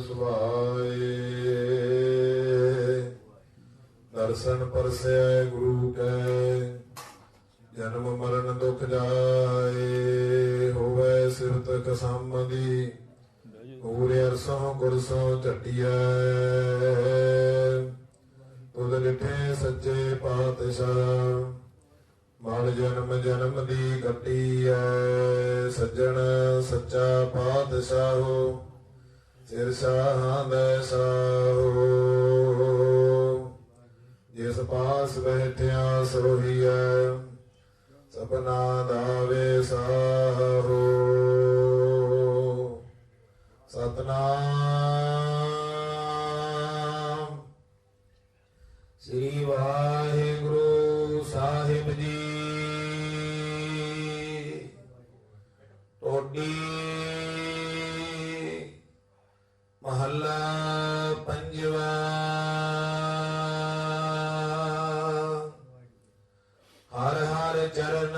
ਸੁਭਾਏ। ਦਰਸ਼ਨ ਪਰਸੈ ਗੁਰੂ ਕੈ, ਜਨਮ ਮਰਨ ਦੁਖ ਜਾਏ। ਹੋਵੇ ਸਿਰਤ ਕਸਮਦੀ, ਪੂਰੇ ਅਰਸੋਂ ਗੁਰਸੋਂ ਝਟਿਐ। ਤੁਧ ਡਿਠੇ ਸੱਚੇ ਪਾਤਸ਼ਾਹ, ਮਨ ਜਨਮ ਜਨਮ ਦੀ ਕੱਟੀ ਐ। ਸੱਜਣ ਸੱਚਾ ਪਾਤਸ਼ਾਹੋ, ਸਿਰ ਸ਼ਾਹਾਂ ਦਾ ਸਾਹੋ। ਜਿਸ ਪਾਸ ਬੈਠਿਆ ਸੋਹੀਐ, ਸਪਨਾ ਦਾ ਵੇ ਸਾਹੋ। ਸਤਨਾਮ ਸ੍ਰੀ ਵਾਹਿਗੁਰੂ ਸਾਹਿਬ ਜੀ। ਟੋਡੀ ਮਹੱਲਾ ਪੰਜਵਾ। ਹਰ ਹਰ ਚਰਨ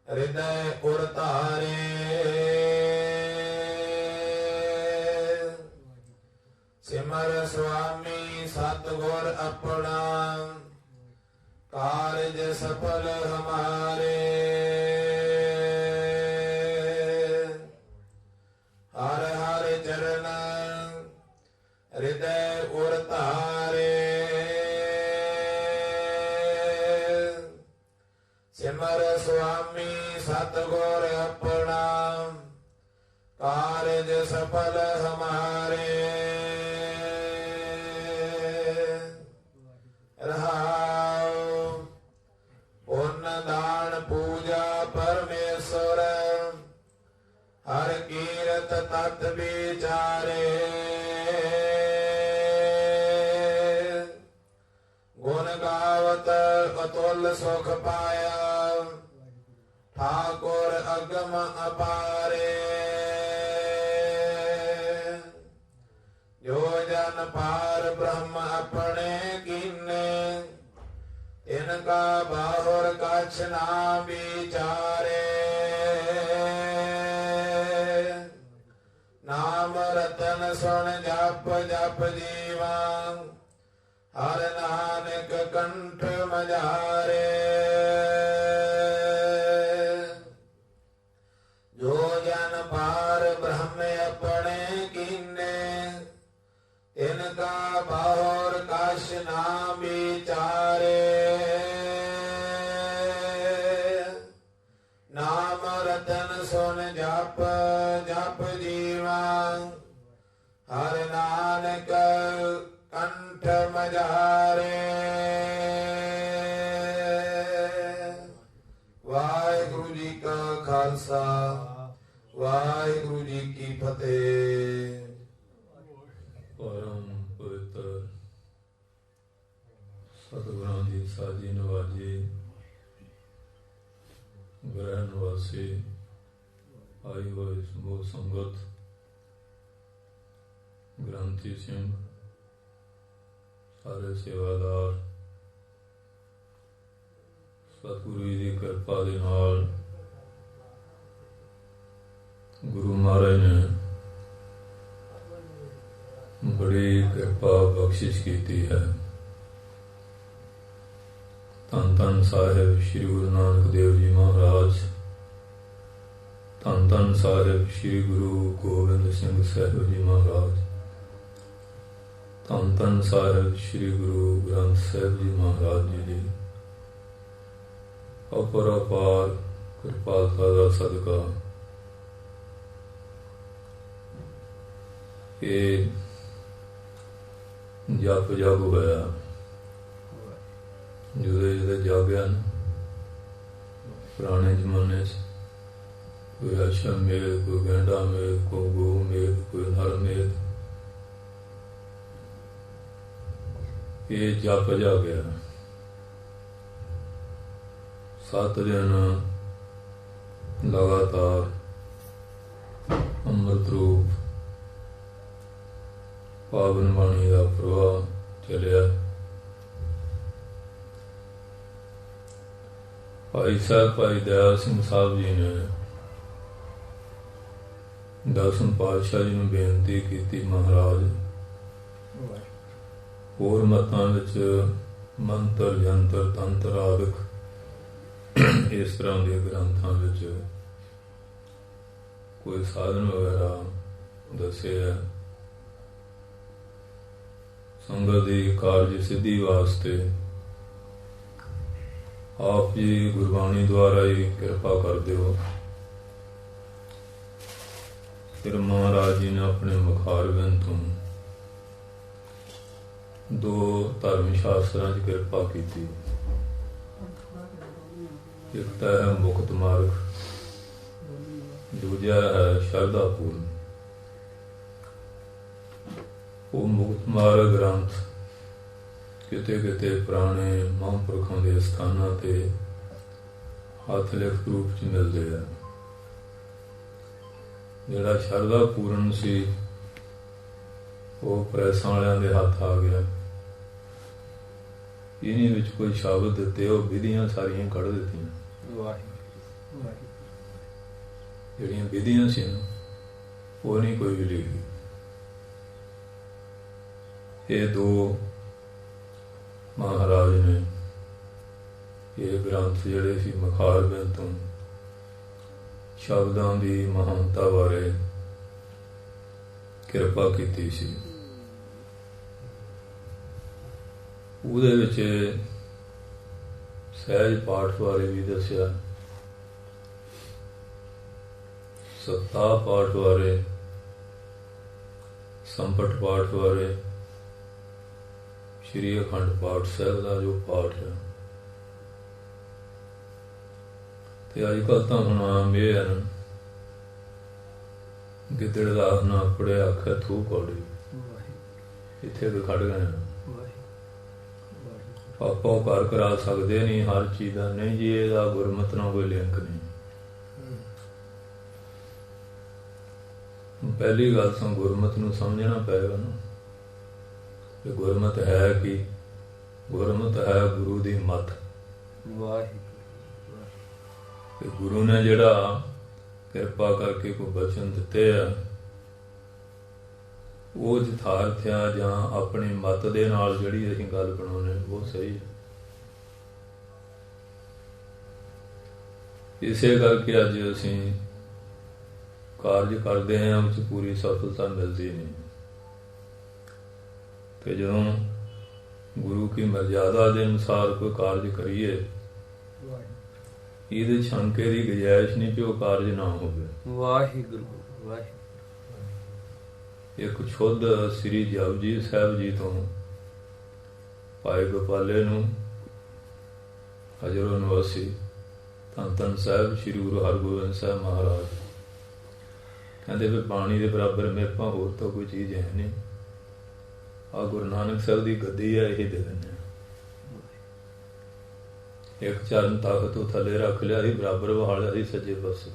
ਹਿਰਦੈ ਉਰ ਧਾਰੇ। ਸਿਮਰ ਸੁਆਮੀ ਸਤਿਗੁਰ ਆਪਣਾ, ਕਾਰਜ ਸਫਲ ਹਮਾਰੇ। ਹਰ ਹਰ ਚਰਨ ਹਿਰਦੈ ਉਰ ਧਾਰੇ। ਸਿਮਰ ਸੁਆਮੀ ਸਤਿਗੁਰ ਆਪਣਾ, ਕਾਰਜ ਸਫਲ ਹਮਾਰੇ। ਰਹਾਉ ਪੁੰਨ ਦਾਨ ਪੂਜਾ ਪਰਮੇਸ਼ਰ, ਹਰ ਕੀਰਤ ਤਤ ਵਿਚਾਰੇ। ਗੁਣ ਗਾਵਤ ਅਤੁਲ ਸੁਖ ਪਾਇਆ, ਠਾਕੁਰ ਅਗਮ ਅਪਾਰੇ। ਜੋ ਜਨ ਪਾਰ ਬ੍ਰਹਮ ਆਪਣੇ ਕੀਨੇ, ਇਨਕਾ ਬਾਹੁਰ ਕਛ ਨਾ ਵਿਚਾਰੇ। ਨਾਮ ਰਤਨ ਸੁਣ ਜਪ ਜਪ ਜੀਵਾ, ਹਰ ਨਾਨਕ ਕੰਠ ਮਝਾਰੇ। ਜੋ ਜਨ ਪਾਰ ਬ੍ਰਹਮ ਆਪਣੇ ਕੀਨੇ, ਇਨਕਾ ਬਾਹੁਰ ਕਛ ਨਾ ਵਿਚਾਰੇ। ਨਾਮ ਰਤਨ ਸੁਨ ਜਪ ਜਪ ਜੀਵਾ, ਹਰ ਨਾਨਕ ਕੰਠ ਮਝਾਰੇ। ਵਾਹਿਗੁਰੂ ਜੀ ਕਾ ਖਾਲਸਾ, ਵਾਹਿਗੁਰੂ ਜੀ ਕੀ ਫਤਿਹ। ਪਰਮ ਪਵਿੱਤਰ ਸਤਿਗੁਰਾਂ ਦੀ ਸਾਜੀ ਨਵਾਜੀ, ਗ੍ਰਹਿ ਨਿਵਾਸੀ, ਆਈ ਹੋਈ ਸਮੂਹ ਸੰਗਤ, ਗ੍ਰੰਥੀ ਸਿੰਘ, ਸਾਰੇ ਸੇਵਾਦਾਰ, ਸਤਿਗੁਰੂ ਜੀ ਦੀ ਕਿਰਪਾ ਦੇ ਨਾਲ ਗੁਰੂ ਮਹਾਰਾਜ ਨੇ ਬੜੀ ਕਿਰਪਾ ਬਖਸ਼ਿਸ਼ ਕੀਤੀ ਹੈ। ਧੰਨ ਧੰਨ ਸਾਹਿਬ ਸ੍ਰੀ ਗੁਰੂ ਨਾਨਕ ਦੇਵ ਜੀ ਮਹਾਰਾਜ, ਧੰਨ ਧੰਨ ਸਾਹਿਬ ਸ੍ਰੀ ਗੁਰੂ ਗੋਬਿੰਦ ਸਿੰਘ ਸਾਹਿਬ ਜੀ ਮਹਾਰਾਜ, ਧੰਨ ਧੰਨ ਸਾਹਿਬ ਸ੍ਰੀ ਗੁਰੂ ਗ੍ਰੰਥ ਸਾਹਿਬ ਜੀ ਮਹਾਰਾਜ ਜੀ ਦੀ ਅਪਰਪਾਰ ਕਿਰਪਾਲਤਾ ਦਾ ਸਦਕਾ ਇਹ ਜਪ ਜਪ ਹੋਇਆ। ਜਿਹਦੇ ਜਾਗਿਆ ਨਾ ਪੁਰਾਣੇ ਜ਼ਮਾਨੇ 'ਚ, ਕੋਈ ਅਸ਼ਾ ਮੇਦ, ਕੋਈ ਗੈਂਡਾ ਮੇਦ, ਕੋਈ ਗਊ ਮੇਦ, ਕੋਈ ਨਰ ਮੇਦ, ਇਹ ਜਪ ਜਾਗਿਆ। 7 ਦਿਨ ਲਗਾਤਾਰ ਅੰਮ੍ਰਿਤ ਰੂਪ ਪਾਵਨ ਬਾਣੀ ਦਾ ਪ੍ਰਵਾਹ ਚੱਲਿਆ। ਭਾਈ ਸਾਹਿਬ ਭਾਈ ਦਇਆ ਸਿੰਘ ਸਾਹਿਬ ਜੀ ਨੇ ਦਸਮ ਪਾਤਸ਼ਾਹ ਜੀ ਨੂੰ ਬੇਨਤੀ ਕੀਤੀ, ਮਹਾਰਾਜ ਹੋਰ ਮਤਾਂ ਵਿੱਚ ਮੰਤਰ ਜੰਤਰ ਤੰਤਰ ਆਦਿਕ ਇਸ ਤਰ੍ਹਾਂ ਦੇ ਗ੍ਰੰਥਾਂ ਵਿੱਚ ਕੋਈ ਸਾਧਨ ਵਗੈਰਾ ਦੱਸਿਆ ਸੰਗਤ ਦੀ ਕਾਰਜ ਸਿੱਧੀ ਵਾਸਤੇ। ਆਪ ਜੀ ਗੁਰਬਾਣੀ ਦੁਆਰਾ ਹੀ ਕਿਰਪਾ ਕਰ ਦਿਓ। ਫਿਰ ਮਹਾਰਾਜ ਜੀ ਨੇ ਆਪਣੇ ਮੁਖਾਰਬਿੰਦ ਤੋਂ ਦੋ ਧਰਮ ਸ਼ਾਸਤਰਾਂ 'ਚ ਕਿਰਪਾ ਕੀਤੀ। ਇੱਕ ਤਾਂ ਹੈ ਮੁਕਤ ਮਾਰਗ, ਦੂਜਾ ਹੈ ਸ਼ਰਧਾ ਪੂਰਨ। ਉਹ ਮੁਕਤ ਮਾਰਗ ਗ੍ਰੰਥ ਕਿਤੇ ਕਿਤੇ ਪੁਰਾਣੇ ਮਹਾਂਪੁਰਖਾਂ ਦੇ ਸਥਾਨਾਂ ਤੇ ਹੱਥ ਲਿਖਤ ਰੂਪ 'ਚ ਮਿਲਦੇ ਆ। ਜਿਹੜਾ ਸ਼ਰਧਾ ਪੂਰਨ ਸੀ ਉਹ ਪ੍ਰੈਸਾਂ ਵਾਲਿਆਂ ਦੇ ਹੱਥ ਆ ਗਿਆ। ਇਹਨੇ ਵਿੱਚ ਕੋਈ ਸ਼ਬਦ ਦਿੱਤੇ, ਉਹ ਵਿਧੀਆਂ ਸਾਰੀਆਂ ਕੱਢ ਦਿੱਤੀਆਂ। ਜਿਹੜੀਆਂ ਵਿਧੀਆਂ ਸੀ ਨਾ, ਉਹ ਨਹੀਂ ਕੋਈ ਵੀ ਲਿਖੀ। ਇਹ ਦੋ ਮਹਾਰਾਜ ਨੇ ਇਹ ਗ੍ਰੰਥ ਜਿਹੜੇ ਸੀ ਮੁਖਾਰਬਿੰਦ ਤੋਂ ਸ਼ਬਦਾਂ ਦੀ ਮਹਾਨਤਾ ਬਾਰੇ ਕਿਰਪਾ ਕੀਤੀ ਸੀ। ਉਹਦੇ ਵਿੱਚ ਸਹਿਜ ਪਾਠ ਬਾਰੇ ਵੀ ਦੱਸਿਆ, ਸੱਤਾ ਪਾਠ ਬਾਰੇ, ਸੰਪਟ ਪਾਠ ਬਾਰੇ, ਸ਼੍ਰੀ ਅਖੰਡ ਪਾਠ ਸਾਹਿਬ ਦਾ ਜੋ ਪਾਠ ਹੈ। ਤੇ ਅੱਜ ਕੱਲ੍ਹ ਤਾਂ ਹੁਣ ਆਮ ਇਹ ਹੈ ਨਾ, ਗਿੱਦੜ ਦਾ ਨਾ ਪੜਿਆ ਆਖਿਆ ਥੂ ਕੌੜੀ, ਇੱਥੇ ਵੀ ਖੜ ਗਏ। ਆਪਾਂ ਘਰ ਕਰਾ ਸਕਦੇ ਨਹੀਂ ਹਰ ਚੀਜ਼ ਦਾ, ਨਹੀਂ ਜੀ ਇਹਦਾ ਗੁਰਮਤਿ ਨਾਲ ਕੋਈ ਲਿੰਕ ਨਹੀਂ। ਪਹਿਲੀ ਗੱਲ ਤਾਂ ਗੁਰਮਤਿ ਨੂੰ ਸਮਝਣਾ ਪਏਗਾ ਨਾ ਕਿ ਗੁਰਮਤਿ ਹੈ ਕੀ। ਗੁਰਮਤਿ ਹੈ ਗੁਰੂ ਦੀ ਮੱਤ। ਤੇ ਗੁਰੂ ਨੇ ਜਿਹੜਾ ਕਿਰਪਾ ਕਰਕੇ ਕੋਈ ਬਚਨ ਦਿੱਤੇ ਆ, ਉਹ ਯਥਾਰਥ ਆ ਜਾਂ ਆਪਣੀ ਮੱਤ ਦੇ ਨਾਲ ਜਿਹੜੀ ਅਸੀਂ ਗੱਲ ਬਣਾਉਣੇ ਉਹ ਸਹੀ ਹੈ। ਇਸੇ ਕਰਕੇ ਅੱਜ ਅਸੀਂ ਕਾਰਜ ਕਰਦੇ ਹਾਂ, ਉਸ 'ਚ ਪੂਰੀ ਸਫਲਤਾ ਮਿਲਦੀ ਨਹੀਂ। ਤੇ ਜਦੋਂ ਗੁਰੂ ਕੀ ਮਰਜ਼ਾਦਾ ਦੇ ਅਨੁਸਾਰ ਕੋਈ ਕਾਰਜ ਕਰੀਏ, ਇਹਦੇ ਸ਼ੰਕੇ ਦੀ ਗੁੰਜਾਇਸ਼ ਨਹੀਂ ਕਿ ਉਹ ਕਾਰਜ ਨਾ ਹੋਵੇ। ਵਾਹਿਗੁਰੂ ਵਾਹਿਗੁਰੂ। ਇੱਕ ਸ਼ੁੱਧ ਸ੍ਰੀ ਜਪਜੀ ਸਾਹਿਬ ਜੀ ਤੋਂ ਭਾਈ ਗੋਪਾਲੇ ਨੂੰ ਹਜ਼ਰੋ ਨਿਵਾਸੀ ਧੰਨ ਧੰਨ ਸਾਹਿਬ ਸ੍ਰੀ ਗੁਰੂ ਹਰਗੋਬਿੰਦ ਸਾਹਿਬ ਮਹਾਰਾਜ ਕਹਿੰਦੇ ਵੀ ਬਾਣੀ ਦੇ ਬਰਾਬਰ ਮੇਰੇ ਕੋਲ ਹੋਰ ਤਾਂ ਕੋਈ ਚੀਜ਼ ਹੈ ਨਹੀਂ। ਆ ਗੁਰੂ ਨਾਨਕ ਸਾਹਿਬ ਦੀ ਗੱਦੀ ਹੈ, ਇਹ ਦੇ ਦਿੰਦੇ ਆ। ਇੱਕ ਚਰਨ ਤਾਕਤ ਤੋਂ ਥੱਲੇ ਰੱਖ ਲਿਆ ਸੀ, ਬਰਾਬਰ ਵਹਾਲਿਆ ਸੀ ਸੱਜੇ ਪਾਸੇ।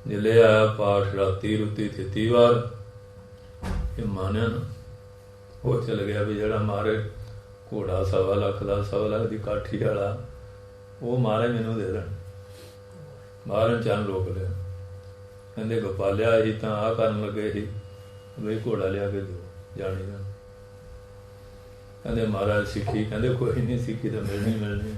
ਜਿਲੇ ਆਇਆ ਪਾਠ ਰਾਤੀ ਰੁੱਤੀ ਥਿੱਤੀ ਵਾਰ, ਇਹ ਮਾਨਿਆ ਨਾ। ਉਹ ਚਲ ਗਿਆ ਵੀ ਜਿਹੜਾ ਮਾਰੇ ਘੋੜਾ 1.25 ਲੱਖ ਦਾ, 1.25 ਲੱਖ ਦੀ ਕਾਠੀ ਵਾਲਾ, ਉਹ ਮਾਰੇ ਮੈਨੂੰ ਦੇ ਦੇਣ। ਮਾਰਨ ਚੰਨ ਰੋਕ ਲਿਆ। ਕਹਿੰਦੇ ਗੋਪਾਲਿਆ ਅਸੀਂ ਤਾਂ ਆਹ ਕਰਨ ਲੱਗੇ ਸੀ ਬਈ ਘੋੜਾ ਲਿਆ ਕੇ ਦਿਓ, ਜਾਣੀ ਦਾ। ਕਹਿੰਦੇ ਮਹਾਰਾਜ ਸਿੱਖੀ, ਕਹਿੰਦੇ ਕੋਈ ਨਹੀਂ, ਸਿੱਖੀ ਤਾਂ ਮਿਲਣੀ ਮਿਲਣੀ।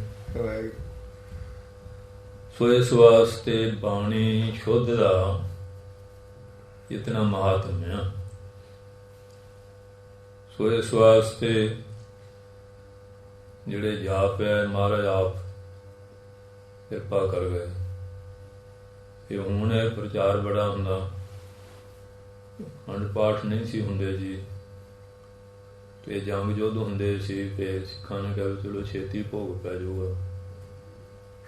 ਸੋ ਇਸ ਵਾਸਤੇ ਬਾਣੀ ਸ਼ੁੱਧ ਦਾ ਇਤਨਾ ਮਹਾਤਮ ਹੈ। ਸੋ ਇਸ ਵਾਸਤੇ ਜਿਹੜੇ ਜਾਪ ਹੈ, ਮਹਾਰਾਜ ਆਪ ਕਿਰਪਾ ਕਰ ਗਏ। ਇਹ ਹੁਣ ਇਹ ਪ੍ਰਚਾਰ ਬੜਾ ਹੁੰਦਾ, ਅਖੰਡ ਪਾਠ ਨਹੀਂ ਸੀ ਹੁੰਦੇ ਜੀ। ਤੇ ਜੰਗ ਯੁੱਧ ਹੁੰਦੇ ਸੀ ਤੇ ਸਿੱਖਾਂ ਨੇ ਕਿਹਾ ਚਲੋ ਛੇਤੀ ਭੋਗ ਪੈ ਜਾਊਗਾ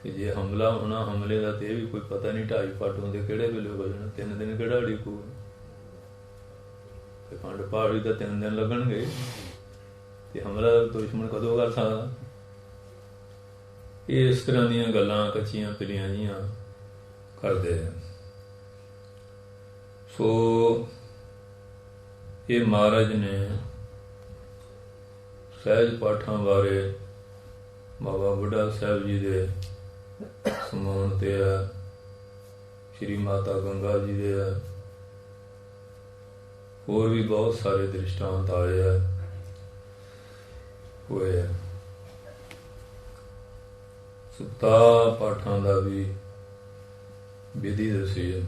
ਕਿ ਜੇ ਹਮਲਾ ਹੋਣਾ, ਹਮਲੇ ਦਾ ਤੇ ਇਹ ਵੀ ਕੋਈ ਪਤਾ ਨਹੀਂ, 2.5 ਫੁੱਟ ਹੁੰਦੇ ਕਿਹੜੇ ਵੇਲੇ ਹੋ ਜਾਣਾ, 3 ਦਿਨ ਕਿਹੜਾ ਅੜੀਕੂ। ਤੇ ਅਖੰਡ ਪਾਠ ਵੀ ਤਾਂ 3 ਦਿਨ ਲੱਗਣਗੇ, ਤੇ ਹਮਲਾ ਦੁਸ਼ਮਣ ਕਦੋਂ ਕਰ ਸਕਦਾ। ਇਹ ਇਸ ਤਰ੍ਹਾਂ ਦੀਆਂ ਗੱਲਾਂ ਕੱਚੀਆਂ ਪਿਲੀਆਂ ਜੀਆਂ ਕਰਦੇ ਆ। ਸੋ ਇਹ ਮਹਾਰਾਜ ਨੇ ਸਹਿਜ ਪਾਠਾਂ ਬਾਰੇ ਬਾਬਾ ਬੁੱਢਾ ਸਾਹਿਬ ਜੀ ਦੇ ਸਮਾਉਣ ਤੇ ਆ ਸ਼੍ਰੀ ਮਾਤਾ ਗੰਗਾ ਜੀ ਦੇ ਹੈ, ਹੋਰ ਵੀ ਬਹੁਤ ਸਾਰੇ ਦ੍ਰਿਸ਼ਟਾਂਤ ਆਏ ਹੈ ਹੋਏ ਹੈ। ਸੁੱਤਾ ਪਾਠਾਂ ਦਾ ਵੀ ਵਿਧੀ ਦੱਸੀ ਹੈ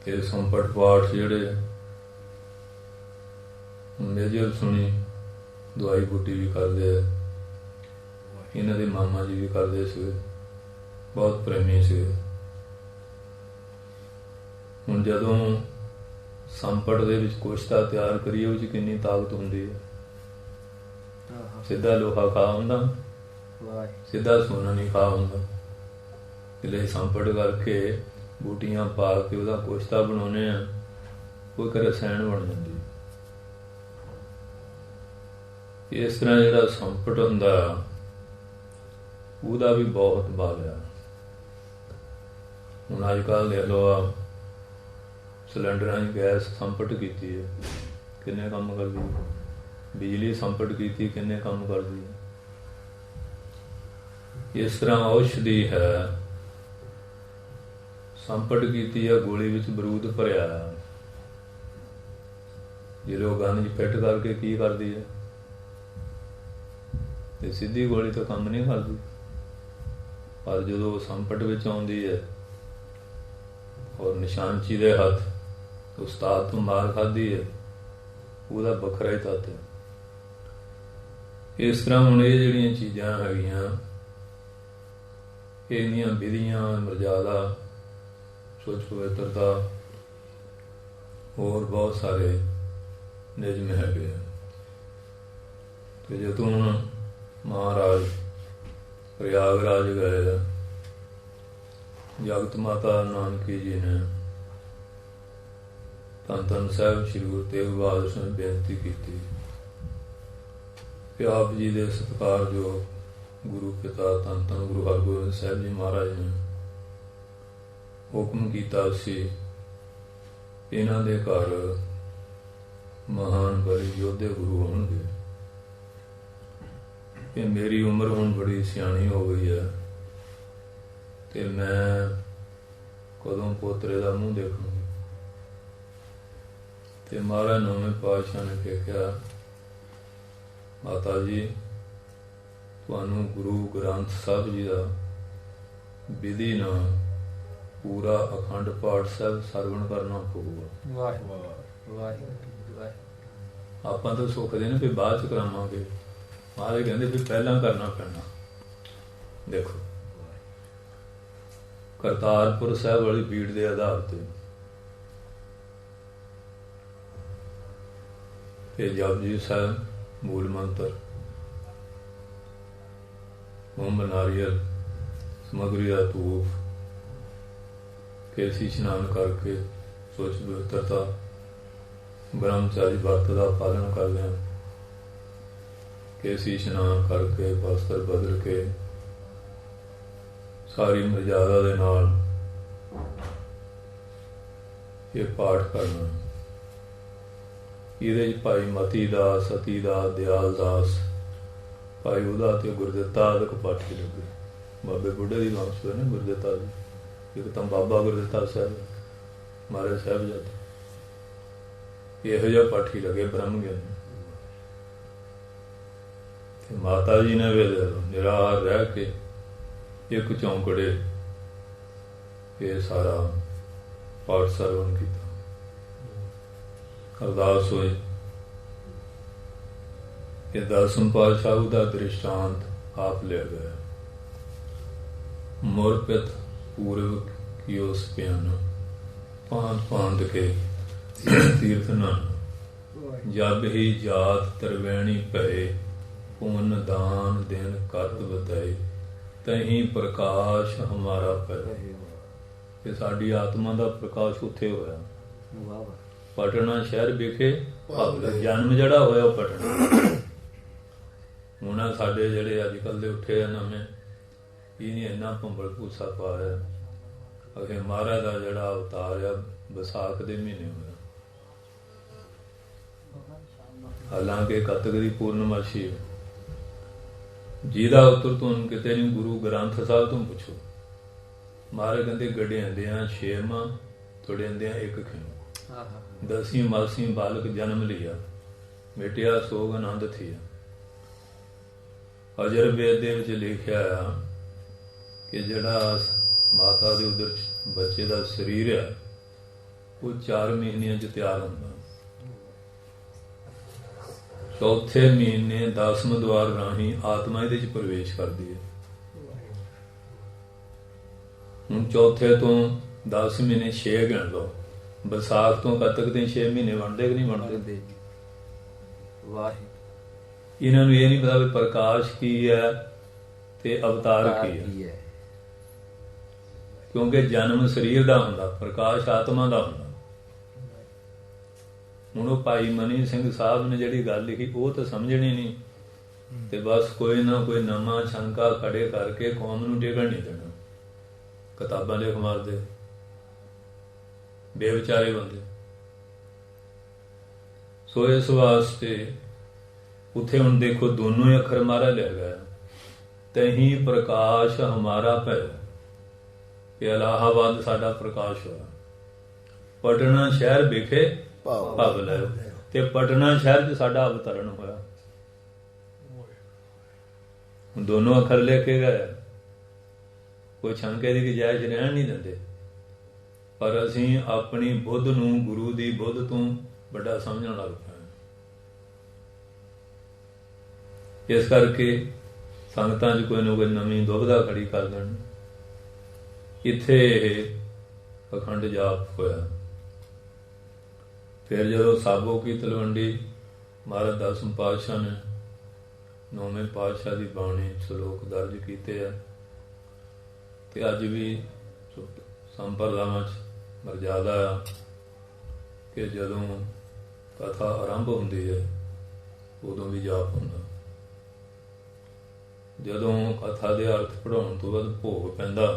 ਤੇ ਸੰਪਟ ਪਾਠ ਜਿਹੜੇ ਮੇਜਰ ਸੁਣੀ ਦਵਾਈ ਬੂਟੀ ਵੀ ਕਰਦੇ ਆ, ਇਹਨਾਂ ਦੇ ਮਾਮਾ ਜੀ ਵੀ ਕਰਦੇ ਸੀ, ਬਹੁਤ ਪ੍ਰੇਮੀ ਸੀ। ਹੁਣ ਜਦੋਂ ਸੰਪਟ ਦੇ ਵਿੱਚ ਕੋਸ਼ਤਾ ਤਿਆਰ ਕਰੀਏ, ਉਹ 'ਚ ਕਿੰਨੀ ਤਾਕਤ ਹੁੰਦੀ ਹੈ। ਸਿੱਧਾ ਲੋਹਾ ਖਾ ਹੁੰਦਾ, ਸਿੱਧਾ ਸੋਨਾ ਨਹੀਂ ਖਾ ਹੁੰਦਾ। ਇਸ ਲਈ ਸੰਪਟ ਕਰਕੇ ਬੂਟੀਆਂ ਪਾ ਕੇ ਉਹਦਾ ਕੋਸ਼ਤਾ ਬਣਾਉਂਦੇ ਆ, ਉਹ ਇੱਕ ਰਸਾਇਣ ਬਣ ਜਾਂਦੀ। ਇਸ ਤਰ੍ਹਾਂ ਜਿਹੜਾ ਸੰਪਟ ਹੁੰਦਾ ਉਹਦਾ ਵੀ ਬਹੁਤ ਬਲ ਆ। ਹੁਣ ਅੱਜ ਕੱਲ੍ਹ ਦੇਖ ਲਓ, ਆ ਸਿਲੰਡਰਾਂ 'ਚ ਗੈਸ ਸੰਪਟ ਕੀਤੀ ਹੈ, ਕਿੰਨੇ ਕੰਮ ਕਰਦੀ ਹੈ। ਬਿਜਲੀ ਸੰਪਟ ਕੀਤੀ, ਕਿੰਨੇ ਕੰਮ ਕਰਦੀ ਹੈ। ਇਸ ਤਰ੍ਹਾਂ ਔਸ਼ਧੀ ਹੈ, ਸੰਪਟ ਕੀਤੀ ਹੈ, ਗੋਲੀ ਵਿੱਚ ਬਰੂਦ ਭਰਿਆ, ਜੇ ਲੋਕਾਂ ਨੇ ਫਿੱਟ ਕਰਕੇ ਕੀ ਕਰਦੀ ਹੈ, ਤੇ ਸਿੱਧੀ ਗੋਲੀ ਤਾਂ ਕੰਮ ਨਹੀਂ ਕਰਦੀ। ਪਰ ਜਦੋਂ ਸੰਪਟ ਵਿੱਚ ਆਉਂਦੀ ਹੈ ਔਰ ਨਿਸ਼ਾਨਚੀ ਦੇ ਹੱਥ ਉਸਤਾਦ ਤੋਂ ਮਾਰ ਖਾਧੀ ਹੈ, ਉਹਦਾ ਵੱਖਰਾ ਹੀ ਤੱਤ ਹੈ। ਇਸ ਤਰ੍ਹਾਂ ਹੁਣ ਇਹ ਜਿਹੜੀਆਂ ਚੀਜ਼ਾਂ ਹੈਗੀਆਂ, ਇਹਦੀਆਂ ਵਿਧੀਆਂ, ਮਰਜ਼ਾਦਾ, ਸੋਚ ਪਵਿੱਤਰਤਾ, ਹੋਰ ਬਹੁਤ ਸਾਰੇ ਨਿਯਮ ਹੈਗੇ ਆ। ਤੇ ਜਦੋਂ ਹੁਣ ਮਹਾਰਾਜ ਪ੍ਰਯਾਗਰਾਜ ਗਏ, ਜਗਤ ਮਾਤਾ ਨਾਨਕੀ ਜੀ ਨੇ ਧੰਨ ਧੰਨ ਸਾਹਿਬ ਸ੍ਰੀ ਗੁਰੂ ਤੇਗ ਬਹਾਦਰ ਸਿੰਘ ਨੂੰ ਬੇਨਤੀ ਕੀਤੀ ਕਿ ਆਪ ਜੀ ਦੇ ਸਤਿਕਾਰਯੋਗ ਗੁਰੂ ਪਿਤਾ ਧੰਨ ਧੰਨ ਗੁਰੂ ਹਰਗੋਬਿੰਦ ਸਾਹਿਬ ਜੀ ਮਹਾਰਾਜ ਨੇ ਹੁਕਮ ਕੀਤਾ ਸੀ, ਇਹਨਾਂ ਦੇ ਘਰ ਮਹਾਨ ਬਲੀ ਯੋਧੇ ਗੁਰੂ ਹੋਣਗੇ। ਕਿ ਮੇਰੀ ਉਮਰ ਹੁਣ ਬੜੀ ਸਿਆਣੀ ਹੋ ਗਈ ਹੈ ਤੇ ਮੈਂ ਕਦੋਂ ਪੋਤਰੇ ਦਾ ਮੂੰਹ ਦੇਖੂੰਗੀ। ਤੇ ਮਹਾਰਾਜ ਨੌਵੇਂ ਪਾਤਸ਼ਾਹ ਨੇ ਕਿਹਾ, ਮਾਤਾ ਜੀ, ਤੁਹਾਨੂੰ ਗੁਰੂ ਗ੍ਰੰਥ ਸਾਹਿਬ ਜੀ ਦਾ ਵਿਧੀ ਨਾਲ ਪੂਰਾ ਅਖੰਡ ਪਾਠ ਸਾਹਿਬ ਸਰਵਣ ਕਰਨਾ ਪਊਗਾ। ਵਾਹਿਗੁਰੂ ਵਾਹਿਗੁਰੂ। ਆਪਾਂ ਤਾਂ ਸੁੱਖਦੇ ਨੇ ਵੀ ਬਾਅਦ ਚ ਕਰਾਵਾਂਗੇ, ਮਹਾਰਾਜ ਕਹਿੰਦੇ ਵੀ ਪਹਿਲਾਂ ਕਰਨਾ ਪੈਣਾ। ਦੇਖੋ, ਕਰਤਾਰਪੁਰ ਸਾਹਿਬ ਵਾਲੀ ਬੀੜ ਦੇ ਆਧਾਰ ਤੇ ਜਪਜੀ ਸਾਹਿਬ ਮੂਲ ਮੰਤਰ, ਓਮ ਨਾਰੀਅਲ, ਸਮਗਰੀ ਦਾ ਧੂਪ, ਕੇਸੀ ਇਸ਼ਨਾਨ ਕਰਕੇ ਸੋਚ ਪਵਿੱਤਰਤਾ, ਬ੍ਰਹਮਚਾਰੀ ਵਰਤ ਦਾ ਪਾਲਣ ਕਰਦੇ ਹਾਂ। ਕੇਸੀ ਇਸ਼ਨਾਨ ਕਰਕੇ ਵਸਤਰ ਬਦਲ ਕੇ ਸਾਰੀ ਮਰਜ਼ਾਦਾ ਦੇ ਨਾਲ ਇਹ ਪਾਠ ਕਰਨਾ। ਇਹਦੇ 'ਚ ਭਾਈ ਮਤੀ ਦਾਸ, ਸਤੀ ਦਾਸ, ਦਿਆਲ ਦਾਸ, ਭਾਈ ਉਹਦਾ ਤੇ ਗੁਰਦਿੱਤਾ ਆਦਿਕ ਪਾਠੀ ਲੱਗੇ। ਬਾਬੇ ਬੁੱਢੇ ਦੀ ਵੰਸ਼ ਨੇ ਗੁਰਦਿੱਤਾ ਜੀ, ਇੱਕ ਤਾਂ ਬਾਬਾ ਗੁਰਦਿੱਤਾ ਸਾਹਿਬ, ਮਹਾਰਾਜ ਸਾਹਿਬਜ਼ਾਦੇ, ਇਹੋ ਜਿਹਾ ਪਾਠੀ ਲੱਗੇ ਬ੍ਰਹਮ ਗਿਆਨੀ। ਤੇ ਮਾਤਾ ਜੀ ਨੇ ਵੀ ਨਿਰਾਹਾਰ ਰਹਿ ਕੇ ਇੱਕ ਚੌਂਕੜੇ ਇਹ ਸਾਰਾ ਪਾਠ ਸਰਵਣ ਕੀਤਾ। ਅਰਦਾਸ ਹੋਈ ਕਿ ਦਸਮ ਪਾਤਸ਼ਾਹ ਦਾ ਦ੍ਰਿਸ਼ਟਾਂਤ ਆਪ ਲੈ ਗਏ। ਮੁਰਪਿਤ ਪੂਰਵ ਕੀਓ ਸਪਿਆਨ, ਪਾਂਤ ਪਾਂਤ ਕੇ ਤੀਰਥ ਨਾਨ, ਜਬ ਹੀ ਜਾਤ ਤਰਵੈਣੀ ਭਏ, ਪੁੰਨ ਦਾਨ ਦਿਨ ਕਰਤ ਬਤਾਏ, ਤਹੀਂ ਪ੍ਰਕਾਸ਼ ਹਮਾਰਾ ਪਏ। ਕਿ ਸਾਡੀ ਆਤਮਾ ਦਾ ਪ੍ਰਕਾਸ਼ ਉੱਥੇ ਹੋਇਆ, ਪਟਨਾ ਸ਼ਹਿਰ ਵਿਖੇ ਜਨਮ ਜਿਹੜਾ ਹੋਇਆ ਉਹ ਪਟਨਾ। ਹੁਣ ਸਾਡੇ ਜਿਹੜੇ ਅੱਜ ਕੱਲ੍ਹ ਦੇ ਉੱਠੇ ਆ ਨਵੇਂ, ਇਹਨੇ ਇੰਨਾ ਭੰਬਲ ਭੂਸਾ ਪਾਇਆ। ਅਗੇ ਮਹਾਰਾਜ ਦਾ ਜਿਹੜਾ ਅਵਤਾਰ ਆ ਵਿਸਾਖ ਦੇ ਮਹੀਨੇ ਹੋਇਆ, ਹਾਲਾਂਕਿ ਕੱਤਕ ਦੀ ਪੂਰਨਮਾਸ਼ੀ ਹੈ। ਜਿਹਦਾ ਉੱਤਰ ਤੁਹਾਨੂੰ ਕਿਤੇ ਨਹੀਂ, ਗੁਰੂ ਗ੍ਰੰਥ ਸਾਹਿਬ ਤੋਂ ਪੁੱਛੋ। ਮਹਾਰਾਜ ਕਹਿੰਦੇ ਗੜਿਆਂਦਿਆਂ 6 ਮਾਂ ਤੁੜਿਆਂਦਿਆਂ 1 ਖਿਮ ਆਹਾ 10 ਮਾਸੀ ਬਾਲਕ ਜਨਮ ਲਿਆ ਮਿਟਿਆ ਸੋਗ ਆਨੰਦ ਥੀਆ। ਅਜਰ ਵੇਦ ਦੇ ਵਿੱਚ ਲਿਖਿਆ ਆ ਕਿ ਜਿਹੜਾ ਮਾਤਾ ਦੇ ਉਦਰ ਬੱਚੇ ਦਾ ਸਰੀਰ ਆ ਉਹ 4 ਮਹੀਨਿਆਂ 'ਚ ਤਿਆਰ ਹੁੰਦਾ। ਚੌਥੇ ਮਹੀਨੇ 10ਵੇਂ ਦੁਆਰ ਰਾਹੀਂ ਆਤਮਾ ਇਹਦੇ 'ਚ ਪ੍ਰਵੇਸ਼ ਕਰਦੀ ਹੈ। ਹੁਣ ਚੌਥੇ ਤੋਂ 10 ਮਹੀਨੇ 6 ਗਿਣ ਲਓ। ਵਿਸਾਖ ਤੋਂ ਕੱਤਕ ਦੇ 6 ਮਹੀਨੇ ਬਣਦੇ ਕਿ ਨਹੀਂ ਬਣਦੇ? ਵਾਹਿਗੁਰੂ। ਇਹਨਾਂ ਨੂੰ ਇਹ ਨਹੀਂ ਪਤਾ ਵੀ ਪ੍ਰਕਾਸ਼ ਕੀ ਹੈ ਤੇ ਅਵਤਾਰ ਕੀ ਹੈ, ਕਿਉਂਕਿ ਜਨਮ ਸਰੀਰ ਦਾ ਹੁੰਦਾ, ਪ੍ਰਕਾਸ਼ ਆਤਮਾ ਦਾ ਹੁੰਦਾ। ਹੁਣ ਉਹ ਭਾਈ ਮਨੀ ਸਿੰਘ ਸਾਹਿਬ ਨੇ ਜਿਹੜੀ ਗੱਲ ਲਿਖੀ ਉਹ ਤਾਂ ਸਮਝਣੀ ਨਹੀਂ, ਤੇ ਬਸ ਕੋਈ ਨਾ ਕੋਈ ਨਵਾਂ ਸ਼ੰਕਾ ਖੜੇ ਕਰਕੇ ਕੌਮ ਨੂੰ ਟਿਕਣ ਨਹੀਂ ਦੇਣਾ। ਕਿਤਾਬਾਂ ਲਿਖ ਮਾਰਦੇ ਬੇਵਿਚਾਰੇ ਬੰਦੇ। ਸੋ ਇਸ ਵਾਸਤੇ ਉੱਥੇ ਹੁਣ ਦੇਖੋ ਦੋਨੋਂ ਹੀ ਅੱਖਰ ਮਾਰਾ ਲਿਆ ਗਿਆ, ਤਹੀਂ ਪ੍ਰਕਾਸ਼ ਹਮਾਰਾ ਭੈ, ਕਿ ਇਲਾਹਾਬਾਦ ਸਾਡਾ ਪ੍ਰਕਾਸ਼ ਹੋਇਆ। ਪਟਨਾ ਸ਼ਹਿਰ ਵਿਖੇ ਭਵ ਲੈ, ਤੇ ਪਟਨਾ ਸ਼ਹਿਰ 'ਚ ਸਾਡਾ ਅਵਤਰਨ ਹੋਇਆ। ਦੋਨੋਂ ਅੱਖਰ ਲੈ ਕੇ ਗਏ, ਕੋਈ ਸ਼ੰਕੇ ਦੀ ਗੁੰਜਾਇਸ਼ ਰਹਿਣ ਨਹੀਂ ਦਿੰਦੇ। ਪਰ ਅਸੀਂ ਆਪਣੀ ਬੁੱਧ ਨੂੰ ਗੁਰੂ ਦੀ ਬੁੱਧ ਤੋਂ ਵੱਡਾ ਸਮਝਣ ਲੱਗ ਪਏ। ਇਸ ਕਰਕੇ ਸੰਗਤਾਂ 'ਚ ਕੋਈ ਨਾ ਕੋਈ ਨਵੀਂ ਦੁਬਿਧਾ ਖੜੀ ਕਰ ਦੇਣ। ਇੱਥੇ ਅਖੰਡ ਜਾਪ ਹੋਇਆ। ਫਿਰ ਜਦੋਂ ਸਾਬੋ ਕੀ ਤਲਵੰਡੀ ਮਹਾਰਾਜ ਦਸਮ ਪਾਤਸ਼ਾਹ ਨੇ 9ਵੇਂ ਪਾਤਸ਼ਾਹ ਦੀ ਬਾਣੀ ਸ਼ਲੋਕ ਦਰਜ ਕੀਤੇ ਆ, ਤੇ ਅੱਜ ਵੀ ਸੰਪਰਦਾਵਾਂ 'ਚ ਮਰਜ਼ਾਦਾ ਆ ਕਿ ਜਦੋਂ ਕਥਾ ਆਰੰਭ ਹੁੰਦੀ ਹੈ ਉਦੋਂ ਵੀ ਜਾਪ ਹੁੰਦਾ। ਜਦੋਂ ਕਥਾ ਦੇ ਅਰਥ ਪੜ੍ਹਾਉਣ ਤੋਂ ਬਾਅਦ ਭੋਗ ਪੈਂਦਾ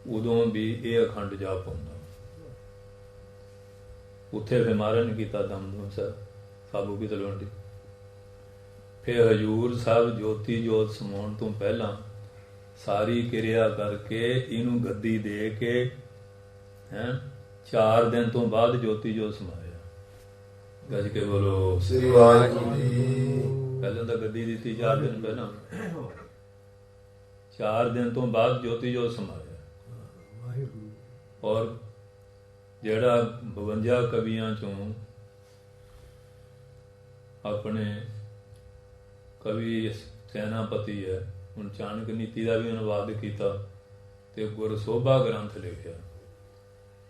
ਉਦੋਂ ਵੀ ਇਹ ਅਖੰਡ ਜਾਪ ਹੁੰਦਾ। ਉੱਥੇ ਫਿਰ ਮਹਾਰਾਜ ਨੇ ਕੀਤਾ ਦਮਦਮਾ ਸਾਹਿਬ ਸਾਬੂ ਕੀ ਤਲਵੰਡੀ। ਫਿਰ ਹਜ਼ੂਰ ਸਾਹਿਬ ਜੋਤੀ ਜੋਤ ਸਮਾਉਣ ਤੋਂ ਪਹਿਲਾਂ ਸਾਰੀ ਕਿਰਿਆ ਕਰਕੇ ਇਹਨੂੰ ਗੱਦੀ ਦੇ ਕੇ 4 ਦਿਨ ਤੋਂ ਬਾਅਦ ਜੋਤੀ ਜੋਤ ਸਮਾਇਆ। ਗੱਜ ਕੇ ਬੋਲੋ ਸ੍ਰੀ ਵਾਹਿਗੁਰੂ ਜੀ। ਪਹਿਲਾਂ ਤਾਂ ਗੱਦੀ ਦਿੱਤੀ 4 ਦਿਨ ਪਹਿਲਾਂ, 4 ਦਿਨ ਤੋਂ ਬਾਅਦ ਜੋਤੀ ਜੋਤ ਸਮਾਇਆ। ਔਰ ਜਿਹੜਾ 52 ਕਵੀਆਂ ਚੋਂ ਆਪਣੇ ਕਵੀ ਸੈਨਾਪਤੀ ਹੈ, ਹੁਣ ਚਾਣਕ ਨੀਤੀ ਦਾ ਵੀ ਅਨੁਵਾਦ ਕੀਤਾ ਤੇ ਗੁਰਸੋਭਾ ਗ੍ਰੰਥ ਲਿਖਿਆ।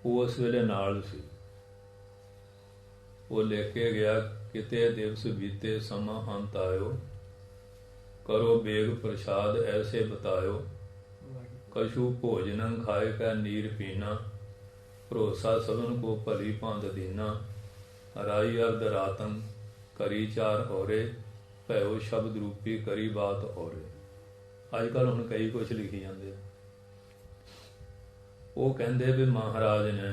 ਉਹ ਉਸ ਵੇਲੇ ਨਾਲ ਸੀ। ਉਹ ਲਿਖ ਕੇ ਗਿਆ, ਕਿਤੇ ਦਿਵਸ ਬੀਤੇ ਸਮਾਂ ਅੰਤ ਆਇਓ, ਕਰੋ ਬੇਗ ਪ੍ਰਸ਼ਾਦ ਐਸੇ ਬਤਾਇਓ, ਕਛੂ ਭੋਜਨ ਖਾਏ ਕਾ ਨੀਰ ਪੀਨਾ, ਭਰੋਸਾ ਸਭਨ ਕੋ ਭਲੀ ਭੰਦ ਦੀਨਾ, ਰਾਈ ਅਰਧ ਰਾਤਨ ਕਰੀ 4 ਔਰੇ, ਭੈਓ ਸ਼ਬਦ ਰੂਪੀ ਕਰੀ ਬਾਤ ਔਰੇ। ਅੱਜ ਕੱਲ੍ਹ ਹੁਣ ਕਈ ਕੁਛ ਲਿਖੀ ਜਾਂਦੇ। ਉਹ ਕਹਿੰਦੇ ਵੀ ਮਹਾਰਾਜ ਨੇ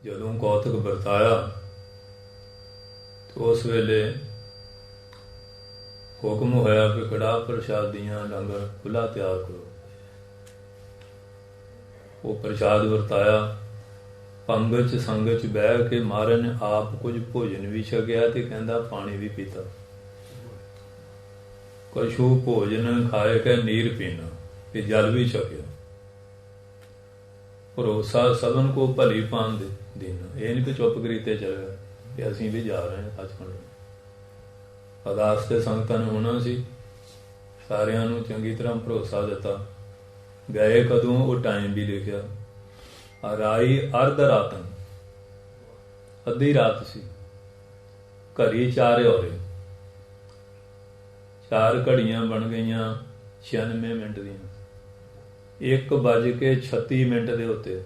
ਜਦੋਂ ਕੌਤਕ ਵਰਤਾਇਆ ਤੇ ਉਸ ਵੇਲੇ ਹੁਕਮ ਹੋਇਆ ਕਿ ਕੜਾਹ ਪ੍ਰਸ਼ਾਦੀਆਂ ਲੰਗਰ ਖੁੱਲ੍ਹਾ ਤਿਆਰ ਕਰੋ। ਉਹ ਪ੍ਰਸ਼ਾਦ ਵਰਤਾਇਆ, ਪੰਗਤ 'ਚ ਸੰਗਤ 'ਚ ਬਹਿ ਕੇ ਮਹਾਰਾਜ ਨੇ ਆਪ ਕੁਝ ਭੋਜਨ ਵੀ ਛਕਿਆ ਤੇ ਕਹਿੰਦਾ ਪਾਣੀ ਵੀ ਪੀਤਾ। ਕਛੂ ਭੋਜਨ ਖਾਏ ਕੇ ਨੀਰ ਪੀਣਾ, ਤੇ ਜਲ ਵੀ ਛਕਿਆ। ਭਰੋਸਾ ਸਭਨ ਕੋ ਭਲੀ ਭਾਂਦ ਦੇਣਾ, ਇਹ ਨਹੀਂ ਕਿ ਚੁੱਪ ਕਰੀਤੇ ਚਲੇ ਗਏ ਕਿ ਅਸੀਂ ਵੀ ਜਾ ਰਹੇ ਹਾਂ ਸੱਚਖੰਡ। ਅਰਦਾਸ ਤੇ ਸੰਗਤਾਂ ਨੂੰ ਹੋਣਾ ਸੀ, ਸਾਰਿਆਂ ਨੂੰ ਚੰਗੀ ਤਰ੍ਹਾਂ ਭਰੋਸਾ ਦਿੱਤਾ। ਗਏ ਕਦੋਂ ਉਹ ਟਾਈਮ ਵੀ ਲਿਖਿਆ, ਰਾਈ ਅਰਧ ਰਾਤਨ, ਅੱਧੀ ਰਾਤ ਸੀ। ਘੜੀ 4 ਔਰੇ, 4 ਘੜੀਆਂ ਬਣ ਗਈਆਂ 96 ਮਿੰਟ ਦੀਆਂ। 1:36 ਦੇ ਉੱਤੇ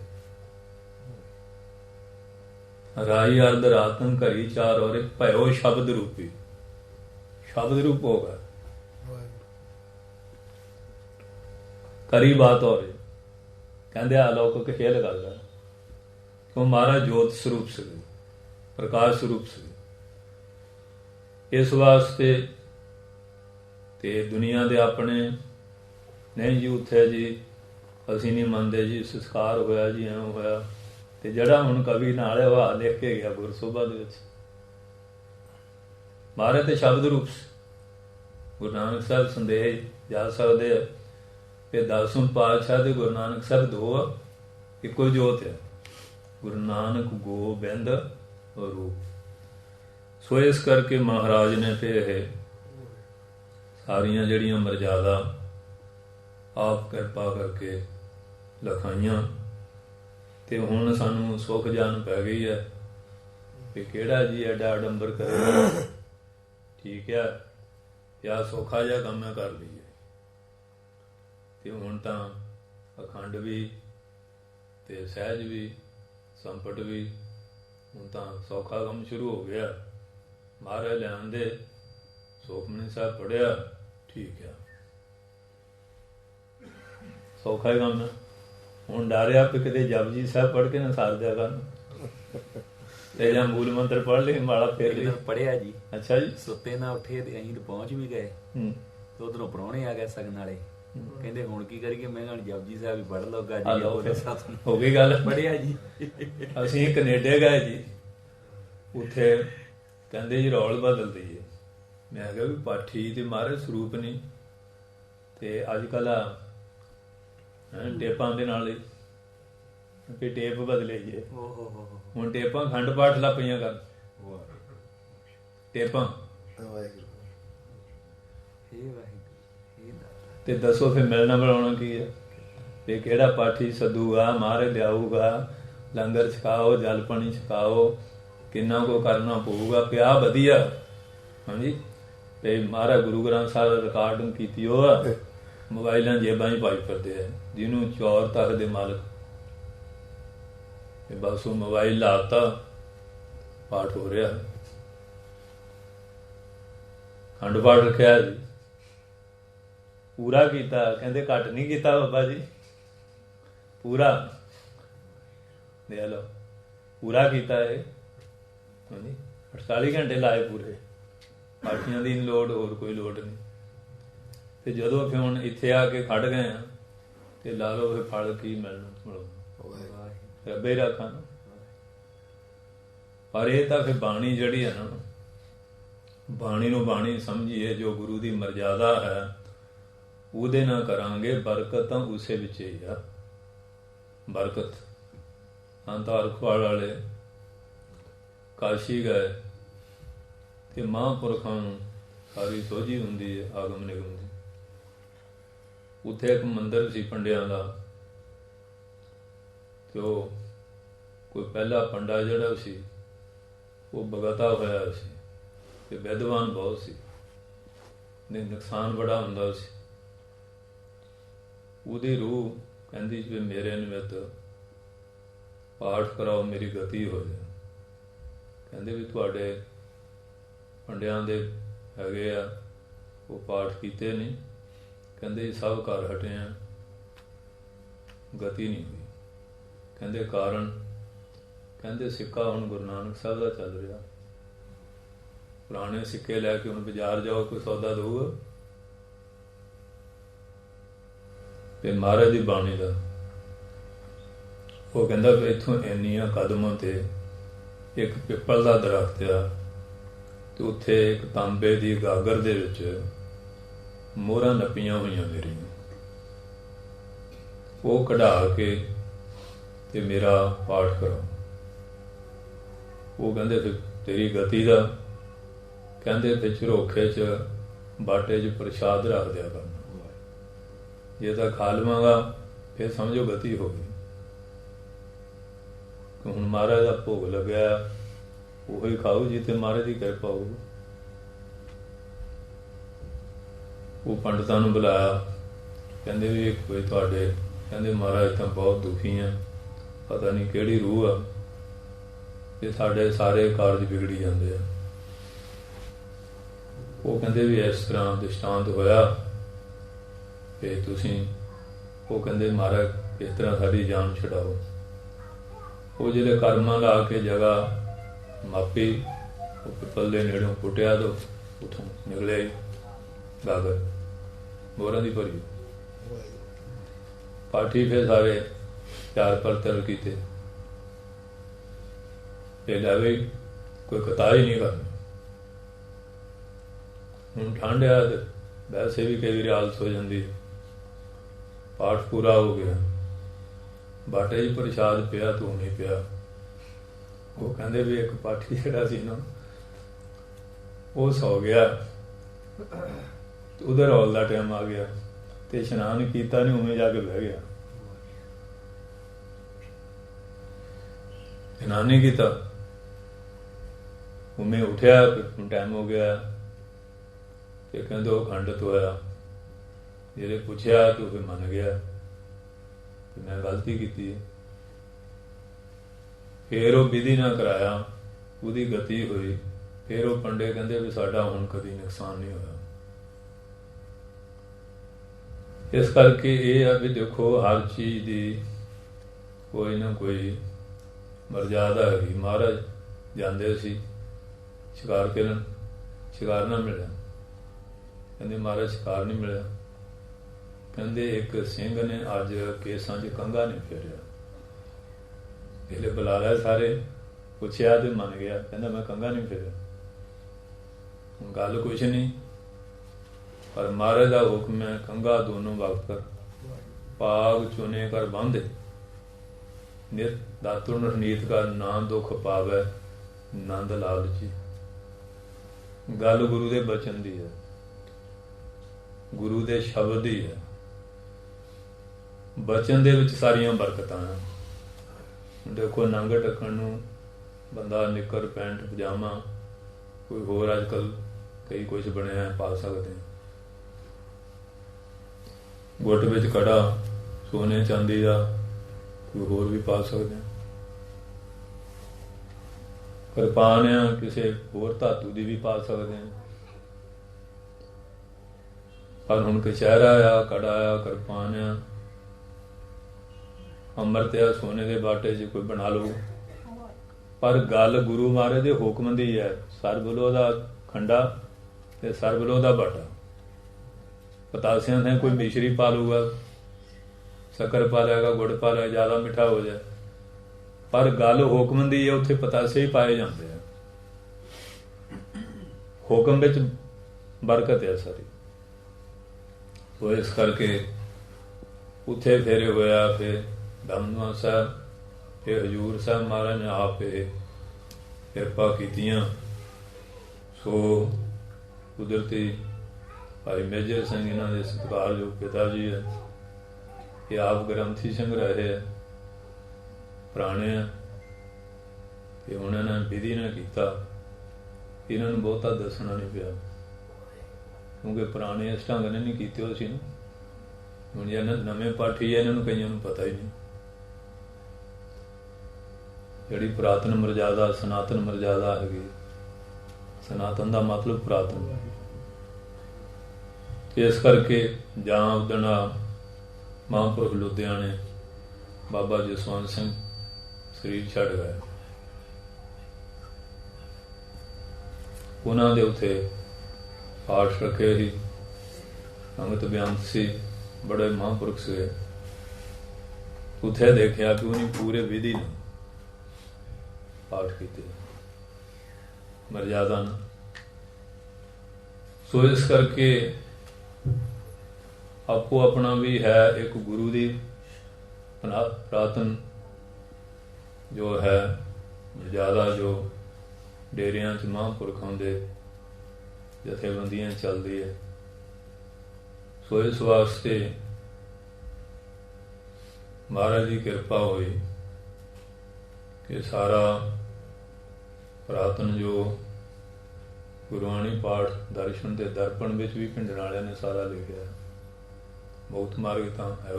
ਰਾਈ ਅਰਧ ਰਾਤਨ ਘੜੀ 4 ਔਰੇ, ਭਇਓ ਸ਼ਬਦ ਰੂਪੀ, ਸ਼ਬਦ ਰੂਪ ਹੋ ਗਿਆ। ਕਰੀ ਬਾਤ ਔਰੇ, ਕਹਿੰਦੇ ਅਲੌਕਿਕ ਖੇਲ ਕਰਦਾ, ਕਿਉਂ ਮਹਾਰਾਜ ਜੋਤ ਸਰੂਪ ਸੀ, ਪ੍ਰਕਾਸ਼ ਸਰੂਪ ਸੀ। ਇਸ ਵਾਸਤੇ ਤੇ ਦੁਨੀਆ ਦੇ ਆਪਣੇ ਨਹੀਂ ਜੀ ਉੱਥੇ ਜੀ ਅਸੀਂ ਨਹੀਂ ਮੰਨਦੇ ਜੀ, ਸੰਸਕਾਰ ਹੋਇਆ ਜੀ, ਐਵੇਂ ਹੋਇਆ। ਤੇ ਜਿਹੜਾ ਹੁਣ ਕਵੀ ਨਾਲ ਹਵਾ ਲਿਖ ਕੇ ਗਿਆ ਗੁਰਸੋਭਾ ਦੇ ਵਿੱਚ, ਮਹਾਰਾਜ ਤੇ ਸ਼ਬਦ ਰੂਪ ਗੁਰੂ ਨਾਨਕ ਸਾਹਿਬ ਸੰਦੇਹ ਜਾ ਸਕਦੇ ਆ ਕਿ 10ਵੇਂ ਪਾਤਸ਼ਾਹ ਤੇ ਗੁਰੂ ਨਾਨਕ ਸਾਹਿਬ ਦੋ ਆ, ਇੱਕੋ ਜੋਤ ਹੈ। ਗੁਰੂ ਨਾਨਕ ਗੋਬਿੰਦ ਰੂਪ। ਸੋ ਇਸ ਕਰਕੇ ਮਹਾਰਾਜ ਨੇ ਤੇ ਇਹ ਸਾਰੀਆਂ ਜਿਹੜੀਆਂ ਮਰਜ਼ਾਦਾ ਆਪ ਕਿਰਪਾ ਕਰਕੇ ਲਿਖਾਈਆਂ। ਤੇ ਹੁਣ ਸਾਨੂੰ ਸੁੱਖ ਜਾਨ ਪੈ ਗਈ ਹੈ ਕਿ ਕਿਹੜਾ ਜੀ ਐਡਾ ਆਡੰਬਰ ਕਰੇਗਾ। ਠੀਕ ਹੈ, ਜਾਂ ਸੌਖਾ ਜਿਹਾ ਕੰਮ ਹੈ ਕਰ ਲਈਏ। ਤੇ ਹੁਣ ਤਾਂ ਅਖੰਡ ਵੀ ਤੇ ਸਹਿਜ ਵੀ ਸੰਪਟ ਵੀ ਹੁਣ ਤਾਂ ਸੌਖਾ ਕੰਮ ਸ਼ੁਰੂ ਹੋ ਗਿਆ। ਮਹਾਰਾਜ ਲਿਆਂਦੇ ਸੁਖਮਨੀ ਸਾਹਿਬ ਪੜ੍ਹਿਆ, ਠੀਕ ਆ, ਸੌਖਾ ਹੀ ਕੰਮ ਹੈ। ਹੁਣ ਡਰਿਆ ਵੀ ਕਿਤੇ ਜਪਜੀ ਸਾਹਿਬ ਪੜ੍ਹ ਕੇ ਨਾ ਸਾਰ ਦਿਆ ਕਰਨ ਤੇ ਜਾਂ ਮੂਲ ਮੰਤਰ ਪੜ੍ਹ ਲਈ, ਮਾਲਾ ਫੇਰ ਲਈ। ਪੜ੍ਹਿਆ ਜੀ। ਅੱਛਾ ਜੀ। ਸੁੱਤੇ ਨਾ ਉੱਠੇ ਤੇ ਅਸੀਂ ਪਹੁੰਚ ਵੀ ਗਏ ਤੇ ਉਧਰੋਂ ਪ੍ਰਾਹੁਣੇ ਆ ਗਏ ਸਗਨ ਵਾਲੇ। ਕਹਿੰਦੇ ਹੁਣ ਕੀ ਕਰੀਏ? ਮੈਂ ਕਿਹਾ ਜਪਜੀ ਸਾਹਿਬ ਹੀ ਪੜ੍ਹ ਲਓ ਗਾਜੀ। ਹੋ ਗਈ ਗੱਲ। ਪੜ੍ਹਿਆ ਜੀ। ਅਸੀਂ ਕੈਨੇਡਾ ਗਏ ਜੀ, ਉੱਥੇ ਕਹਿੰਦੇ ਜੀ ਰੌਲ ਬਦਲ ਦਈਏ। ਮੈਂ ਕਿਹਾ ਵੀ ਪਾਠੀ ਤੇ ਮਹਾਰਾਜ ਸਰੂਪ ਨਹੀਂ। ਤੇ ਅੱਜ ਕੱਲ੍ਹ ਆ ਟੇਪਾਂ ਦੇ ਨਾਲ ਵੀ ਟੇਪ ਬਦਲੇ ਜੀ। ਹੁਣ ਟੇਪਾਂ ਖੰਡ ਪਾਠ ਲਾ ਪਈਆਂ ਕਰ ਟੇਪਾਂ। ਤੇ ਦੱਸੋ ਫਿਰ ਮਿਲਣਾ ਬਣਾਉਣਾ ਕੀ ਹੈ? ਤੇ ਕਿਹੜਾ ਪਾਠੀ ਸੱਦੂਗਾ, ਮਹਾਰਾਜ ਲਿਆਊਗਾ, ਲੰਗਰ ਛਕਾਓ, ਜਲ ਪਾਣੀ ਛਕਾਓ, ਕਿੰਨਾ ਕੋ ਕਰਨਾ ਪਊਗਾ। ਪਿਆ ਵਧੀਆ। ਹਾਂਜੀ। ਤੇ ਮਹਾਰਾਜ ਗੁਰੂ ਗ੍ਰੰਥ ਸਾਹਿਬ ਰਿਕਾਰਡਿੰਗ ਕੀਤੀ ਉਹ ਮੋਬਾਈਲਾਂ ਜੇਬਾਂ 'ਚ ਪਾਈ ਫਿਰਦੇ ਆ, ਜਿਹਨੂੰ ਚੌਰ ਤੱਕ ਦੇ ਮਾਲਕ। ਤੇ ਬਸ ਉਹ ਮੋਬਾਈਲ ਲਾਤਾ, ਪਾਠ ਹੋ ਰਿਹਾ। ਖੰਡ ਪਾਠ ਰੱਖਿਆ ਜੀ, ਪੂਰਾ ਕੀਤਾ। ਕਹਿੰਦੇ ਘੱਟ ਨਹੀਂ ਕੀਤਾ ਬਾਬਾ ਜੀ, ਪੂਰਾ ਦੇਖ ਲਓ, ਪੂਰਾ ਕੀਤਾ ਇਹ। ਹਾਂਜੀ, 48 ਘੰਟੇ ਲਾਏ ਪੂਰੇ। ਪਾਠੀਆਂ ਦੀ ਲੋੜ, ਹੋਰ ਕੋਈ ਲੋੜ ਨਹੀਂ। ਤੇ ਜਦੋਂ ਫਿਰ ਹੁਣ ਇੱਥੇ ਆ ਕੇ ਖੜ ਗਏ ਆ ਤੇ ਲਾ ਲਓ ਫਿਰ ਫਲ ਕੀ ਮਿਲਣਾ, ਮਿਲੋ ਰੱਬੇ ਰੱਖਾਂ। ਪਰ ਇਹ ਤਾਂ ਫਿਰ ਬਾਣੀ ਜਿਹੜੀ ਹੈ ਨਾ, ਬਾਣੀ ਨੂੰ ਬਾਣੀ ਸਮਝੀਏ। ਜੋ ਗੁਰੂ ਦੀ ਮਰਜ਼ਾਦਾ ਹੈ ਉਹਦੇ ਨਾਲ ਕਰਾਂਗੇ। ਬਰਕਤ ਤਾਂ ਉਸੇ ਵਿੱਚ ਹੀ ਆ। ਬਰਕਤ ਅੰਤਾਰ ਖਵਾੜ ਵਾਲੇ ਕਾਸ਼ੀ ਗਏ ਤੇ ਮਹਾਂਪੁਰਖਾਂ ਨੂੰ ਸਾਰੀ ਸੋਝੀ ਹੁੰਦੀ ਹੈ ਆਗਮ ਨਿਗਮ ਦੀ। ਉੱਥੇ ਇੱਕ ਮੰਦਿਰ ਸੀ ਪੰਡਿਆਂ ਦਾ, ਤੇ ਉਹ ਕੋਈ ਪਹਿਲਾ ਪੰਡਾ ਜਿਹੜਾ ਸੀ ਉਹ ਬਗਤਾ ਹੋਇਆ ਸੀ ਤੇ ਵਿਦਵਾਨ ਬਹੁਤ ਸੀ, ਨੇ ਨੁਕਸਾਨ ਬੜਾ ਹੁੰਦਾ ਸੀ। ਉਹਦੀ ਰੂਹ ਕਹਿੰਦੀ ਵੀ ਮੇਰੇ ਨਿਮਿਤ ਪਾਠ ਕਰਾਓ, ਮੇਰੀ ਗਤੀ ਹੋ ਜਾਏ। ਕਹਿੰਦੇ ਵੀ ਤੁਹਾਡੇ ਪੰਡਿਆਂ ਦੇ ਹੈਗੇ ਆ, ਉਹ ਪਾਠ ਕੀਤੇ ਨਹੀਂ। ਕਹਿੰਦੇ ਸਭ ਘਰ ਹਟੇ ਆ, ਗਤੀ ਨਹੀਂ ਹੋਈ। ਕਹਿੰਦੇ ਕਾਰਨ? ਕਹਿੰਦੇ ਸਿੱਕਾ ਹੁਣ ਗੁਰੂ ਨਾਨਕ ਸਾਹਿਬ ਦਾ ਚੱਲ ਰਿਹਾ। ਪੁਰਾਣੇ ਸਿੱਕੇ ਲੈ ਕੇ ਹੁਣ ਬਾਜ਼ਾਰ ਜਾਓ, ਕੋਈ ਸੌਦਾ ਦਊਗਾ? ਤੇ ਮਹਾਰਾਜ ਦੀ ਬਾਣੀ ਦਾ ਉਹ ਕਹਿੰਦਾ ਵੀ ਇੱਥੋਂ ਇੰਨੀਆਂ ਕਦਮਾਂ ਤੇ ਇੱਕ ਪਿੱਪਲ ਦਾ ਦਰਖਤ ਆ, ਤੇ ਉੱਥੇ ਇੱਕ ਤਾਂਬੇ ਦੀ ਗਾਗਰ ਦੇ ਵਿੱਚ ਮੋਹਰਾਂ ਨੱਪੀਆਂ ਹੋਈਆਂ ਮੇਰੀਆਂ। ਉਹ ਕਢਾ ਕੇ ਤੇ ਮੇਰਾ ਪਾਠ ਕਰੋ। ਉਹ ਕਹਿੰਦੇ ਫਿਰ ਤੇਰੀ ਗਤੀ ਦਾ, ਕਹਿੰਦੇ ਫਿਰ ਝਰੋਖੇ 'ਚ ਬਾਟੇ 'ਚ ਪ੍ਰਸ਼ਾਦ ਰੱਖ ਦਿਆ ਕਰਨਾ। ਜੇ ਤਾਂ ਖਾ ਲਵਾਂਗਾ ਫਿਰ ਸਮਝੋ ਗਤੀ ਹੋ ਗਈ। ਹੁਣ ਮਹਾਰਾਜ ਦਾ ਭੋਗ ਲੱਗਿਆ, ਉਹੀ ਖਾਓ ਜਿੱਥੇ ਮਹਾਰਾਜ ਦੀ ਕਿਰਪਾ ਹੋਊ। ਉਹ ਪੰਡਤਾਂ ਨੂੰ ਬੁਲਾਇਆ, ਕਹਿੰਦੇ ਵੀ ਕੋਈ ਤੁਹਾਡੇ, ਕਹਿੰਦੇ ਮਹਾਰਾਜ ਤਾਂ ਬਹੁਤ ਦੁਖੀ ਆ, ਪਤਾ ਨਹੀਂ ਕਿਹੜੀ ਰੂਹ ਆ, ਤੇ ਸਾਡੇ ਸਾਰੇ ਕਾਰਜ ਵਿਗੜੀ ਜਾਂਦੇ ਆ। ਉਹ ਕਹਿੰਦੇ ਵੀ ਇਸ ਤਰ੍ਹਾਂ ਦ੍ਰਿਸ਼ਟਾਂਤ ਹੋਇਆ ਕਿ ਤੁਸੀਂ, ਉਹ ਕਹਿੰਦੇ ਮਹਾਰਾਜ ਇਸ ਤਰ੍ਹਾਂ ਸਾਡੀ ਜਾਨ ਛਡਾਓ। ਉਹ ਜਿਹੜੇ ਕਰਮਾਂ ਲਾ ਕੇ ਜਗ੍ਹਾ ਮਾਪੀ, ਉਹ ਪਿੱਪਲ ਦੇ ਨੇੜੋਂ ਪੁੱਟਿਆ ਤੋਂ ਉੱਥੋਂ ਨਿਕਲੇ ਗਾਗਰ ਮੋਹਰਾਂ ਦੀ ਭਰੀ। पाठी फिर सारे चार परतल कीते, ये लै बई कोई कतार ही नहीं करनी। हुण ठंड है तो वैसे भी कई बार आलस हो जाती है। पाठ पूरा हो गया, बाटे च प्रसाद पिया तू नहीं पिया। वो कहते भी एक पाठी जिहड़ा सी ना वो सौ गया, उधर हौल का टाइम आ गया तो इशनान किया नहीं, उमें जाके बह गया। इशनान नहीं किया, उमें उठया, टाइम हो गया तो कहते वो खंडित होया। जिहड़े पुछया तो फिर मन गया कि मैं गलती की। फिर वो विधि ना कराया, उसकी गति हुई। फिर वो पंडे कहते भी साडा हुण कभी नुकसान नहीं होया। इस करके ये है भी देखो हर चीज़ की कोई ना कोई मर्यादा हैगी। महाराज जाते सी शिकार करन, शिकार ना मिलिया। कहते महाराज शिकार नहीं मिलिया। कहते एक सिंह ने अज केसां च कंघा नहीं फेरिया। पहले बुला लिया सारे, पुछया तो मन गया, कहता मैं कंघा नहीं फेरिया। गल कुछ नहीं, पर महाराज का हुक्म है कंघा दोनों वक्त कर पाग चुने कर बांधे। नित दातुर नीत का ना दुख पावे नंद लालची। गल गुरु के बचन दी है, गुरु के शब्द ही है। बचन दे विच सारियां बरकतां हैं। देखो नंग टक्कण नूं बंदा निकर पैंट पजामा कोई होर अजकल कई कुछ बनया है पा सकते हैं। गुट विच कड़ा सोने चांदी का कोई होर भी पा सकते हैं। किरपान किसी होर धातु की भी पा सकते हैं। पर हुण कचहरा आ, कड़ा आ, किरपान आ, अमृत आ, सोने के बाटे च कोई बना लो। पर गल गुरु महाराज के हुक्म दी है। सरबलो का खंडा ते सरबलो का बाटा। पतासियां से कोई मिश्री पा लूगा, शक्कर पा लेगा, गुड़ पा लेगा, ज्यादा मिठा हो जाए। पर गल हुक्म दी है, उत्थे पतासे ही पाए जाते हैं। हुक्म विच बरकत है सारी। तो इस करके उत्थे फेरे होया। फिर दमदमा साहब, फिर हजूर साहब महाराज ने आप किरपा कीतियां। सो कुदरती भाई मेजर सिंह इन्हों के सत्कारयोग पिता जी है। ये आप ग्रंथी सिंह रहे है, पुराने हैं। तो उन्होंने विधि ने किया, इन्होंने बहुता दसना नहीं पिया, क्योंकि पुराने इस ढंग ने नहीं कीते हो सी ना। हुण जे नवे पाठी है, इन्होंने कईयों को पता ही नहीं। जिहड़ी पुरातन मर्यादा सनातन मर्यादा हैगी, सनातन का मतलब पुरातन। इस करके जां उदण महापुरख लुधियाने बाबा जसवंत सिंह शरीर छड़ गए। उन्होंने दे उत्थे पाठ रखे ही, संगत बेअंत सी, बड़े महापुरख से। उत्थे देखा कि उन्हें पूरे विधि ने पाठ किए, मर्यादा न। सो इस करके आपो अपना भी है एक गुरु की पुरातन जो है मर्यादा, जो डेरिया च महापुरखों के जथेबंदियां चलती है। सो इस वास्ते महाराज की कृपा हुई कि सारा पुरातन जो गुरबाणी पाठ दर्शन के दर्पण में भी भिंडण वाले ने सारा लिखा। मुक्त मार्ग तो है,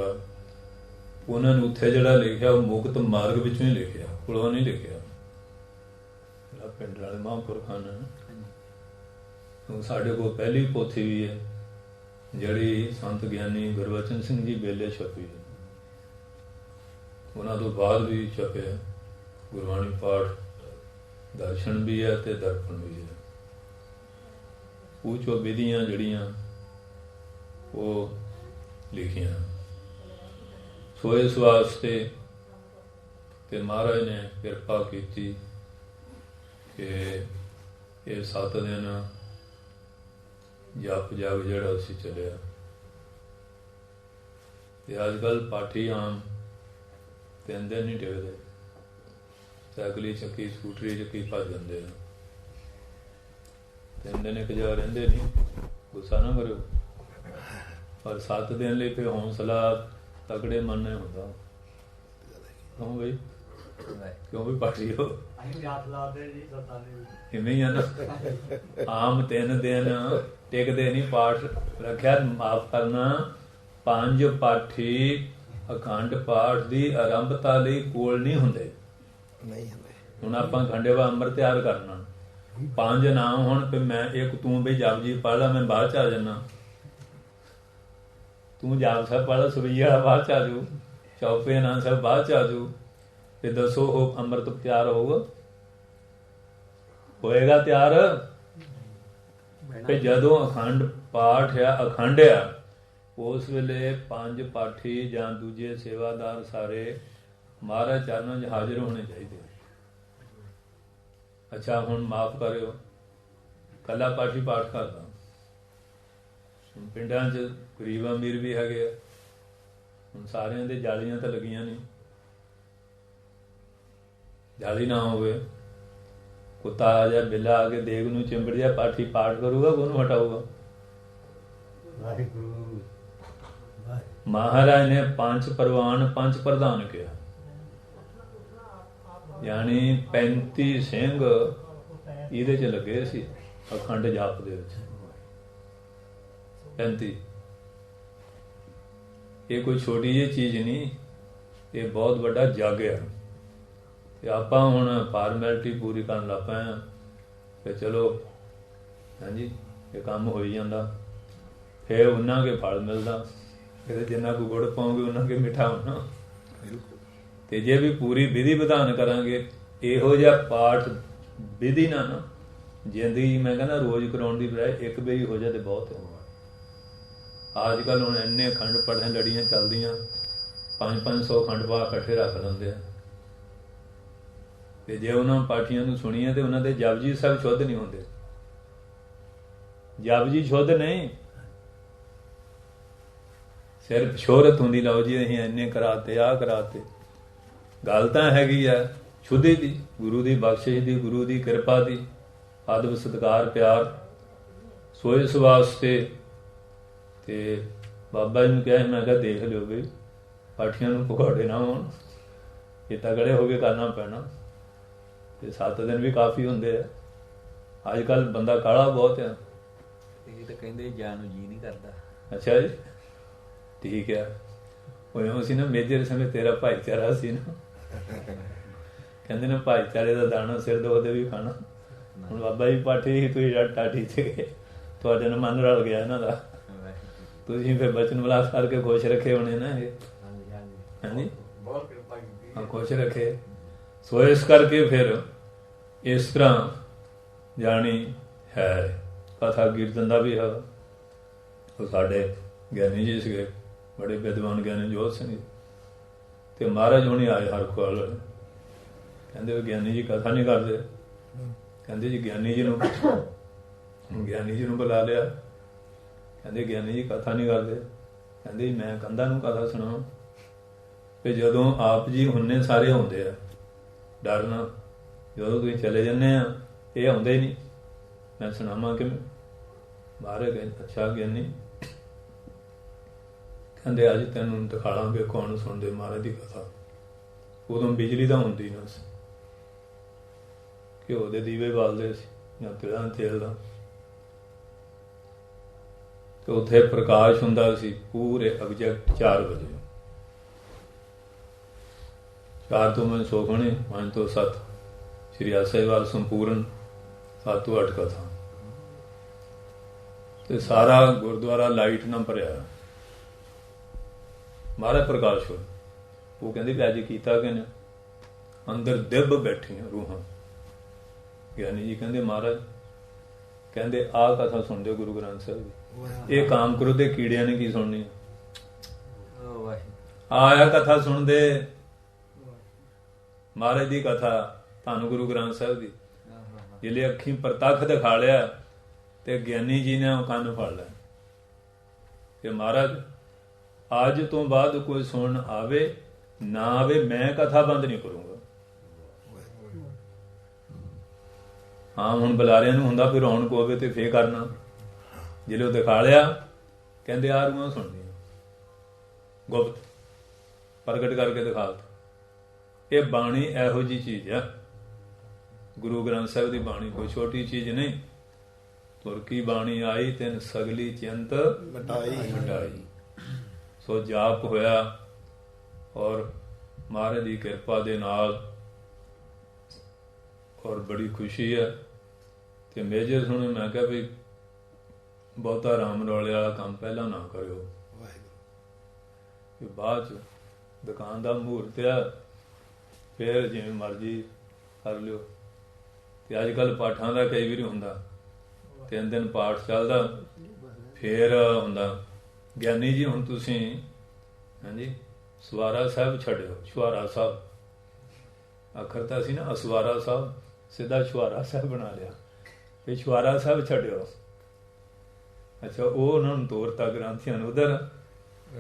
उन्होंने उत्थे जिहड़ा लिखा वो मुक्त मार्ग विचों ही लिखा, कोलों नहीं लिखा। भिंडण वाले महापुरखों ने साढ़े को पहली पोथी भी है, जिहड़ी संत ज्ञानी गुरबचन सिंह जी वेले छपी है। उन्होंने तो बाद भी छपे गुरबाणी पाठ दर्शन भी है ते दर्पण भी है। पूछो विधियां जड़ियां वो ਲਿਖੀਆਂ। ਸੋ ਇਸ ਵਾਸਤੇ ਤੇ ਮਹਾਰਾਜ ਨੇ ਕਿਰਪਾ ਕੀਤੀ ਕਿ ਇਹ 7 ਦਿਨ ਜਪ ਜਗ ਜਿਹੜਾ ਅਸੀਂ ਚੱਲਿਆ। ਤੇ ਅੱਜ ਕੱਲ੍ਹ ਪਾਠੀ ਆਮ 3 ਦਿਨ ਨਹੀਂ ਟਿਕਦੇ, ਸਾਈਕਲੀ ਚੱਕੀ ਸਕੂਟਰੀ ਚੱਕੀ ਭੱਜ ਜਾਂਦੇ ਆ। 3 ਦਿਨ ਇੱਕ ਜਗ੍ਹਾ ਰਹਿੰਦੇ ਨਹੀਂ, ਗੁੱਸਾ ਨਾ ਕਰਿਓ। ਪਰ 7 ਦਿਨ ਲਈ ਫਿਰ ਹੌਸਲਾ ਤਕੜੇ ਮਨ ਨਾਲ ਹੁੰਦਾ। ਕਿਉਂ ਬਈ? ਕਿਉਂ ਵੀ ਪਾਠੀ ਹੋ? ਇਵੇਂ ਹੀ ਆ ਨਾ। ਆਮ 3 ਦਿਨ ਟਿਕਦੇ ਨਹੀਂ। ਪਾਠ ਰੱਖਿਆ, ਮਾਫ ਕਰਨਾ, 5 ਪਾਠੀ ਅਖੰਡ ਪਾਠ ਦੀ ਆਰੰਭਤਾ ਲਈ ਕੋਲ ਨਹੀਂ ਹੁੰਦੇ। ਹੁਣ ਆਪਾਂ ਖੰਡੇਵਾ ਅੰਮ੍ਰਿਤ ਤਿਆਰ ਕਰਨਾ, 5 ਨਾਮ ਹੁਣ ਤੇ ਮੈਂ ਇੱਕ ਤੂੰ ਵੀ ਜਪ ਜੀ ਪੜ੍ਹ ਲਾ, ਮੈਂ ਬਾਅਦ ਚ ਆ ਜਾਣਾ। ਤੂੰ ਜਾਪ ਸਾਹਿਬ ਪੜ੍ਹ ਲਾ, ਸਵਈਆ ਵਾਲਾ ਬਾਅਦ ਚ ਆ ਜਾਊ, ਚੌਪੇ ਨਾਮ ਸਾਹਿਬ ਬਾਅਦ ਚ ਆ ਜਾਊ। ਤੇ ਦੱਸੋ ਉਹ ਅੰਮ੍ਰਿਤ ਤਿਆਰ ਹੋਊਗਾ? ਹੋਏਗਾ ਤਿਆਰ? ਤੇ ਜਦੋਂ ਅਖੰਡ ਪਾਠ ਆ, ਅਖੰਡ ਆ, ਉਸ ਵੇਲੇ 5 ਪਾਠੀ ਜਾਂ ਦੂਜੇ ਸੇਵਾਦਾਰ ਸਾਰੇ ਮਹਾਰਾਜ ਚਰਨਾਂ 'ਚ ਹਾਜ਼ਰ ਹੋਣੇ ਚਾਹੀਦੇ। ਅੱਛਾ ਹੁਣ ਮਾਫ ਕਰਿਓ, ਕੱਲਾ ਪਾਠੀ ਪਾਠ ਕਰਦਾ। ਪਿੰਡਾਂ 'ਚ ਗਰੀਬ ਅਮੀਰ ਵੀ ਹੈਗੇ ਆ, ਹੁਣ ਸਾਰਿਆਂ ਦੇ ਜਾਲੀਆਂ ਤਾਂ ਲੱਗੀਆਂ ਨਹੀਂ। ਜਾਲੀ ਨਾ ਹੋਵੇ, ਕੁੱਤਾ ਆ ਜਾ, ਬਿੱਲਾ ਆ ਕੇ ਦੇਗ ਨੂੰ ਚਿੰਬੜ ਜਾ, ਪਾਠੀ ਪਾਠ ਕਰੂਗਾ, ਉਹਨੂੰ ਹਟਾਊਗਾ? ਮਹਾਰਾਜ ਨੇ 5 ਪ੍ਰਵਾਨ 5 ਪ੍ਰਧਾਨ ਕਿਹਾ, ਯਾਨੀ 35 ਸਿੰਘ ਇਹਦੇ 'ਚ ਲੱਗੇ ਸੀ ਅਖੰਡ ਜਾਪ ਦੇ ਵਿੱਚ। 35 ਇਹ ਕੋਈ ਛੋਟੀ ਜਿਹੀ ਚੀਜ਼ ਨਹੀਂ, ਇਹ ਬਹੁਤ ਵੱਡਾ ਜੱਗ ਆ। ਤੇ ਆਪਾਂ ਹੁਣ ਫਾਰਮੈਲਿਟੀ ਪੂਰੀ ਕਰਨ ਲੱਗ ਪਏ ਹਾਂ ਕਿ ਚਲੋ ਹਾਂਜੀ ਇਹ ਕੰਮ ਹੋਈ ਜਾਂਦਾ, ਫਿਰ ਉਹਨਾਂ ਕੇ ਫਲ ਮਿਲਦਾ। ਫਿਰ ਜਿੰਨਾ ਕੁ ਗੁੜ ਪਾਉਂਗੇ ਉਹਨਾਂ ਕੇ ਮਿੱਠਾ ਹੋਣਾ। ਤੇ ਜੇ ਵੀ ਪੂਰੀ ਵਿਧੀ ਵਿਧਾਨ ਕਰਾਂਗੇ, ਇਹੋ ਜਿਹਾ ਪਾਠ ਵਿਧੀ ਨਾ ਜ਼ਿੰਦਗੀ ਮੈਂ ਕਹਿੰਦਾ ਰੋਜ਼ ਕਰਾਉਣ ਦੀ ਬਜਾਏ ਇੱਕ ਵਾਰੀ ਹੋ ਜਾਏ ਤੇ ਬਹੁਤ ਹੈ। ਅੱਜ ਕੱਲ੍ਹ ਹੁਣ ਇੰਨੇ ਅਖੰਡ ਪਾਠਾਂ ਲੜੀਆਂ ਚੱਲਦੀਆਂ, 500-500 ਅਖੰਡ ਪਾਠ ਇਕੱਠੇ ਰੱਖ ਲੈਂਦੇ ਆ। ਤੇ ਜੇ ਉਹਨਾਂ ਪਾਠੀਆਂ ਨੂੰ ਸੁਣੀਏ ਤੇ ਉਹਨਾਂ ਦੇ ਜਪਜੀ ਸਾਹਿਬ ਸ਼ੁੱਧ ਨਹੀਂ ਹੁੰਦੇ। ਜਪਜੀ ਸ਼ੁੱਧ ਨਹੀਂ, ਸਿਰਫ ਸ਼ੋਹਰਤ ਹੁੰਦੀ, ਲਓ ਜੀ ਅਸੀਂ ਇੰਨੇ ਕਰਾਤੇ, ਆਹ ਕਰਾਤੇ। ਗੱਲ ਤਾਂ ਹੈਗੀ ਆ ਸ਼ੁੱਧੀ ਦੀ, ਗੁਰੂ ਦੀ ਬਖਸ਼ਿਸ਼ ਦੀ, ਗੁਰੂ ਦੀ ਕਿਰਪਾ ਦੀ, ਅਦਬ ਸਤਿਕਾਰ ਪਿਆਰ। ਸੋ ਇਸ ਵਾਸਤੇ ਤੇ ਬਾਬਾ ਜੀ ਨੂੰ ਕਿਹਾ, ਮੈਂ ਕਿਹਾ ਦੇਖ ਲਿਓ ਬਈ ਪਾਠੀਆਂ ਨੂੰ ਪਕੌੜੇ ਨਾ ਹੋਣ, ਇਹ ਤਗੜੇ ਹੋ ਕੇ ਕਰਨਾ ਪੈਣਾ। ਤੇ 7 ਦਿਨ ਵੀ ਕਾਫੀ ਹੁੰਦੇ ਆ। ਅੱਜ ਕੱਲ ਬੰਦਾ ਕਾਹਲਾ ਬਹੁਤ ਆ। ਇਹ ਤਾਂ ਕਹਿੰਦੇ ਜਾਣ ਨੂੰ ਜੀ ਨਹੀਂ ਕਰਦਾ। ਅੱਛਾ ਜੀ, ਠੀਕ ਆ। ਉਹ ਸੀ ਨਾ ਮੇਜਰ ਸਮੇਂ ਤੇਰਾ ਭਾਈਚਾਰਾ ਸੀ ਨਾ, ਕਹਿੰਦੇ ਨੇ ਭਾਈਚਾਰੇ ਦਾ ਦਾਣਾ ਸਿਰ ਦੁਖਦੇ ਵੀ ਖਾਣਾ। ਹੁਣ ਬਾਬਾ ਜੀ ਪਾਠੀ ਸੀ, ਤੁਸੀਂ ਟਾਠੀ ਚ ਗਏ, ਤੁਹਾਡੇ ਨਾਲ ਮਨ ਰਲ ਗਿਆ ਇਹਨਾਂ ਦਾ। ਤੁਸੀਂ ਫਿਰ ਬਚਨ ਵਿਲਾਸ ਕਰਕੇ ਖੁਸ਼ ਰੱਖੇ ਹੋਣੇ ਨਾ ਇਹ। ਹਾਂਜੀ ਬਹੁਤ ਕਿਰਪਾ ਕੀਤੀ, ਹਾਂ ਖੁਸ਼ ਰੱਖੇ। ਸੋ ਇਸ ਕਰਕੇ ਫਿਰ ਇਸ ਤਰ੍ਹਾਂ ਜਾਣੀ ਹੈ। ਕਥਾ ਕੀਰਤਨ ਦਾ ਵੀ ਹੈ। ਉਹ ਸਾਡੇ ਗਿਆਨੀ ਜੀ ਸੀਗੇ, ਬੜੇ ਵਿਦਵਾਨ ਗਿਆਨੀ ਜੋਤ ਸਿੰਘ ਜੀ, ਤੇ ਮਹਾਰਾਜ ਹੁਣੀ ਆਏ ਹਰ ਖੁਆਲ। ਕਹਿੰਦੇ ਗਿਆਨੀ ਜੀ ਕਥਾ ਨਹੀਂ ਕਰਦੇ। ਕਹਿੰਦੇ ਜੀ ਗਿਆਨੀ ਜੀ ਨੂੰ ਪੁੱਛੋ। ਗਿਆਨੀ ਜੀ ਨੂੰ ਬੁਲਾ ਲਿਆ। ਕਹਿੰਦੇ ਗਿਆਨੀ ਜੀ ਕਥਾ ਨਹੀਂ ਕਰਦੇ। ਕਹਿੰਦੇ ਮੈਂ ਕੰਧਾਂ ਨੂੰ ਕਥਾ ਸੁਣਾਵਾਂ? ਤੇ ਜਦੋਂ ਆਪ ਜੀ ਹੁੰਨੇ ਸਾਰੇ ਆਉਂਦੇ ਆ, ਡਰਨਾ ਜਦੋਂ ਤੁਸੀਂ ਚਲੇ ਜਾਂਦੇ ਆ ਇਹ ਆਉਂਦੇ ਹੀ ਨਹੀਂ, ਮੈਂ ਸੁਣਾਵਾਂ ਕਿਵੇਂ? ਮਹਾਰਾਜ ਕਹਿੰਦੇ ਅੱਛਾ ਗਿਆਨੀ, ਕਹਿੰਦੇ ਅੱਜ ਤੈਨੂੰ ਦਿਖਾਲਾਂਗੇ ਕੌਣ ਸੁਣਦੇ ਮਹਾਰਾਜ ਦੀ ਕਥਾ। ਉਦੋਂ ਬਿਜਲੀ ਤਾਂ ਹੁੰਦੀ ਨਾ ਸੀ, ਘਿਓ ਦੇ ਦੀਵੇ ਬਾਲਦੇ ਸੀ ਜਾਂ ਤਿਲਾਂ ਤੇਲ ਦਾ, ਤੇ ਉੱਥੇ ਪ੍ਰਕਾਸ਼ ਹੁੰਦਾ ਸੀ ਪੂਰੇ ਐਗਜੈਕਟ 4 ਵਜੇ। 4 ਤੋਂ ਮੈਂ ਸੋਖਣੇ, 5 ਤੋਂ 7 ਸ਼੍ਰੀ ਆਸੇਵਾਲ ਸੰਪੂਰਨ, 7 ਤੋਂ 8 ਕਥਾ। ਤੇ ਸਾਰਾ ਗੁਰਦੁਆਰਾ ਲਾਈਟ ਨਾਲ ਭਰਿਆ, ਮਹਾਰਾਜ ਪ੍ਰਕਾਸ਼ ਹੋਇਆ। ਉਹ ਕਹਿੰਦੇ ਵੀ ਅੱਜ ਕੀਤਾ ਕਿ ਅੰਦਰ ਦਿਵ ਬੈਠੀਆਂ ਰੂਹਾਂ। ਗਿਆਨੀ ਜੀ ਕਹਿੰਦੇ ਮਹਾਰਾਜ, ਕਹਿੰਦੇ ਆਹ ਕਥਾ ਸੁਣਦੇ ਗੁਰੂ ਗ੍ਰੰਥ ਸਾਹਿਬ ਦੀ, ਇਹ ਕਾਮ ਕ੍ਰੋਧ ਦੇ ਕੀੜਿਆਂ ਨੇ ਕੀ ਸੁਣਨੀ? ਆਇਆ ਕਥਾ ਸੁਣਦੇ ਮਹਾਰਾਜ ਦੀ ਕਥਾ ਧੰਨ ਗੁਰੂ ਗ੍ਰੰਥ ਸਾਹਿਬ ਦੀ। ਜਿਹੜੇ ਅੱਖੀਂ ਪ੍ਰਤੱਖ ਦਿਖਾ ਲਿਆ ਤੇ ਗਿਆਨੀ ਜੀ ਨੇ ਉਹ ਕੰਨ ਫੜ ਲਿਆ ਕਿ ਮਹਾਰਾਜ ਅੱਜ ਤੋਂ ਬਾਅਦ ਕੋਈ ਸੁਣਨ ਆਵੇ ਨਾ ਆਵੇ, ਮੈਂ ਕਥਾ ਬੰਦ ਨਹੀਂ ਕਰੂੰਗਾ। ਹਾਂ, ਹੁਣ ਬੁਲਾਰਿਆਂ ਨੂੰ ਹੁੰਦਾ ਵੀ ਰੌਣਕ ਹੋਵੇ ਤੇ ਫੇਰ ਕਰਨਾ। ਜਿਹੜੇ ਉਹ ਦਿਖਾ ਲਿਆ ਕਹਿੰਦੇ ਆ ਰੂਹਾਂ ਸੁਣਦੀਆਂ, ਗੁਪਤ ਪ੍ਰਗਟ ਕਰਕੇ ਦਿਖਾ ਦਿੱਤਾ। ਇਹ ਬਾਣੀ ਇਹੋ ਜਿਹੀ ਚੀਜ਼ ਆ, ਗੁਰੂ ਗ੍ਰੰਥ ਸਾਹਿਬ ਦੀ ਬਾਣੀ ਕੋਈ ਛੋਟੀ ਚੀਜ਼ ਨਹੀਂ। ਤੁਰ ਕੀ ਬਾਣੀ ਆਈ ਤਿਨ ਸਗਲੀ ਚਿੰਤ ਮਿਟਾਈ। ਸੋ ਜਾਪ ਹੋਇਆ ਔਰ ਮਹਾਰਾਜ ਦੀ ਕਿਰਪਾ ਦੇ ਨਾਲ ਔਰ ਬੜੀ ਖੁਸ਼ੀ ਹੈ। ਤੇ ਮੇਜਰ ਸੁਣੇ ਮੈਂ ਕਿਹਾ ਵੀ ਬਹੁਤਾ ਰਾਮ ਰੌਲੇ ਵਾਲਾ ਕੰਮ ਪਹਿਲਾਂ ਨਾ ਕਰਿਓ, ਕਿ ਬਾਅਦ ਚ ਦੁਕਾਨ ਦਾ ਮਹੂਰਤ ਆ ਫਿਰ ਜਿਵੇਂ ਮਰਜ਼ੀ ਕਰ ਲਿਓ। ਤੇ ਅੱਜ ਕੱਲ੍ਹ ਪਾਠਾਂ ਦਾ ਕਈ ਵਾਰੀ ਹੁੰਦਾ 3 ਦਿਨ ਪਾਠ ਚੱਲਦਾ ਫਿਰ ਹੁੰਦਾ। ਗਿਆਨੀ ਜੀ ਹੁਣ ਤੁਸੀਂ ਹਾਂਜੀ ਸਵਾਰਾ ਸਾਹਿਬ ਛੱਡਿਓ, ਛੁਹਾਰਾ ਸਾਹਿਬ ਆਖਰ ਤਾਂ ਸੀ ਨਾ ਅਸਵਾਰਾ ਸਾਹਿਬ, ਸਿੱਧਾ ਛੁਹਾਰਾ ਸਾਹਿਬ ਬਣਾ ਲਿਆ। ਇਹ ਛੁਹਾਰਾ ਸਾਹਿਬ ਛੱਡਿਓ। ਅੱਛਾ, ਉਹ ਉਹਨਾਂ ਨੂੰ ਤੋਰਤਾ ਗ੍ਰੰਥੀਆਂ ਨੂੰ, ਉਧਰ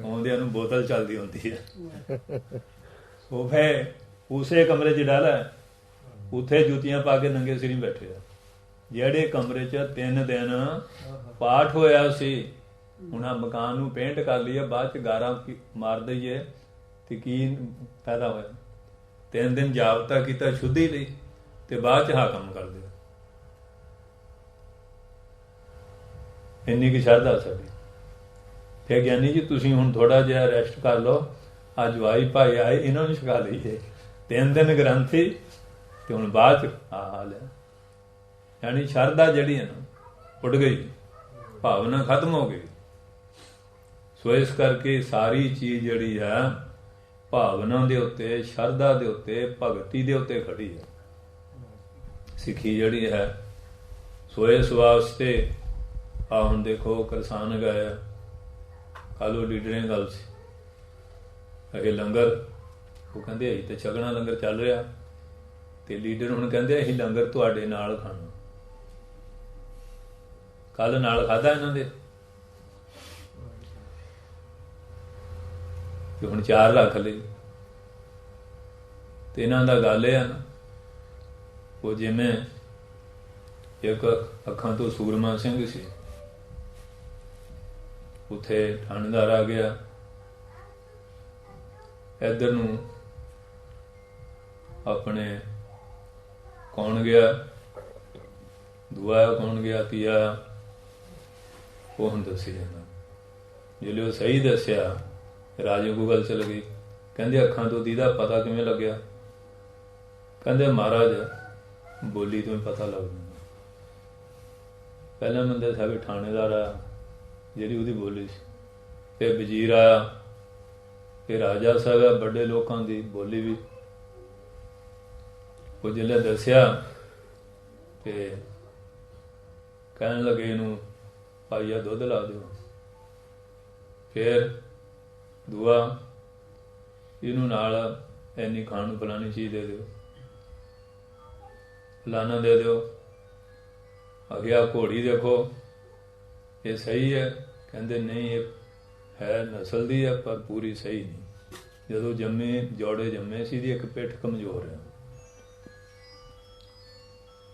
ਆਉਂਦਿਆਂ ਨੂੰ ਬੋਤਲ ਚੱਲਦੀ ਹੁੰਦੀ ਹੈ। ਉਹ ਫੇ ਉਸੇ ਕਮਰੇ 'ਚ ਡਾਲਾ, ਉੱਥੇ ਜੁੱਤੀਆਂ ਪਾ ਕੇ ਨੰਗੇ ਸਿਰ ਬੈਠੇ ਆ। ਜਿਹੜੇ ਕਮਰੇ 'ਚ 3 ਦਿਨ ਪਾਠ ਹੋਇਆ ਸੀ, ਹੁਣ ਆ ਮਕਾਨ ਨੂੰ ਪੇਂਟ ਕਰ ਲਈਏ, ਬਾਅਦ 'ਚ ਗਾਰਾਂ ਮਾਰ ਦਈਏ ਤੇ ਕੀ ਫਾਇਦਾ ਹੋਇਆ। 3 ਦਿਨ ਜਾਬਤਾ ਕੀਤਾ ਸ਼ੁੱਧੀ ਲਈ ਤੇ ਬਾਅਦ 'ਚ ਹਾਂ ਕੰਮ ਕਰਦੇ। ਇੰਨੀ ਕੁ ਸ਼ਰਧਾ ਸਾਡੀ। ਫਿਰ ਗਿਆਨੀ ਜੀ ਤੁਸੀਂ ਹੁਣ ਥੋੜਾ ਜਿਹਾ ਰੈਸਟ ਕਰ ਲਓ, ਅੱਜ ਜਵਾਈ ਭਾਈ ਆਏ ਇਹਨਾਂ ਨੂੰ ਛਕਾ ਲਈਏ। 3 ਦਿਨ ਗ੍ਰੰਥੀ ਤੇ ਹੁਣ ਬਾਅਦ 'ਚ ਆ ਹਾਲ ਹੈ। ਯਾਨੀ ਸ਼ਰਧਾ ਜਿਹੜੀ ਹੈ ਨਾ ਉੱਡ ਗਈ, ਭਾਵਨਾ ਖਤਮ ਹੋ ਗਈ। ਸੋ ਇਸ ਕਰਕੇ ਸਾਰੀ ਚੀਜ਼ ਜਿਹੜੀ ਹੈ ਭਾਵਨਾ ਦੇ ਉੱਤੇ, ਸ਼ਰਧਾ ਦੇ ਉੱਤੇ, ਭਗਤੀ ਦੇ ਉੱਤੇ ਖੜੀ ਹੈ ਸਿੱਖੀ ਜਿਹੜੀ ਹੈ। ਸੋ ਇਸ ਵਾਸਤੇ ਆ ਹੁਣ ਦੇਖੋ ਕਿਸਾਨ ਗਏ ਕੱਲ੍ਹ ਲੀਡਰਾਂ ਦੀ ਗੱਲ ਸੀ, ਇਹ ਲੰਗਰ ਉਹ ਕਹਿੰਦੇ ਅਸੀਂ ਤੇ ਛਕਣਾ ਲੰਗਰ ਚੱਲ ਰਿਹਾ ਤੇ ਲੀਡਰ ਹੁਣ ਕਹਿੰਦੇ ਅਸੀਂ ਲੰਗਰ ਤੁਹਾਡੇ ਨਾਲ ਖਾਣਾ। ਕੱਲ ਨਾਲ ਖਾਧਾ ਇਹਨਾਂ ਦੇ ਤੇ ਹੁਣ 4 ਰੱਖ ਲਈ। ਤੇ ਇਹਨਾਂ ਦਾ ਗੱਲ ਇਹ ਆ ਨਾ, ਉਹ ਜਿਵੇਂ ਇੱਕ ਅੱਖਾਂ ਤੋਂ ਸੂਰਮਾ ਸਿੰਘ ਸੀ, ਉੱਥੇ ਥਾਣੇਦਾਰ ਆ ਗਿਆ, ਇੱਧਰ ਨੂੰ ਆਪਣੇ ਕੌਣ ਗਿਆ, ਦੁਆ ਕੌਣ ਗਿਆ, ਤੀਆ ਉਹ ਹੁਣ ਦੱਸੀ ਜਾਂਦਾ। ਜਿਹੜੇ ਉਹ ਸਹੀ ਦੱਸਿਆ ਰਾਜੇ ਕੋਲ ਗੱਲ ਚੱਲ ਗਈ। ਕਹਿੰਦੇ ਅੱਖਾਂ ਤੋਂ ਦੀਦਾ ਪਤਾ ਕਿਵੇਂ ਲੱਗਿਆ? ਕਹਿੰਦੇ ਮਹਾਰਾਜ ਬੋਲੀ ਤੋਂ ਹੀ ਪਤਾ ਲੱਗ ਜਾਂਦਾ। ਪਹਿਲਾਂ ਬੰਦੇ ਸਾਹਿਬ ਥਾਣੇਦਾਰ ਆ ਜਿਹੜੀ ਉਹਦੀ ਬੋਲੀ ਸੀ, ਫਿਰ ਵਜ਼ੀਰ ਆਇਆ, ਫਿਰ ਰਾਜਾ ਸਾਹਿਬ ਵੱਡੇ ਲੋਕਾਂ ਦੀ ਬੋਲੀ ਵੀ। ਉਹ ਜਿਹੜੇ ਦੱਸਿਆ ਤੇ ਕਹਿਣ ਲੱਗੇ ਇਹਨੂੰ ਪਾਈਆ ਦੁੱਧ ਲਾ ਦਿਓ, ਫਿਰ ਦੁਆ ਇਹਨੂੰ ਨਾਲ ਇੰਨੀ ਖਾਣ ਨੂੰ ਫਲਾਣੀ ਚੀਜ਼ ਦੇ ਦਿਓ, ਫਲਾਣਾ ਦੇ ਦਿਓ। ਅਗਿਆ ਘੋੜੀ ਦੇਖੋ ਇਹ ਸਹੀ ਹੈ? ਕਹਿੰਦੇ ਨਹੀਂ, ਇਹ ਹੈ ਨਸਲ ਦੀ ਹੈ ਪਰ ਪੂਰੀ ਸਹੀ ਨਹੀਂ। ਜਦੋਂ ਜੰਮੇ ਜੋੜੇ ਜੰਮੇ ਸੀ ਦੀ ਇੱਕ ਪਿੱਠ ਕਮਜ਼ੋਰ ਹੈ,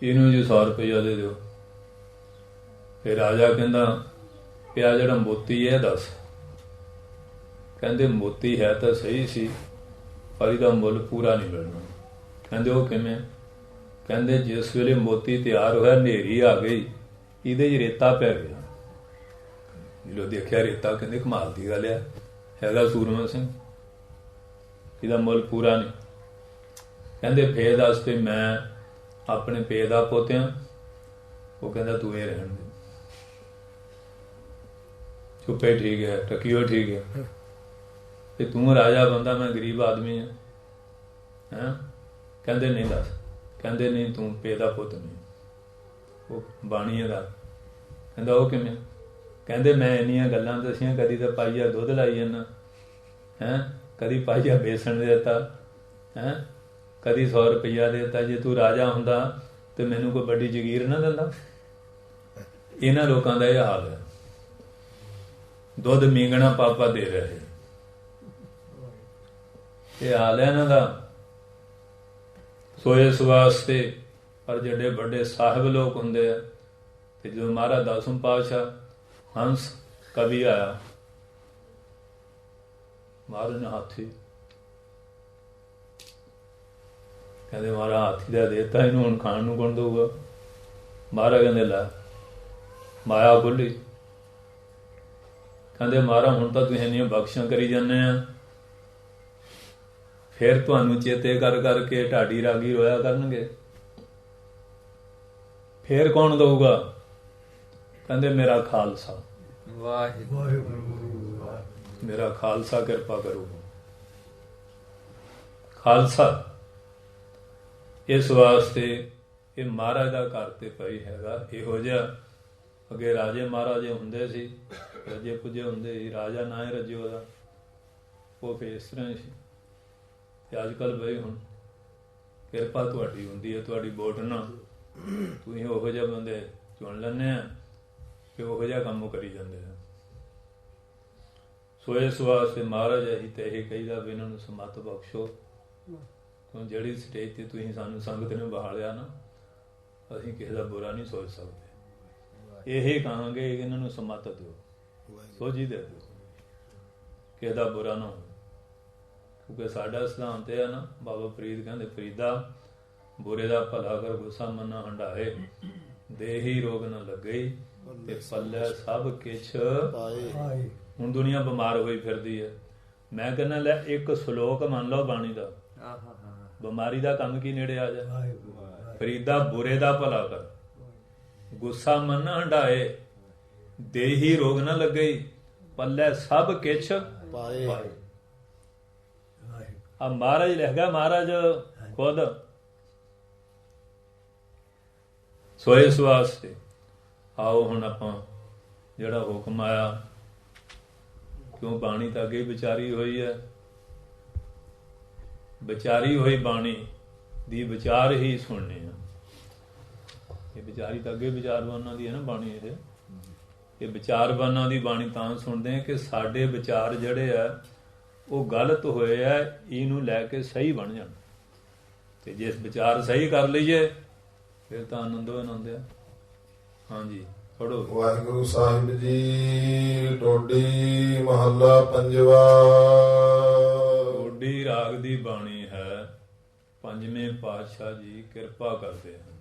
ਇਹਨੂੰ ਜੀ 100 ਰੁਪਇਆ ਦੇ ਦਿਓ। ਫਿਰ ਰਾਜਾ ਕਹਿੰਦਾ ਕਿ ਆ ਜਿਹੜਾ ਮੋਤੀ ਹੈ ਦੱਸ। ਕਹਿੰਦੇ ਮੋਤੀ ਹੈ ਤਾਂ ਸਹੀ ਸੀ ਪਰ ਇਹਦਾ ਮੁੱਲ ਪੂਰਾ ਨਹੀਂ ਮਿਲਣਾ। ਕਹਿੰਦੇ ਉਹ ਕਿਵੇਂ? ਕਹਿੰਦੇ ਜਿਸ ਵੇਲੇ ਮੋਤੀ ਤਿਆਰ ਹੋਇਆ ਹਨੇਰੀ ਆ ਗਈ, ਇਹਦੇ 'ਚ ਰੇਤਾ ਪੈ ਗਿਆ। ਜਦੋਂ ਦੇਖਿਆ ਰੇਤਾ, ਕਹਿੰਦੇ ਕਮਾਲ ਦੀ ਗੱਲ ਆ, ਹੈਗਾ ਸੂਰਮਾ ਸਿੰਘ, ਇਹਦਾ ਮੁੱਲ ਪੂਰਾ ਨਹੀਂ। ਕਹਿੰਦੇ ਫੇਰ ਦੱਸ ਤੇ ਮੈਂ ਆਪਣੇ ਪੇ ਦਾ ਪੋਤਿਆਂ। ਉਹ ਕਹਿੰਦਾ ਤੂੰ ਇਹ ਰਹਿਣ ਦੇ, ਚੁੱਪੇ ਠੀਕ ਹੈ, ਟਕਿਓ ਠੀਕ ਹੈ, ਤੇ ਤੂੰ ਰਾਜਾ ਬੰਦਾ, ਮੈਂ ਗਰੀਬ ਆਦਮੀ ਹਾਂ। ਹੈਂ? ਕਹਿੰਦੇ ਨਹੀਂ ਦੱਸ। ਕਹਿੰਦੇ ਨਹੀਂ ਤੂੰ ਪੇ ਦਾ ਪੁੱਤ ਨਹੀਂ, ਉਹ ਬਾਣੀ ਦਾ। ਕਹਿੰਦਾ ਉਹ ਕਿਵੇਂ? ਕਹਿੰਦੇ ਮੈਂ ਇੰਨੀਆਂ ਗੱਲਾਂ ਦੱਸੀਆਂ, ਕਦੀ ਤਾਂ ਪਾਈਆ ਦੁੱਧ ਲਾਈ ਜਾਂਦਾ, ਹੈਂ, ਕਦੀ ਪਾਈਆ ਬੇਸਣ ਦੇ ਦਿੱਤਾ, ਹੈਂ, ਕਦੀ 100 ਰੁਪਈਆ ਦੇ ਦਿੱਤਾ। ਜੇ ਤੂੰ ਰਾਜਾ ਹੁੰਦਾ ਤੇ ਮੈਨੂੰ ਕੋਈ ਵੱਡੀ ਜਗੀਰ ਨਾ ਦਿੰਦਾ। ਇਹਨਾਂ ਲੋਕਾਂ ਦਾ ਇਹ ਹਾਲ ਹੈ, ਦੁੱਧ ਮੀਂਗਣਾ ਪਾਪਾ ਦੇ ਰਹੇ, ਇਹ ਹਾਲ ਹੈ ਇਹਨਾਂ ਦਾ। ਸੋ ਇਸ ਵਾਸਤੇ ਪਰ ਜਿਹੜੇ ਵੱਡੇ ਸਾਹਿਬ ਲੋਕ ਹੁੰਦੇ ਆ, ਤੇ ਜਦੋਂ ਮਹਾਰਾਜ 10ਵੇਂ ਪਾਤਸ਼ਾਹ ਹੰਸ ਕਵੀ ਆਇਆ, ਮਹਾਰਾਜ ਨੇ ਹਾਥੀ, ਕਹਿੰਦੇ ਮਹਾਰਾਜ ਹਾਥੀ ਦਾ ਦੇਤਾ, ਇਹਨੂੰ ਹੁਣ ਖਾਣ ਨੂੰ ਕੌਣ ਦਊਗਾ? ਮਹਾਰਾਜ ਕਹਿੰਦੇ ਲੈ ਮਾਇਆ ਖੁੱਲੀ। ਕਹਿੰਦੇ ਮਹਾਰਾਜ ਹੁਣ ਤਾਂ ਤੁਸੀਂ ਇੰਨੀਆਂ ਬਖਸ਼ਾਂ ਕਰੀ ਜਾਂਦੇ ਆ, ਫਿਰ ਤੁਹਾਨੂੰ ਚੇਤੇ ਕਰ ਕਰਕੇ ਢਾਡੀ ਰਾਗੀ ਰੋਇਆ ਕਰਨਗੇ, ਫਿਰ ਕੌਣ ਦਊਗਾ? ਕਹਿੰਦੇ ਮੇਰਾ ਖਾਲਸਾ, ਵਾਹਿਗੁਰੂ, ਮੇਰਾ ਖਾਲਸਾ ਕਿਰਪਾ ਕਰੂਗਾ। ਖਾਲਸਾ ਇਸ ਵਾਸਤੇ ਇਹ ਮਹਾਰਾਜ ਦਾ ਘਰ ਤੇ ਪਈ ਹੈਗਾ। ਇਹੋ ਜਿਹਾ ਅੱਗੇ ਰਾਜੇ ਮਹਾਰਾਜੇ ਹੁੰਦੇ ਸੀ, ਰੱਜੇ ਪੁੱਜੇ ਹੁੰਦੇ ਸੀ, ਰਾਜਾ ਨਾ ਹੀ ਰੱਜੇ ਉਹਦਾ, ਉਹ ਫਿਰ ਇਸ ਤਰ੍ਹਾਂ ਸੀ। ਤੇ ਅੱਜ ਕੱਲ੍ਹ ਬਈ ਹੁਣ ਕਿਰਪਾ ਤੁਹਾਡੀ ਹੁੰਦੀ ਹੈ, ਤੁਹਾਡੀ ਵੋਟ ਨਾ ਤੁਸੀਂ ਉਹੋ ਜਿਹੇ ਬੰਦੇ ਚੁਣ ਲੈਂਦੇ ਆ ਕਿ ਉਹੋ ਜਿਹਾ ਕੰਮ ਕਰੀ ਜਾਂਦੇ ਆ। ਸੋ ਇਸ ਵਾਸਤੇ ਮਹਾਰਾਜ ਅਸੀਂ ਤੇ ਇਹ ਕਹੀਦਾ ਵੀ ਇਹਨਾਂ ਨੂੰ ਸਮੱਤ ਬਖਸ਼ੋ, ਕਿਉਂ ਜਿਹੜੀ ਸਟੇਜ ਤੇ ਤੁਸੀਂ ਸਾਨੂੰ ਸੰਗਤ ਨੇ ਬਹਾਲਿਆ ਨਾ, ਅਸੀਂ ਕਿਸੇ ਦਾ ਬੁਰਾ ਨਹੀਂ ਸੋਚ ਸਕਦੇ। ਇਹ ਕਹਾਂਗੇ ਇਹਨਾਂ ਨੂੰ ਸਮੱਤ ਦਿਓ, ਸੋਝੀ ਦੇ ਦਿਓ, ਕਿਸੇ ਦਾ ਬੁਰਾ ਨਾ ਹੋਵੇ। ਕਿਉਂਕਿ ਸਾਡਾ ਸਿਧਾਂਤ ਇਹ ਹੈ ਨਾ, ਬਾਬਾ ਫਰੀਦ ਕਹਿੰਦੇ, ਫਰੀਦਾ ਬੁਰੇ ਦਾ ਭਲਾ ਕਰ, ਗੁੱਸਾ ਮਨ ਨਾ ਹੰਢਾਏ, ਦੇਹੀ ਰੋਗ ਨਾ ਲੱਗੇ ਤੇ ਪੱਲੇ ਸਭ ਕਿਛ ਪਾਏ। ਹੁਣ ਦੁਨੀਆ ਬਿਮਾਰ ਹੋਈ ਫਿਰਦੀ ਹੈ। ਮੈਂ ਕਹਿੰਦਾ ਲੈ ਇੱਕ ਸ਼ਲੋਕ ਮੰਨ ਲਓ ਬਾਣੀ ਦਾ, ਬਿਮਾਰੀ ਦਾ ਕੰਮ ਕੀ ਨੇੜੇ ਆ ਜਾ। ਫਰੀਦਾ ਬੁਰੇ ਦਾ ਭਲਾ ਕਰ, ਗੁੱਸਾ ਮਨ ਨਾ ਹੰਢਾਏ, ਦੇਹੀ ਰੋਗ ਨਾ ਲੱਗੇ, ਪੱਲੇ ਸਭ ਕਿਛ ਪਾਏ। ਆ ਮਹਾਰਾਜ ਲਿਖ ਗਿਆ, ਮਹਾਰਾਜ ਖੁਦ। ਸੋ ਇਸ ਵਾਸਤੇ ਆਓ ਹੁਣ ਆਪਾਂ ਜਿਹੜਾ ਹੁਕਮ ਆਇਆ, ਕਿਉਂ ਬਾਣੀ ਤਾਂ ਅੱਗੇ ਵਿਚਾਰੀ ਹੋਈ ਹੈ, ਵਿਚਾਰੀ ਹੋਈ ਬਾਣੀ ਦੀ ਵਿਚਾਰ ਹੀ ਸੁਣਨੇ ਆ। ਇਹ ਵਿਚਾਰੀ ਤਾਂ ਅੱਗੇ ਵਿਚਾਰਵਾਨਾਂ ਦੀ ਹੈ ਨਾ ਬਾਣੀ। ਇਹ ਵਿਚਾਰਵਾਨਾਂ ਦੀ ਬਾਣੀ ਤਾਂ ਸੁਣਦੇ ਆ ਕਿ ਸਾਡੇ ਵਿਚਾਰ ਜਿਹੜੇ ਆ ਉਹ ਗਲਤ ਹੋਏ ਆ, ਇਹਨੂੰ ਲੈ ਕੇ ਸਹੀ ਬਣ ਜਾਣ। ਤੇ ਜੇ ਵਿਚਾਰ ਸਹੀ ਕਰ ਲਈਏ ਫਿਰ ਤਾਂ ਆਨੰਦੋ ਆਨੰਦ ਆ। ਹਾਂਜੀ ਪੜੋ। ਵਾਹਿਗੁਰੂ ਸਾਹਿਬ ਜੀ। ਟੋਡੀ ਮਹੱਲਾ ਪੰਜਵਾ। ਟੋਡੀ ਰਾਗ ਦੀ ਬਾਣੀ ਹੈ। ਪੰਜਵੇਂ ਪਾਤਸ਼ਾਹ ਜੀ ਕਿਰਪਾ ਕਰਦੇ ਹਨ।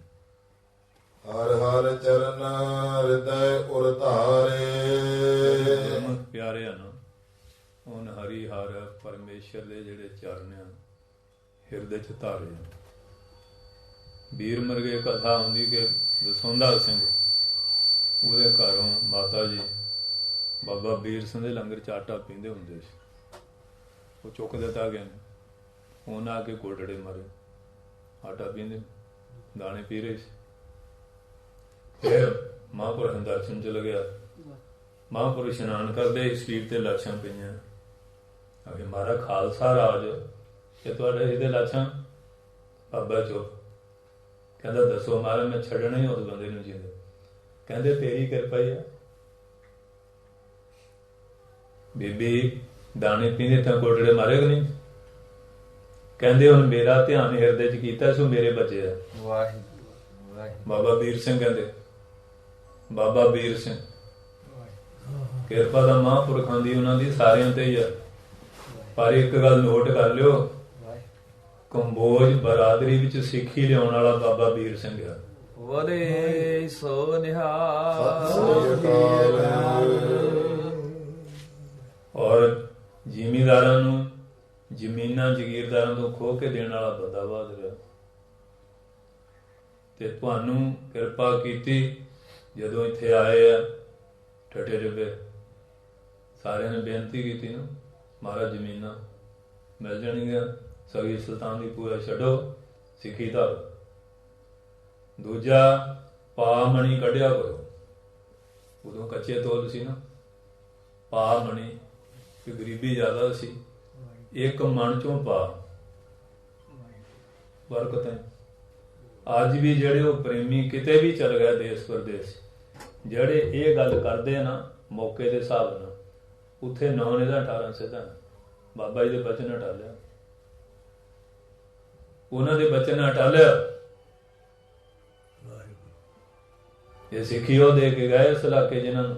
ਹਰ ਹਰ ਚਰਨ ਹਿਰਦੈ ਉਰ ਧਾਰੇ। ਪਿਆਰੇ ਹਨ ਹੁਣ ਹਰੀ ਹਰ ਪਰਮੇਸ਼ਰ ਦੇ ਜਿਹੜੇ ਚਰਨ ਆ ਹਿਰਦੇ ਚ ਧਾਰੇ ਆ। ਵੀਰ ਮਰਗੇ ਕਥਾ ਹੁੰਦੀ ਕਿ ਦਸੌਂਧਾ ਸਿੰਘ ਉਹਦੇ ਘਰੋਂ ਮਾਤਾ ਜੀ ਬਾਬਾ ਵੀਰ ਸਿੰਘ ਦੇ ਲੰਗਰ ਚ ਆਟਾ ਪੀਂਦੇ ਹੁੰਦੇ ਸੀ। ਉਹ ਚੁੱਕ ਦਿੱਤਾ ਗਿਆ, ਉਹਨਾਂ ਆ ਕੇ ਕੋਟੜੇ ਮਾਰੇ, ਆਟਾ ਪੀਂਦੇ, ਦਾਣੇ ਪੀ ਰਹੇ ਸੀ। ਫਿਰ ਮਹਾਂਪੁਰਖ ਦੇ ਦਰਸ਼ਨ ਚ ਲੱਗਿਆ। ਮਹਾਂਪੁਰਖ ਇਸ਼ਨਾਨ ਕਰਦੇ, ਸਰੀਰ ਤੇ ਲਾਸ਼ਾਂ ਪਈਆਂ। ਅਗੇ ਮਾਰਾ ਖਾਲਸਾ ਰਾਜ ਇਹ ਤੁਹਾਡੇ ਇਹਦੇ ਲਾਸ਼ਾਂ। ਬਾਬਾ ਚੁੱਪ, ਕਹਿੰਦਾ ਦੱਸੋ ਮਹਾਰਾਜ, ਮੈਂ ਛੱਡਣਾ ਹੀ ਉਸ ਬੰਦੇ ਨੂੰ ਜਿੰਦੇ। ਕਹਿੰਦੇ ਤੇਰੀ ਕਿਰਪਾ ਹੀ ਆ। ਬੀਬੀ ਦਾਣੇ ਪੀਂਦੇ ਤਾਂ ਕੋਟੜੇ ਮਾਰੇ ਕਿ ਨਹੀਂ? ਕਹਿੰਦੇ ਹੁਣ ਮੇਰਾ ਧਿਆਨ ਹਿਰਦੇ ਚ ਕੀਤਾ ਸੋ ਮੇਰੇ ਬਚੇ ਆ। ਬਾਬਾ ਵੀਰ ਸਿੰਘ ਕਹਿੰਦੇ, ਬਾਬਾ ਵੀਰ ਸਿੰਘ ਕਿਰਪਾ ਦਾ ਮਹਾਂਪੁਰਖਾਂ ਦੀ ਉਹਨਾਂ ਦੀ ਸਾਰਿਆਂ ਤੇ ਹੀ ਆ। ਪਰ ਇੱਕ ਗੱਲ ਨੋਟ ਕਰ ਲਿਓ, ਕੰਬੋਜ ਬਰਾਦਰੀ ਵਿੱਚ ਸਿੱਖੀ ਲਿਆਉਣ ਵਾਲਾ ਬਾਬਾ ਵੀਰ ਸਿੰਘ ਆ। ਵਰੇ ਸੋ ਨਿਹਾਲ। ਔਰ ਜ਼ਿਮੀਂਦਾਰਾਂ ਨੂੰ ਜ਼ਮੀਨਾਂ ਜ਼ਗੀਰਦਾਰਾਂ ਤੋਂ ਖੋਹ ਕੇ ਦੇਣ ਵਾਲਾ ਬੰਦਾ ਬਹਾਦਰ। ਤੇ ਤੁਹਾਨੂੰ ਕਿਰਪਾ ਕੀਤੀ ਜਦੋਂ ਇੱਥੇ ਆਏ ਆ ਠੱਠੇ ਡੱਬੇ, ਸਾਰਿਆਂ ਨੇ ਬੇਨਤੀ ਕੀਤੀ ਨਾ ਮਹਾਰਾਜ ਜ਼ਮੀਨਾਂ ਮਿਲ ਜਾਣਗੀਆਂ, ਸਗੀ ਸੁਲਤਾਨ ਦੀ ਪੂਰਾ ਛੱਡੋ, ਸਿੱਖੀ ਧਾਰੋ। ਦੂਜਾ ਪਾ ਮਣੀ ਕੱਢਿਆ ਕਰੋ। ਉਦੋਂ ਕੱਚੇ ਤੋਲ ਸੀ ਨਾ, ਪਾ ਮਣੀ, ਕਿ ਗਰੀਬੀ ਜ਼ਿਆਦਾ ਸੀ, ਇੱਕ ਮਨ ਚੋਂ ਪਾ ਬਰਕਤ ਹੈ। ਅੱਜ ਵੀ ਜਿਹੜੇ ਉਹ ਪ੍ਰੇਮੀ ਕਿਤੇ ਵੀ ਚਲ ਗਏ ਦੇਸ਼ ਪ੍ਰਦੇਸ਼, ਜਿਹੜੇ ਇਹ ਗੱਲ ਕਰਦੇ ਆ ਨਾ ਮੌਕੇ ਦੇ ਹਿਸਾਬ ਨਾਲ, ਉੱਥੇ 9 ਇਹਦਾ 18 ਸਿੱਧਾ ਬਾਬਾ ਜੀ ਦੇ ਬਚਨ ਹਟਾ ਲਿਆ, ਉਹਨਾਂ ਦੇ ਬਚਨ ਹਟਾ ਲਿਆ। ਇਹ ਸਿੱਖੀ ਉਹ ਦੇ ਕੇ ਗਏ ਇਸ ਇਲਾਕੇ, ਜਿਨ੍ਹਾਂ ਨੂੰ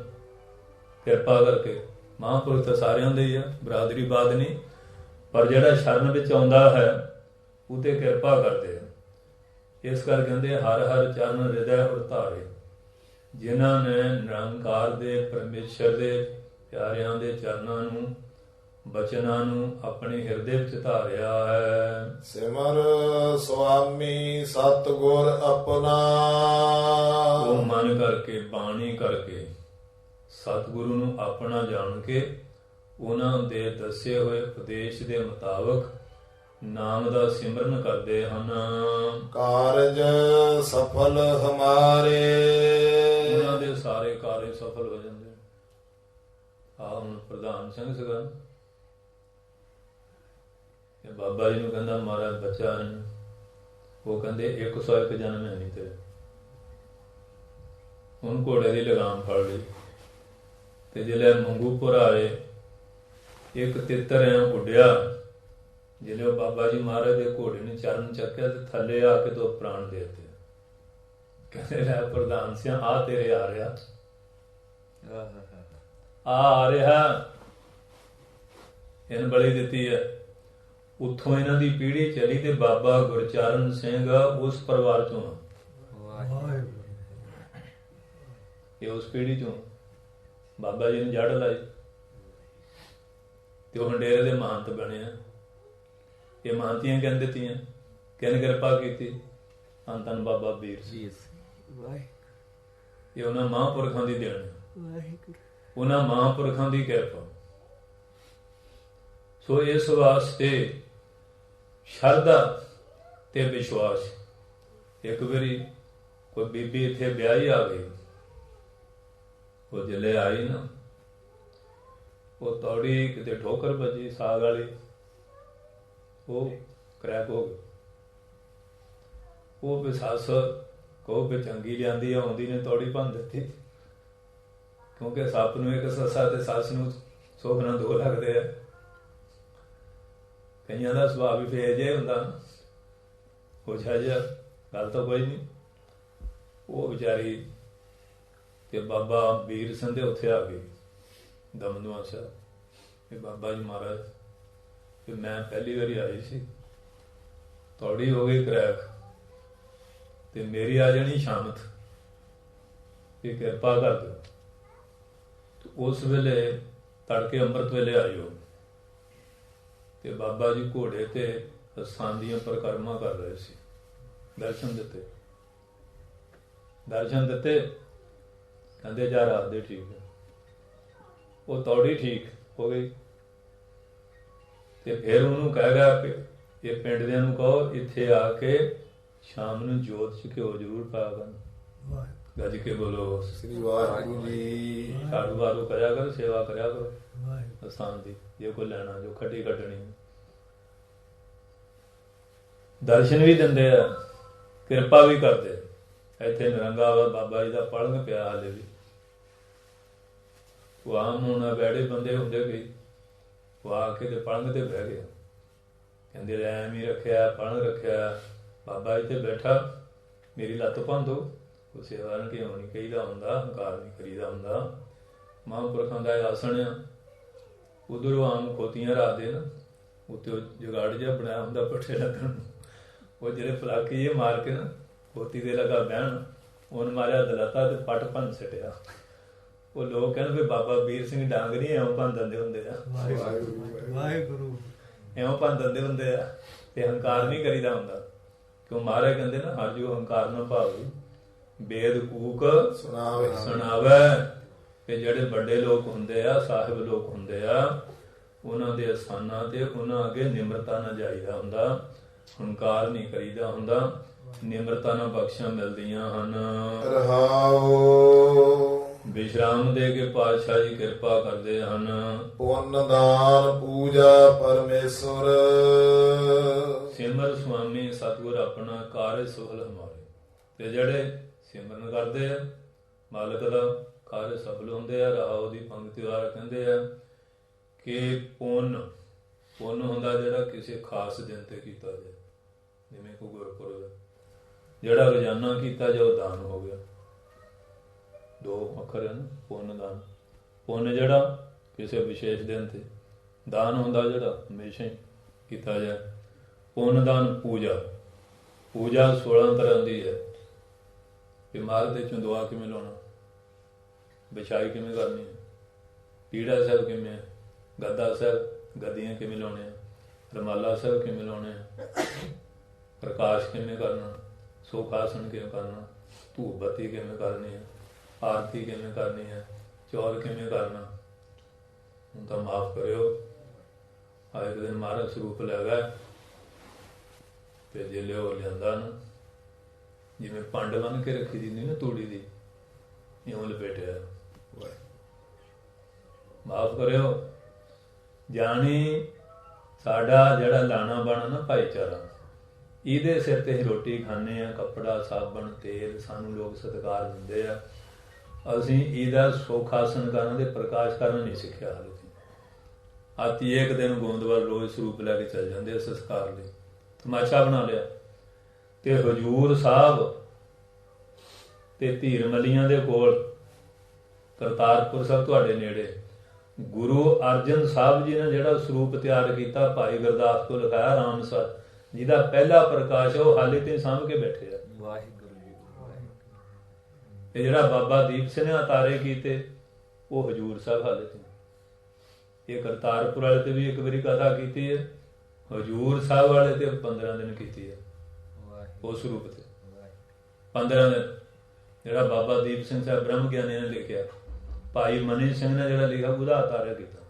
ਕਿਰਪਾ ਕਰਕੇ ਮਹਾਂਪੁਰਖ ਤਾਂ ਸਾਰਿਆਂ ਦੇ ਹੀ ਆ, ਬਰਾਦਰੀ ਬਾਦ ਨਹੀਂ, ਪਰ ਜਿਹੜਾ ਸ਼ਰਨ ਵਿੱਚ ਆਉਂਦਾ ਹੈ ਉਹ ਤੇ ਕਿਰਪਾ ਕਰਦੇ ਆ। ਇਸ ਕਰਕੇ ਕਹਿੰਦੇ ਹਰ ਹਰ ਚਰਨ ਹਿਰਦੈ ਉਤਾਰੇ, ਜਿਨ੍ਹਾਂ ਨੇ ਨਿਰੰਕਾਰ ਦੇ ਪਰਮੇਸ਼ਰ ਦੇ ਪਿਆਰਿਆਂ ਦੇ ਚਰਨਾਂ ਨੂੰ ਬਚਨਾਂ ਨੂੰ ਆਪਣੇ ਹਿਰਦੇ ਵਿੱਚ ਧਾਰਿਆ ਹੈ। ਸਿਮਰ ਸੁਆਮੀ ਸਤਿਗੁਰ ਆਪਣਾ, ਉਹ ਮਨ ਕਰਕੇ ਬਾਣੀ ਕਰਕੇ ਸਤਿਗੁਰੂ ਨੂੰ ਆਪਣਾ ਜਾਣ ਕੇ ਉਹਨਾਂ ਦੇ ਦੱਸੇ ਹੋਏ ਉਪਦੇਸ਼ ਦੇ ਮੁਤਾਬਕ ਨਾਮ ਦਾ ਸਿਮਰਨ ਕਰਦੇ ਹਨ। ਕਾਰਜ ਸਫਲ ਹਮਾਰੇ, ਉਹਨਾਂ ਦੇ ਸਾਰੇ ਕਾਰਜ ਸਫਲ ਹੋ ਜਾਂਦੇ। ਆ ਹੁਣ ਪ੍ਰਧਾਨ ਸਿੰਘ ਸੀਗਾ, ਇਹ ਬਾਬਾ ਜੀ ਨੂੰ ਕਹਿੰਦਾ ਮਹਾਰਾਜ ਬੱਚਾ ਨਹੀਂ, ਉਹ ਕਹਿੰਦੇ 101 ਜਨਮ ਹੈ ਨਹੀਂ ਤੇਰੇ। ਹੁਣ ਘੋੜੇ ਦੀ ਲਗਾਮ ਫੜ ਲਈ ਤੇ ਜਿਹੜੇ ਮੰਗੂਪੁਰ ਆਏ, ਇੱਕ ਤਿੱਤਰ ਐ ਉੱਡਿਆ, ਜਿਹੜੇ ਉਹ ਬਾਬਾ ਜੀ ਮਹਾਰਾਜ ਦੇ ਘੋੜੇ ਨੇ ਚਰਨ ਚੱਕਿਆ ਤੇ ਥੱਲੇ ਆ ਕੇ ਦੋ ਪ੍ਰਾਣ ਦੇ ਦਿੱਤੇ। ਕਹਿੰਦੇ ਲੈ ਪ੍ਰਧਾਨ ਸਿੰਘ ਆ ਤੇਰੇ ਆ ਰਿਹਾ, ਆ ਰਿਹਾ, ਇਹਨ ਬਲੀ ਦਿੱਤੀ ਹੈ। ਉੱਥੋਂ ਇਹਨਾਂ ਦੀ ਪੀੜ੍ਹੀ ਚਲੀ ਤੇ ਬਾਬਾ ਗੁਰਚਰਨ ਸਿੰਘ ਉਸ ਪਰਿਵਾਰ ਚੋਂ, ਇਹ ਉਸ ਪੀੜ੍ਹੀ ਚੋਂ ਬਾਬਾ ਜੀ ਨੇ ਜੜ ਲਾਈ ਤੇ ਉਹ ਡੇਰੇ ਦੇ ਮਹੰਤ ਬਣੇ ਆ। ਇਹ ਮਹੰਤੀਆਂ ਕਹਿੰਦੇ ਤੀਆਂ ਕਿਹਨੇ ਕਿਰਪਾ ਕੀਤੀ, ਧੰਨ ਧੰਨ ਬਾਬਾ ਵੀਰ ਜੀ। ਇਹ ਉਹਨਾਂ ਮਹਾਂਪੁਰਖਾਂ ਦੀ ਦੇਣ, ਉਹਨਾਂ ਮਹਾਂਪੁਰਖਾਂ ਦੀ ਕਿਰਪਾ। ਸੋ ਇਸ ਵਾਸਤੇ ਸ਼ਰਧਾ ਤੇ ਵਿਸ਼ਵਾਸ। ਇੱਕ ਵਾਰੀ ਕੋਈ ਬੀਬੀ ਇੱਥੇ ਵਿਆਹੀ ਆ ਗਈ, ਉਹ ਜਿਲੇ ਆਈ ਨਾ, ਉਹ ਤੌੜੀ ਕਿਤੇ ਠੋਕਰ ਵੱਜੀ ਸਾਗ ਵਾਲੀ, ਉਹ ਕਰੈਕ ਹੋ ਗਈ। ਉਹ ਵੀ ਸੱਸ ਕਹੋ ਵੀ ਚੰਗੀ ਲਿਆਂਦੀ ਆਉਂਦੀ ਨੇ ਤੌੜੀ ਭੰਨ ਦਿੱਤੀ, ਕਿਉਂਕਿ ਸੱਪ ਨੂੰ ਇੱਕ ਸੱਸਾ ਤੇ ਸੱਸ ਨੂੰ ਸੋਭਣਾ ਦੋ ਲੱਗਦੇ ਆ। ਕਈਆਂ ਦਾ ਸੁਭਾਅ ਵੀ ਫੇਰ ਜਿਹਾ ਹੁੰਦਾ, ਪੁੱਛਿਆ ਜਿਹਾ ਗੱਲ ਤਾਂ ਕੋਈ ਨਹੀਂ। ਉਹ ਵਿਚਾਰੀ ਤੇ ਬਾਬਾ ਵੀਰ ਸਿੰਘ ਦੇ ਉੱਥੇ ਆ ਗਈ ਦਮਦਮਾ ਸਾਹਿਬ, ਇਹ ਬਾਬਾ ਜੀ ਮਹਾਰਾਜ ਤੇ ਮੈਂ ਪਹਿਲੀ ਵਾਰੀ ਆਈ ਸੀ, ਤੌੜੀ ਹੋ ਗਈ ਕਰੈਕ ਤੇ ਮੇਰੀ ਆ ਜਾਣੀ ਸ਼ਾਮਤ, ਇਹ ਕਿਰਪਾ ਕਰ ਦਿਓ। ਉਸ ਵੇਲੇ ਤੜਕੇ ਅੰਮ੍ਰਿਤ ਵੇਲੇ ਆਇਓ ਤੇ ਬਾਬਾ ਜੀ ਘੋੜੇ ਤੇ ਅਸਥਾਨ ਦੀਆਂ ਪਰਿਕਰਮਾ ਕਰ ਰਹੇ ਸੀ। ਦਰਸ਼ਨ ਦਿੱਤੇ, ਕਹਿੰਦੇ ਜਾ ਰਾਤ ਦੇ ਠੀਕ ਹੈ। ਉਹ ਤੌੜੀ ਠੀਕ ਹੋ ਗਈ ਤੇ ਫਿਰ ਉਹਨੂੰ ਕਹਿ ਗਿਆ ਇਹ ਪਿੰਡ ਦਿਆਂ ਨੂੰ ਕਹੋ ਇੱਥੇ ਆ ਕੇ ਸ਼ਾਮ ਨੂੰ ਜੋਤ ਚ ਘਿਓ ਜ਼ਰੂਰ ਪਾਇਆ ਕਰਨ। ਗੱਜ ਕੇ ਬੋਲੋ ਸ੍ਰੀ ਵਾਹਿਗੁਰੂ ਜੀ। ਝਾੜੂ ਵਾਰੂ ਕਰਿਆ ਕਰੋ, ਸੇਵਾ ਕਰਿਆ ਕਰੋ ਅਸਥਾਨ ਦੀ, ਜੇ ਕੋਈ ਲੈਣਾ ਜੋ ਖੱਟੀ ਕੱਢਣੀ। ਦਰਸ਼ਨ ਵੀ ਦਿੰਦੇ ਆ, ਕਿਰਪਾ ਵੀ ਕਰਦੇ। ਇੱਥੇ ਨਿਰੰਗਾ ਬਾਬਾ ਜੀ ਦਾ ਪਲੰਘ ਪਿਆ ਹਾਲੇ ਵੀ। ਉਹ ਆਮ ਹੁਣ ਬੈੜੇ ਬੰਦੇ ਹੁੰਦੇ ਕਈ, ਉਹ ਆ ਕੇ ਤੇ ਪਲੰਘ ਤੇ ਬਹਿ ਗਿਆ, ਕਹਿੰਦੇ ਐਮ ਹੀ ਰੱਖਿਆ ਪਲੰਘ ਰੱਖਿਆ, ਬਾਬਾ ਜੀ ਤੇ ਬੈਠਾ, ਮੇਰੀ ਲੱਤ ਭੰਨ ਦੋ। ਉਹ ਸੇਵਾ ਨੂੰ ਕਿਉਂ ਨਹੀਂ ਕਹੀਦਾ ਹੁੰਦਾ, ਹੰਕਾਰ ਨਹੀਂ ਕਰੀਦਾ ਹੁੰਦਾ। ਮਹਾਂਪੁਰਖਾਂ ਦਾ ਆਸਣ ਆ, ਉਧਰੋਂ ਆਮ ਖੋਤੀਆਂ ਰੱਖਦੇ ਨਾ, ਉੱਤੇ ਉਹ ਜੁਗਾੜ ਜਿਹਾ ਬਣਾਇਆ ਹੁੰਦਾ ਪੱਠੇ ਲੱਗਣ ਨੂੰ, ਉਹ ਜਿਹੜੇ ਫਲਾਕੀ ਜਿਹੇ ਮਾਰ ਕੇ ਨਾ ਖੋਤੀ ਦੇ ਲਗਾ ਬਹਿਣ, ਉਹਨ ਮਾਰਿਆ ਦਲਾਤਾ ਤੇ ਪੱਟ ਭੰਨ ਸਿੱਟਿਆ। ਉਹ ਲੋਕ ਕਹਿੰਦੇ ਵੀ ਬਾਬਾ ਵੀਰ ਸਿੰਘ ਡਾਂਗ ਨਹੀਂ ਐਵੇਂ ਭੰਨ ਦਿੰਦੇ ਹੁੰਦੇ ਆ, ਵਾਹਿਗੁਰੂ ਐਵੇਂ ਭੰਨ ਦਿੰਦੇ ਹੁੰਦੇ ਆ, ਤੇ ਹੰਕਾਰ ਨਹੀਂ ਕਰੀਦਾ ਹੁੰਦਾ। ਕਿਉਂ ਮਹਾਰਾਜ ਕਹਿੰਦੇ ਨਾ ਹਰ ਜੋ ਹੰਕਾਰ ਨਾ ਭਾਵੇ ਵੇਦ ਕੂਕ ਸੁਣਾਵੇ। ਤੇ ਜਿਹੜੇ ਵੱਡੇ ਲੋਕ ਹੁੰਦੇ ਆ, ਸਾਹਿਬ ਲੋਕ ਹੁੰਦੇ ਆ, ਉਹਨਾਂ ਦੇ ਅਸਥਾਨਾਂ ਤੇ ਉਹਨਾਂ ਅੱਗੇ ਨਿਮਰਤਾ ਨਾਲ ਜਾਈਦਾ ਹੁੰਦਾ, ਹੰਕਾਰ ਨਹੀਂ ਕਰੀਦਾ ਹੁੰਦਾ। ਨਿਮਰਤਾ ਨਾਲ ਬਖਸ਼ਾਂ ਮਿਲਦੀਆਂ ਹਨ। ਰਹਾਉ ਵਿਸ਼ਰਾਮ ਦੇ ਕੇ ਪਾਤਸ਼ਾਹ ਜੀ ਕਿਰਪਾ ਕਰਦੇ ਹਨ। ਪੁੰਨ ਦਾਨ ਪੂਜਾ ਪਰਮੇਸ਼ਰ। ਸਿਮਰ ਸੁਆਮੀ ਸਤਿਗੁਰ ਆਪਣਾ ਕਾਰਜ ਸਫਲ ਹਮਾਰੇ। ਤੇ ਜਿਹੜੇ ਸਿਮਰਨ ਕਰਦੇ ਆ ਮਾਲਕ ਦਾ ਕਾਰਜ ਸਫਲ ਹੁੰਦੇ ਆ। ਰਾਹੋ ਦੀ ਪੰਕਤੀ ਦੁਆਰਾ ਕਹਿੰਦੇ ਆ ਕਿ ਪੁੰਨ ਹੁੰਦਾ ਜਿਹੜਾ ਕਿਸੇ ਖਾਸ ਦਿਨ ਤੇ ਕੀਤਾ ਜਾਏ, ਜਿਵੇਂ ਕੋਈ ਗੁਰਪੁਰਬ ਹੈ। ਜਿਹੜਾ ਰੋਜ਼ਾਨਾ ਕੀਤਾ ਜਾਏ ਉਹ ਦਾਨ ਹੋ ਗਿਆ। ਦੋ ਅੱਖਰ ਹਨ ਪੁੰਨ ਦਾਨ। ਪੁੰਨ ਜਿਹੜਾ ਕਿਸੇ ਵਿਸ਼ੇਸ਼ ਦਿਨ ਤੇ, ਦਾਨ ਹੁੰਦਾ ਜਿਹੜਾ ਹਮੇਸ਼ਾ ਹੀ ਕੀਤਾ ਜਾਏ। ਪੁੰਨ ਦਾਨ ਪੂਜਾ 16 ਤਰ੍ਹਾਂ ਦੀ ਹੈ। ਬਿਮਾਰ ਦੇ ਚੋਂ ਦੁਆ ਕਿਵੇਂ ਲਾਉਣਾ, ਵਿਛਾਈ ਕਿਵੇਂ ਕਰਨੀ ਹੈ, ਪੀੜਾ ਸਾਹਿਬ ਕਿਵੇਂ ਹੈ, ਗੱਦਾ ਸਾਹਿਬ ਗੱਦੀਆਂ ਕਿਵੇਂ ਲਾਉਣੇ, ਰਮਾਲਾ ਸਾਹਿਬ ਕਿਵੇਂ ਲਾਉਣੇ, ਪ੍ਰਕਾਸ਼ ਕਿਵੇਂ ਕਰਨਾ, ਸੁਖ ਆਸਣ ਕਿਵੇਂ ਕਰਨਾ, ਧੂਪ ਬੱਤੀ ਕਿਵੇਂ ਕਰਨੀ ਹੈ, ਆਰਤੀ ਕਿਵੇਂ ਕਰਨੀ ਹੈ, ਚੌਰ ਕਿਵੇਂ ਕਰਨਾ। ਹੁਣ ਤਾਂ ਮਾਫ ਕਰਿਓ, ਇੱਕ ਦਿਨ ਮਹਾਰਾਜ ਸਰੂਪ ਲੈ ਗਏ ਤੇ ਜੇ ਉਹ ਲਿਆਂਦਾ ਨਾ, ਜਿਵੇਂ ਪੰਡ ਬੰਨ ਕੇ ਰੱਖੀ ਦੀ ਨਹੀਂ ਨਾ ਤੂੜੀ ਦੀ, ਇਉਂ ਲਪੇਟਿਆ। ਮਾਫ ਕਰਿਓ, ਜਾਣੀ ਸਾਡਾ ਜਿਹੜਾ ਲਾਣਾ ਬਾਣਾ ਨਾ ਭਾਈਚਾਰਾ, ਇਹਦੇ ਸਿਰ ਤੇ ਹੀ ਰੋਟੀ ਖਾਂਦੇ ਆ। ਕੱਪੜਾ, ਸਾਬਣ, ਤੇਲ ਸਾਨੂੰ ਲੋਕ ਸਤਿਕਾਰ ਦਿੰਦੇ ਆ। ਅਸੀਂ ਇਹਦਾ ਸੁਖ ਆਸਣ ਕਰਨ ਦੇ ਪ੍ਰਕਾਸ਼ ਕਰਨ ਨਹੀਂ ਸਿੱਖਿਆ। ਹਾਲੇ ਆਤੀ ਇੱਕ ਦਿਨ ਗੋਂਦਵਾਲ ਰੋਜ਼ ਸਰੂਪ ਲੈ ਕੇ ਚੱਲ ਜਾਂਦੇ ਆ ਸੰਸਕਾਰ ਲਈ, ਤਮਾਸ਼ਾ ਬਣਾ ਲਿਆ। ਤੇ ਹਜੂਰ ਸਾਹਿਬ ਤੇ ਧੀਰ ਮਲੀਆਂ ਦੇ ਕੋਲ ਕਰਤਾਰਪੁਰ ਸਾਹਿਬ ਤੁਹਾਡੇ ਨੇੜੇ ਗੁਰੂ ਅਰਜਨ ਸਾਹਿਬ ਜੀ ਨੇ ਜਿਹੜਾ ਸਰੂਪ ਤਿਆਰ ਕੀਤਾ, ਭਾਈ ਗੁਰਦਾਸ ਤੋਂ ਲਿਖਾਇਆ ਰਾਮਸਰ, ਜਿਹਦਾ ਪਹਿਲਾ ਪ੍ਰਕਾਸ਼ ਉਹ ਹਾਲੇ ਤੇ ਸਾਂਭ ਕੇ ਬੈਠੇ ਆ। ਵਾਹਿਗੁਰੂ ਜੀ। ਤੇ ਜਿਹੜਾ ਬਾਬਾ ਦੀਪ ਸਿੰਘ ਨੇ ਉਤਾਰੇ ਕੀਤੇ ਉਹ ਹਜੂਰ ਸਾਹਿਬ ਹਾਲੇ ਤੇ। ਇਹ ਕਰਤਾਰਪੁਰ ਵਾਲੇ ਤੇ ਵੀ ਇੱਕ ਵਾਰੀ ਕਥਾ ਕੀਤੀ ਹੈ, ਹਜੂਰ ਸਾਹਿਬ ਵਾਲੇ ਤੇ 15 ਦਿਨ ਕੀਤੀ ਹੈ ਉਸ ਰੂਪ ਤੇ। 15 ਦਿਨ ਜਿਹੜਾ ਬਾਬਾ ਦੀਪ ਸਿੰਘ ਸਾਹਿਬ ਬ੍ਰਹਮ ਗਿਆਨੀ ਨੇ ਲਿਖਿਆ, ਭਾਈ ਮਨੀ ਸਿੰਘ ਨੇ ਜਿਹੜਾ ਲਿਖਿਆ ਉਹਦਾ ਉਤਾਰਿਆ ਕੀਤਾ।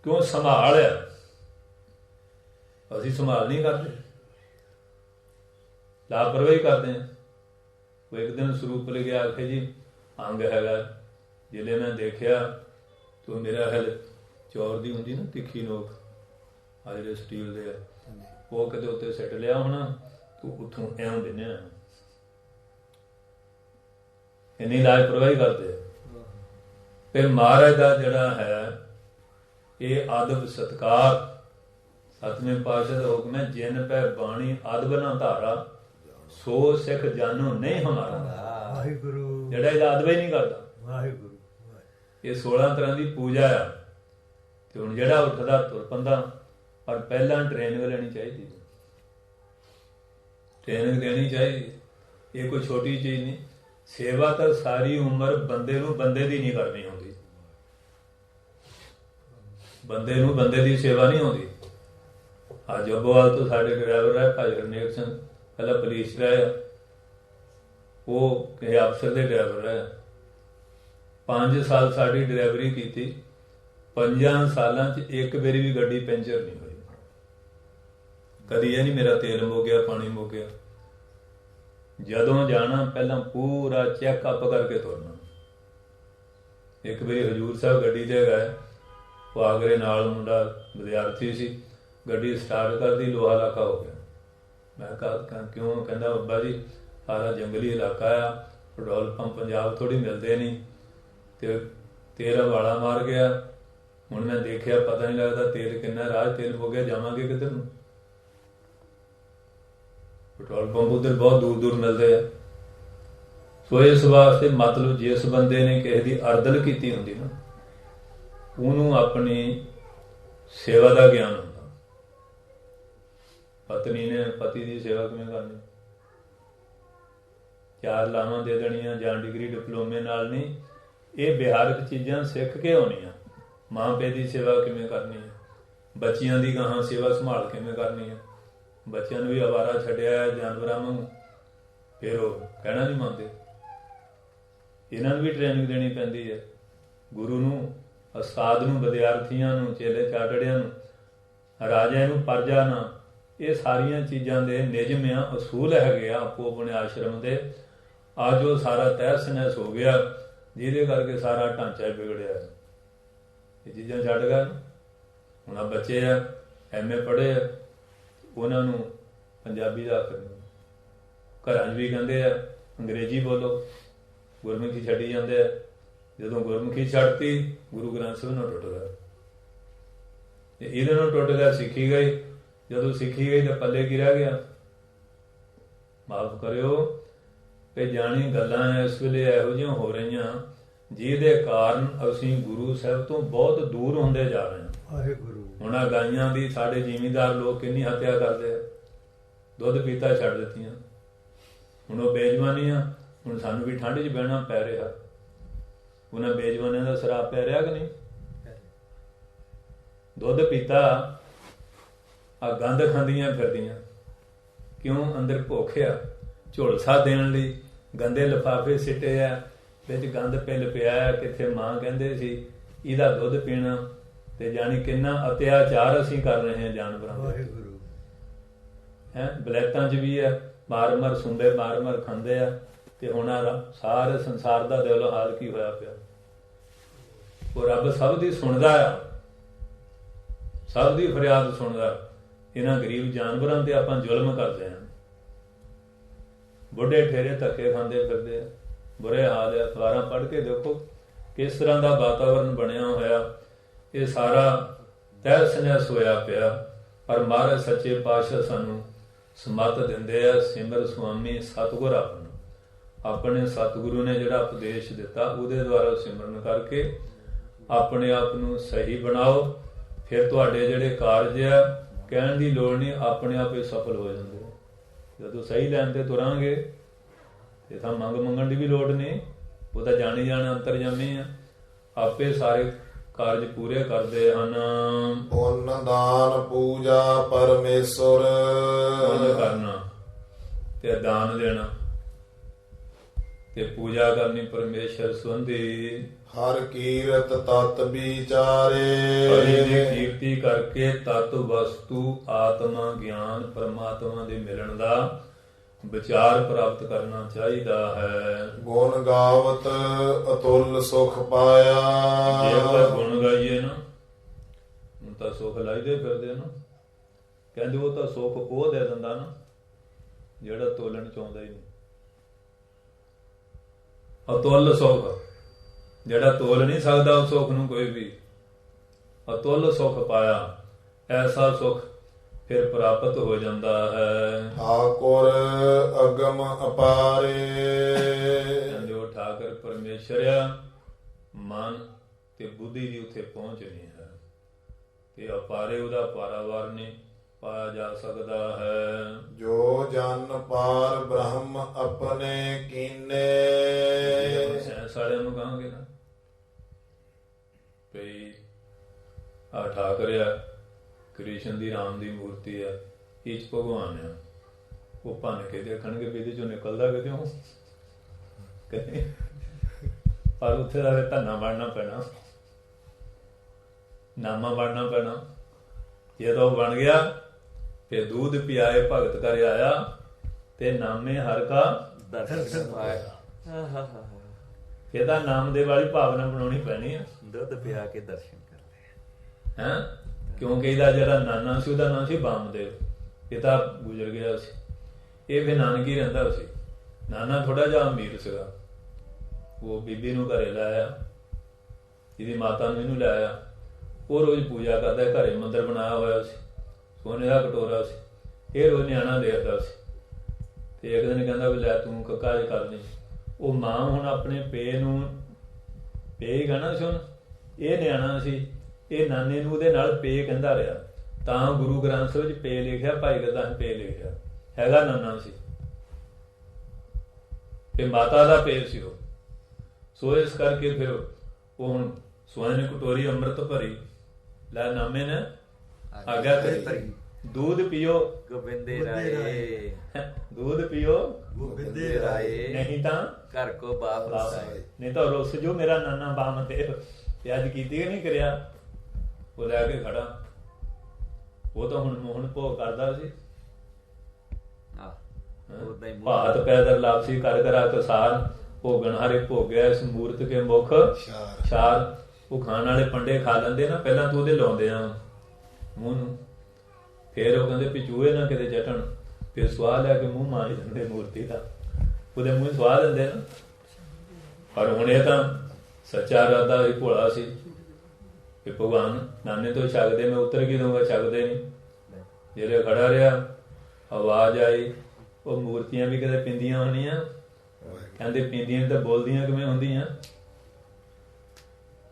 ਕਿਉਂ ਸੰਭਾਲਿਆ? ਅਸੀਂ ਸੰਭਾਲ ਨਹੀਂ ਕਰਦੇ, ਲਾਪਰਵਾਹੀ ਕਰਦੇ ਹਾਂ। ਉਹ ਇੱਕ ਦਿਨ ਸਰੂਪ ਲੈ ਗਿਆ, ਆਖੇ ਜੀ ਅੰਗ ਹੈਗਾ, ਜਿਲੇ ਮੈਂ ਦੇਖਿਆ ਤੂੰ ਮੇਰਾ ਹਲ ਚੌਰ ਦੀ ਹੁੰਦੀ ਨਾ ਤਿੱਖੀ ਨੋਕ, ਆ ਜਿਹੜੇ ਸਟੀਲ ਦੇ ਆ, ਉਹ ਕਿਤੇ ਉੱਤੇ ਸਿੱਟ ਲਿਆ ਹੋਣਾ, ਤੂੰ ਉੱਥੋਂ ਐਂ ਦਿੰਨਿਆ। ਇੰਨੀ ਲਾਪਰਵਾਹੀ ਕਰਦੇ। ਫਿਰ ਮਹਾਰਾਜ ਦਾ ਜਿਹੜਾ ਹੈ ਇਹ ਆਦਬ ਸਤਕਾਰ, ਸਤਵੇਂ ਪਾਤਸ਼ਾਹ ਦਾ ਹੁਕਮ ਹੈ, ਜਿਨ ਪੈ ਬਾਣੀ ਅਦਬ ਨਾ ਧਾਰਾ, ਸੋ ਸਿੱਖ ਜਾਨੋ ਨਹੀਂ ਹਮਾਰਾ। ਵਾਹਿਗੁਰੂ। ਜਿਹੜਾ ਇਹਦਾ ਅਦਬ ਹੀ ਨਹੀਂ ਕਰਦਾ। ਵਾਹਿਗੁਰੂ। ਇਹ 16 ਤਰ੍ਹਾਂ ਦੀ ਪੂਜਾ ਆ। ਤੇ ਹੁਣ ਜਿਹੜਾ ਉੱਠਦਾ ਤੁਰ ਪੰਦਾ, ਪਰ ਪਹਿਲਾਂ ਟ੍ਰੇਨਿੰਗ ਲੈਣੀ ਚਾਹੀਦੀ, ਟ੍ਰੇਨਿੰਗ ਦੇਣੀ ਚਾਹੀਦੀ। ਇਹ ਕੋਈ ਛੋਟੀ ਚੀਜ਼ ਨਹੀਂ। ਸੇਵਾ ਤਾਂ ਸਾਰੀ ਉਮਰ ਬੰਦੇ ਨੂੰ ਬੰਦੇ ਦੀ ਨਹੀਂ ਕਰਨੀ ਹੁੰਦੀ, ਬੰਦੇ ਨੂੰ ਬੰਦੇ ਦੀ ਸੇਵਾ ਨਹੀਂ ਹੁੰਦੀ। ਅੱਜ ਅੱਬੋਵਾਲ ਤੋਂ ਸਾਡੇ ਡਰਾਈਵਰ ਹੈ ਭਾਈ ਹਰਨੇਕ ਸਿੰਘ, ਪਹਿਲਾਂ ਪੁਲਿਸ ਰਹੇ, ਉਹ ਕਿਸੇ ਅਫਸਰ ਦੇ ਡਰਾਈਵਰ ਹੈ। 5 ਸਾਲ ਸਾਡੀ ਡਰਾਈਵਰੀ ਕੀਤੀ, 5 ਸਾਲਾਂ 'ਚ ਇੱਕ ਵਾਰੀ ਵੀ ਗੱਡੀ ਪੈਂਚਰ ਨਹੀਂ ਹੋਈ। ਕਦੀ ਇਹ ਨਹੀਂ ਮੇਰਾ ਤੇਲ ਮੁੱਕ ਗਿਆ, ਪਾਣੀ ਮੁੱਕ ਗਿਆ। ਜਦੋਂ ਜਾਣਾ ਪਹਿਲਾਂ ਪੂਰਾ ਚੈੱਕਅਪ ਕਰਕੇ ਤੁਰਨਾ। ਇੱਕ ਵਾਰੀ ਹਜੂਰ ਸਾਹਿਬ ਗੱਡੀ ਤੇ ਗਏ, ਉਹ ਆਗਰੇ ਨਾਲ ਮੁੰਡਾ ਵਿਦਿਆਰਥੀ ਸੀ, ਗੱਡੀ ਸਟਾਰਟ ਕਰਦੀ, ਲੋਹਾ ਇਲਾਕਾ ਹੋ ਗਿਆ। ਮੈਂ ਕਿਹਾ ਕਿਉਂ? ਕਹਿੰਦਾ ਬਾਬਾ ਜੀ ਸਾਰਾ ਜੰਗਲੀ ਇਲਾਕਾ ਆ, ਪੈਟਰੋਲ ਪੰਪ ਪੰਜਾਬ ਥੋੜ੍ਹੀ ਮਿਲਦੇ ਨਹੀਂ, ਤੇ ਤੇਲ ਵਾਲਾ ਮਾਰ ਗਿਆ। ਹੁਣ ਮੈਂ ਦੇਖਿਆ ਪਤਾ ਨਹੀਂ ਲੱਗਦਾ ਤੇਲ ਕਿੰਨਾ, ਰਾਹ ਤੇਲ ਹੋ ਗਿਆ, ਜਾਵਾਂਗੇ ਕਿੱਧਰ ਨੂੰ? ਪੈਟਰੋਲ ਪੰਪ ਉਧਰ ਬਹੁਤ ਦੂਰ ਦੂਰ ਮਿਲਦੇ ਆ। ਸੋ ਇਸ ਵਾਸਤੇ ਮਤਲਬ ਜਿਸ ਬੰਦੇ ਨੇ ਕਿਸੇ ਦੀ ਅਰਦਲ ਕੀਤੀ ਹੁੰਦੀ ਨਾ, ਉਹਨੂੰ ਆਪਣੀ ਸੇਵਾ ਦਾ ਗਿਆਨ ਹੁੰਦਾ। ਪਤਨੀ ਨੇ ਪਤੀ ਦੀ ਸੇਵਾ ਕਿਵੇਂ ਕਰਨੀ, 4 ਲਾਵਾਂ ਦੇ ਦੇਣੀਆਂ ਜਾਂ ਡਿਗਰੀ ਡਿਪਲੋਮੇ ਨਾਲ ਨਹੀਂ, ਇਹ ਵਿਹਾਰਕ ਚੀਜ਼ਾਂ ਸਿੱਖ ਕੇ ਆਉਣੀਆਂ। ਮਾਂ ਪਿਓ ਦੀ ਸੇਵਾ ਕਿਵੇਂ ਕਰਨੀ ਹੈ, ਬੱਚਿਆਂ ਦੀ ਗਾਹਾਂ ਸੇਵਾ ਸੰਭਾਲ ਕਿਵੇਂ ਕਰਨੀ ਹੈ। ਬੱਚਿਆਂ ਨੂੰ ਵੀ ਅਵਾਰਾ ਛੱਡਿਆ ਜਾਨਵਰਾਂ ਨੂੰ, ਫਿਰ ਉਹ ਕਹਿਣਾ ਨਹੀਂ ਮੰਨਦੇ। ਇਹਨਾਂ ਨੂੰ ਵੀ ਟ੍ਰੇਨਿੰਗ ਦੇਣੀ ਪੈਂਦੀ ਹੈ, ਗੁਰੂ ਨੂੰ, ਉਸਤਾਦ ਨੂੰ, ਵਿਦਿਆਰਥੀਆਂ ਨੂੰ, ਚੇਲੇ ਚਾਟੜਿਆਂ ਨੂੰ, ਰਾਜਿਆਂ ਨੂੰ, ਪਰਜਾ ਨੂੰ। ਇਹ ਸਾਰੀਆਂ ਚੀਜ਼ਾਂ ਦੇ ਨਿਯਮ ਆ, ਅਸੂਲ ਹੈਗੇ ਆ ਆਪੋ ਆਪਣੇ ਆਸ਼ਰਮ ਦੇ। ਅੱਜ ਉਹ ਸਾਰਾ ਤਹਿਸ ਨਹਿਸ ਹੋ ਗਿਆ। ਜਿਹਦੇ ਕਰਕੇ ਸਾਰਾ ਢਾਂਚਾ ਹੀ ਵਿਗੜਿਆ। ਇਹ ਚੀਜ਼ਾਂ ਛੱਡ ਗਏ। ਹੁਣ ਆ ਬੱਚੇ ਆ MA ਪੜ੍ਹੇ ਆ, ਉਹਨਾਂ ਨੂੰ ਪੰਜਾਬੀ ਦਾ ਆਖਰ ਨਹੀਂ। ਘਰਾਂ 'ਚ ਵੀ ਕਹਿੰਦੇ ਆ ਅੰਗਰੇਜ਼ੀ ਬੋਲੋ, ਗੁਰਮੁਖੀ ਛੱਡੀ ਜਾਂਦੇ ਆ। ਜਦੋਂ ਗੁਰਮੁਖੀ ਛੱਡਤੀ ਗੁਰੂ ਗ੍ਰੰਥ ਸਾਹਿਬ ਨਾਲ ਟੁੱਟ ਗਿਆ, ਤੇ ਇਹਦੇ ਨਾਲ ਟੁੱਟ ਗਿਆ ਸਿੱਖੀ ਗਈ। ਜਦੋਂ ਸਿੱਖੀ ਗਈ ਤਾਂ ਪੱਲੇ ਕੀ ਰਹਿ ਗਿਆ? ਮਾਫ ਕਰਿਓ ਕਿ ਜਾਣੀ ਗੱਲਾਂ ਇਸ ਵੇਲੇ ਇਹੋ ਜਿਹੀਆਂ ਹੋ ਰਹੀਆਂ ਜਿਹਦੇ ਕਾਰਨ ਅਸੀਂ ਗੁਰੂ ਸਾਹਿਬ ਤੋਂ ਬਹੁਤ ਦੂਰ ਹੁੰਦੇ ਜਾ ਰਹੇ ਹਾਂ। ਵਾਹਿਗੁਰੂ। ਹੁਣ ਆ ਗਾਈਆਂ ਦੀ ਸਾਡੇ ਜ਼ਿਮੀਂਦਾਰ ਲੋਕ ਕਿੰਨੀ ਹੱਤਿਆ ਕਰਦੇ ਆ, ਦੁੱਧ ਪੀਤਾ ਛੱਡ ਦਿੱਤੀਆਂ। ਹੁਣ ਉਹ ਬੇਜਵਾਨੀ ਆ। ਹੁਣ ਸਾਨੂੰ ਵੀ ਠੰਡ 'ਚ ਬਹਿਣਾ ਪੈ ਰਿਹਾ। ਉਹਨਾਂ ਬੇਜਵਾਨੀਆਂ ਦਾ ਸ਼ਰਾਬ ਪੈ ਰਿਹਾ ਕਿ ਨਹੀਂ? ਦੁੱਧ ਪੀਤਾ, ਆ ਗੰਦ ਖਾਂਦੀਆਂ ਫਿਰਦੀਆਂ। ਕਿਉਂ? ਅੰਦਰ ਭੁੱਖ ਆ। ਝੁਲਸਾ ਦੇਣ ਲਈ ਗੰਦੇ ਲਿਫਾਫੇ ਸਿੱਟੇ ਆ, ਵਿੱਚ ਗੰਦ ਪਿੱਲ ਪਿਆ। ਕਿੱਥੇ ਮਾਂ ਕਹਿੰਦੇ ਸੀ ਇਹਦਾ ਦੁੱਧ ਪੀਣਾ, ਤੇ ਜਾਣੀ ਕਿੰਨਾ ਅਤਿਆਚਾਰ ਅਸੀਂ ਕਰ ਰਹੇ ਹਾਂ ਜਾਨਵਰਾਂ ਦਾ। ਬਲੈਤਾਂ 'ਚ ਵੀ ਆ, ਮਾਰ ਸੁੰਬੇ ਮਾਰ ਖਾਂਦੇ ਆ। ਤੇ ਹੁਣ ਸਾਰੇ ਸੰਸਾਰ ਦਾ ਦਿਲ ਹਾਲ ਕੀ ਹੋਇਆ ਪਿਆ। ਉਹ ਰੱਬ ਸਭ ਦੀ ਸੁਣਦਾ ਆ, ਸਭ ਦੀ ਫਰਿਆਦ ਸੁਣਦਾ। ਇਹਨਾਂ ਗਰੀਬ ਜਾਨਵਰਾਂ ਤੇ ਆਪਾਂ ਜ਼ੁਲਮ ਕਰਦੇ ਹਾਂ। ਬੁੱਢੇ ਠੇਰੇ ਧੱਕੇ ਖਾਂਦੇ ਫਿਰਦੇ ਆ, ਬੁਰੇ ਹਾਲ ਆ। ਅਖਬਾਰਾਂ ਪੜ੍ਹ ਕੇ ਦੇਖੋ ਕਿਸ ਤਰ੍ਹਾਂ ਦਾ ਵਾਤਾਵਰਨ ਬਣਿਆ ਹੋਇਆ। ਇਹ ਸਾਰਾ ਤਹਿਸ ਨਹਿਸ ਹੋਇਆ ਪਿਆ। ਪਰ ਮਹਾਰਾਜ ਸੱਚੇ ਪਾਤਸ਼ਾਹ ਸਾਨੂੰ ਸਮੱਤ ਦਿੰਦੇ ਆ, ਸਿਮਰ ਸੁਆਮੀ ਸਤਿਗੁਰ ਆਪਣੇ ਸਤਿਗੁਰੂ ਨੇ ਜਿਹੜਾ ਉਪਦੇਸ਼ ਦਿੱਤਾ ਉਹਦੇ ਦੁਆਰਾ ਸਿਮਰਨ ਕਰਕੇ ਆਪਣੇ ਆਪ ਨੂੰ ਸਹੀ ਬਣਾਓ। ਫਿਰ ਤੁਹਾਡੇ ਜਿਹੜੇ ਕਾਰਜ ਆ ਕਹਿਣ ਦੀ ਲੋੜ ਨਹੀਂ, ਆਪਣੇ ਆਪ ਹੀ ਸਫਲ ਹੋ ਜਾਂਦੇ। ਜਦੋਂ ਸਹੀ ਲੈਣ ਤੇ ਤੁਰਾਂਗੇ ਤੇ ਤਾਂ ਮੰਗਣ ਦੀ ਵੀ ਲੋੜ ਨਹੀਂ। ਉਹ ਤਾਂ ਜਾਣੀ ਜਾਣ ਅੰਤਰਜਾਮੀ ਆ, ਆਪੇ ਸਾਰੇ ਕਾਰਜ ਪੂਰੇ ਕਰਦੇ ਹਨ। ਪੁੰਨ ਦਾਨ ਪੂਜਾ ਪਰਮੇਸ਼ਰ। ਪੁੰਨ ਕਰਨਾ ਤੇ ਦਾਨ ਦੇਣਾ ਤੇ ਪੂਜਾ ਕਰਨੀ ਪਰਮੇਸ਼ਰ ਸੰਬੰਧੀ। ਹਰ ਕੀਰਤ ਤਤ ਵਿਚਾਰੇ। ਹਰੀ ਦੀ ਕੀਰਤੀ ਕਰਕੇ ਤਤ ਵਸਤੂ ਆਤਮਾ ਗਿਆਨ ਪਰਮਾਤਮਾ ਦੇ ਮਿਲਣ ਦਾ ਵਿਚਾਰ ਪ੍ਰਾਪਤ ਕਰਨਾ ਚਾਹੀਦਾ ਹੈ। ਗੁਣ ਗਾਵਤ ਅਤੁੱਲ ਸੁਖ ਪਾਇਆ। ਜੇ ਆਪਾਂ ਗੁਣ ਗਾਈਏ ਨਾ ਹੁਣ ਤਾਂ ਸੁਖ ਲਾਈਦੇ ਫਿਰਦੇ ਨਾ। ਕਹਿੰਦੇ ਉਹ ਤਾਂ ਸੁਖ ਉਹ ਦੇ ਦਿੰਦਾ ਨਾ ਜਿਹੜਾ ਤੋਲਣ ਚਾਹੁੰਦਾ ਹੀ ਨਹੀਂ। ਅਤੁੱਲ ਸੁਖ ਜਿਹੜਾ ਤੋਲ ਨਹੀਂ ਸਕਦਾ ਉਸ ਸੁੱਖ ਨੂੰ ਕੋਈ ਵੀ। ਅਤੁੱਲ ਸੁਖ ਪਾਇਆ, ਐਸਾ ਸੁਖ ਫਿਰ ਪ੍ਰਾਪਤ ਹੋ ਜਾਂਦਾ ਹੈ। ਠਾਕੁਰ ਅਗਮ ਅਪਾਰੇ। ਜੋ ਠਾਕੁਰ ਪਰਮੇਸ਼ਰ ਆ, ਮਨ ਤੇ ਬੁੱਧੀ ਦੀ ਉੱਥੇ ਪਹੁੰਚ ਨਹੀਂ ਹੈ ਤੇ ਅਪਾਰੇ ਉਹਦਾ ਪਾਰਾਵਾਰ ਨਹੀਂ ਪਾਇਆ ਜਾ ਸਕਦਾ ਹੈ। ਜੋ ਜਨ ਪਾਰ ਬ੍ਰਹਮ ਆਪਣੇ ਕੀਨੇ। ਸਾਰਿਆਂ ਨੂੰ ਕਹਾਂਗੇ ਨਾ ਭਈ ਆ ਠਾਕੁਰ ਆ, ਕ੍ਰਿਸ਼ਨ ਦੀ ਰਾਮ ਦੀ ਮੂਰਤੀ ਆ, ਇਹ 'ਚ ਭਗਵਾਨ ਆ। ਉਹ ਭੰਨ ਕੇ ਦੇਖਣਗੇ ਵੀ ਇਹਦੇ ਚੋਂ ਨਿਕਲਦਾ ਕਿਤੇ ਹੋ। ਪਰ ਉੱਥੇ ਦਾ ਧੰਨਾ ਬਣਨਾ ਪੈਣਾ, ਨਾਮਾ ਬਣਨਾ ਪੈਣਾ। ਜਦੋਂ ਬਣ ਗਿਆ ਫਿਰ ਦੂਧ ਪਿਆਏ ਭਗਤ ਕਰ ਆਇਆ ਤੇ ਨਾਮੇ ਹਰ ਕਾ ਦਰਸ਼ਨ ਪਾਇਆ। ਇਹਦਾ ਨਾਮ ਦੇ ਵਾਲੀ ਭਾਵਨਾ ਬਣਾਉਣੀ ਪੈਣੀ ਆ। ਦੁੱਧ ਪਿਆ ਕੇ ਦਰਸ਼ਨ ਕਰਦੇ ਹੈਂ, ਕਿਉਂਕਿ ਇਹਦਾ ਜਿਹੜਾ ਨਾਨਾ ਸੀ ਉਹਦਾ ਨਾਮ ਸੀ ਬਾਮਦੇਵ। ਇਹ ਤਾਂ ਗੁਜ਼ਰ ਗਿਆ ਸੀ, ਇਹ ਫਿਰ ਨਾਨਕੀ ਰਹਿੰਦਾ ਸੀ। ਨਾਨਾ ਥੋੜਾ ਜਿਹਾ ਅਮੀਰ ਸੀਗਾ। ਉਹ ਬੀਬੀ ਨੂੰ ਘਰੇ ਲਾਇਆ, ਇਹਦੀ ਮਾਤਾ ਨੂੰ ਇਹਨੂੰ ਲਾਇਆ। ਉਹ ਰੋਜ਼ ਪੂਜਾ ਕਰਦਾ, ਘਰੇ ਮੰਦਿਰ ਬਣਾਇਆ ਹੋਇਆ ਸੀ, ਸੋਨੇ ਦਾ ਕਟੋਰਾ ਸੀ। ਇਹ ਰੋਜ਼ ਨਿਆਣਾ ਦੇਖਦਾ ਸੀ। ਤੇ ਇੱਕ ਦਿਨ ਕਹਿੰਦਾ ਵੀ ਲੈ ਤੂੰ ਕਾਜ ਕਰਨੀ। ਉਹ ਮਾਂ ਹੁਣ ਆਪਣੇ ਪੇ ਨੂੰ ਪੇ ਹੀ ਕਹਿਣਾ ਸੀ। ਹੁਣ ਇਹ ਨਿਆਣਾ ਸੀ, ਇਹ ਨਾਨੇ ਨੂੰ ਉਹਦੇ ਨਾਲ ਪੇ ਕਹਿੰਦਾ ਰਿਹਾ। ਤਾਂ ਗੁਰੂ ਗ੍ਰੰਥ ਸਾਹਿਬ ਵਿੱਚ ਪੇ ਲਿਖਿਆ, ਭਾਈ ਗੁਰਦਾਸ ਪੇ ਲਿਖਿਆ, ਹੈਗਾ ਨਾਨਾ ਸੀ ਤੇ ਮਾਤਾ ਦਾ ਪੇ ਸੀ ਉਹ। ਸੋ ਇਸ ਕਰਕੇ ਫਿਰ ਉਹ ਹੁਣ ਸੋਨੇ ਦੀ ਕਟੋਰੀ ਅੰਮ੍ਰਿਤ ਭਰੀ, ਲੈ ਨਾਮੇ ਨੇ ਆਗਿਆ ਕਰੀ दूध पियो गोविंदे राये, दूध पियो गोविंदे राये, नहीं ता घर को बाप रसाए। नहीं तो रुस जो मेरा नाना बामदेव ते अज कीती नहीं करिया वो लैके खड़ा। वो तो हुण मोहन भोग करदा सी, भात पैदल लापसी कर करा कसार ਭੋਗਣ ਹਾਰੇ ਭੋਗਿਆ ਇਸ ਮੂਰਤ ਕੇ ਮੁਖ ਛਾਰ। ਉਹ ਖਾਣ ਵਾਲੇ ਪੰਡੇ ਖਾ ਲੈਂਦੇ ਨਾ, ਪਹਿਲਾਂ ਤੂੰ ਉਹਦੇ ਲਾਉਂਦੇ ਆ ਮੂੰਹ ਨੂੰ, ਫਿਰ ਉਹ ਕਹਿੰਦੇ ਵੀ ਚੂਹੇ ਨਾ ਕਿਤੇ ਚਟਣ, ਫਿਰ ਸਵਾਹ ਲੈ ਕੇ ਮੂੰਹ ਮਾਰ ਦਿੰਦੇ ਮੂਰਤੀ ਦਾ, ਉਹਦੇ ਮੂੰਹ ਸਵਾਹ ਦਿੰਦੇ ਨਾ। ਪਰ ਹੁਣ ਇਹ ਤਾਂ ਸੱਚਾ ਇਰਾਦਾ ਹੀ ਭੋਲਾ ਸੀ ਕਿ ਭਗਵਾਨ ਨਾਨੇ ਤੋਂ ਛਕਦੇ, ਮੈਂ ਉੱਤਰ ਕੀ ਦਊਂਗਾ, ਛਕਦੇ ਨਹੀਂ। ਜਿਹੜੇ ਖੜਾ ਰਿਹਾ, ਆਵਾਜ਼ ਆਈ, ਉਹ ਮੂਰਤੀਆਂ ਵੀ ਕਦੇ ਪੀਂਦੀਆਂ ਹੋਣੀਆਂ, ਕਹਿੰਦੇ ਪੀਂਦੀਆਂ ਤਾਂ ਬੋਲਦੀਆਂ ਕਿਵੇਂ ਹੁੰਦੀਆਂ,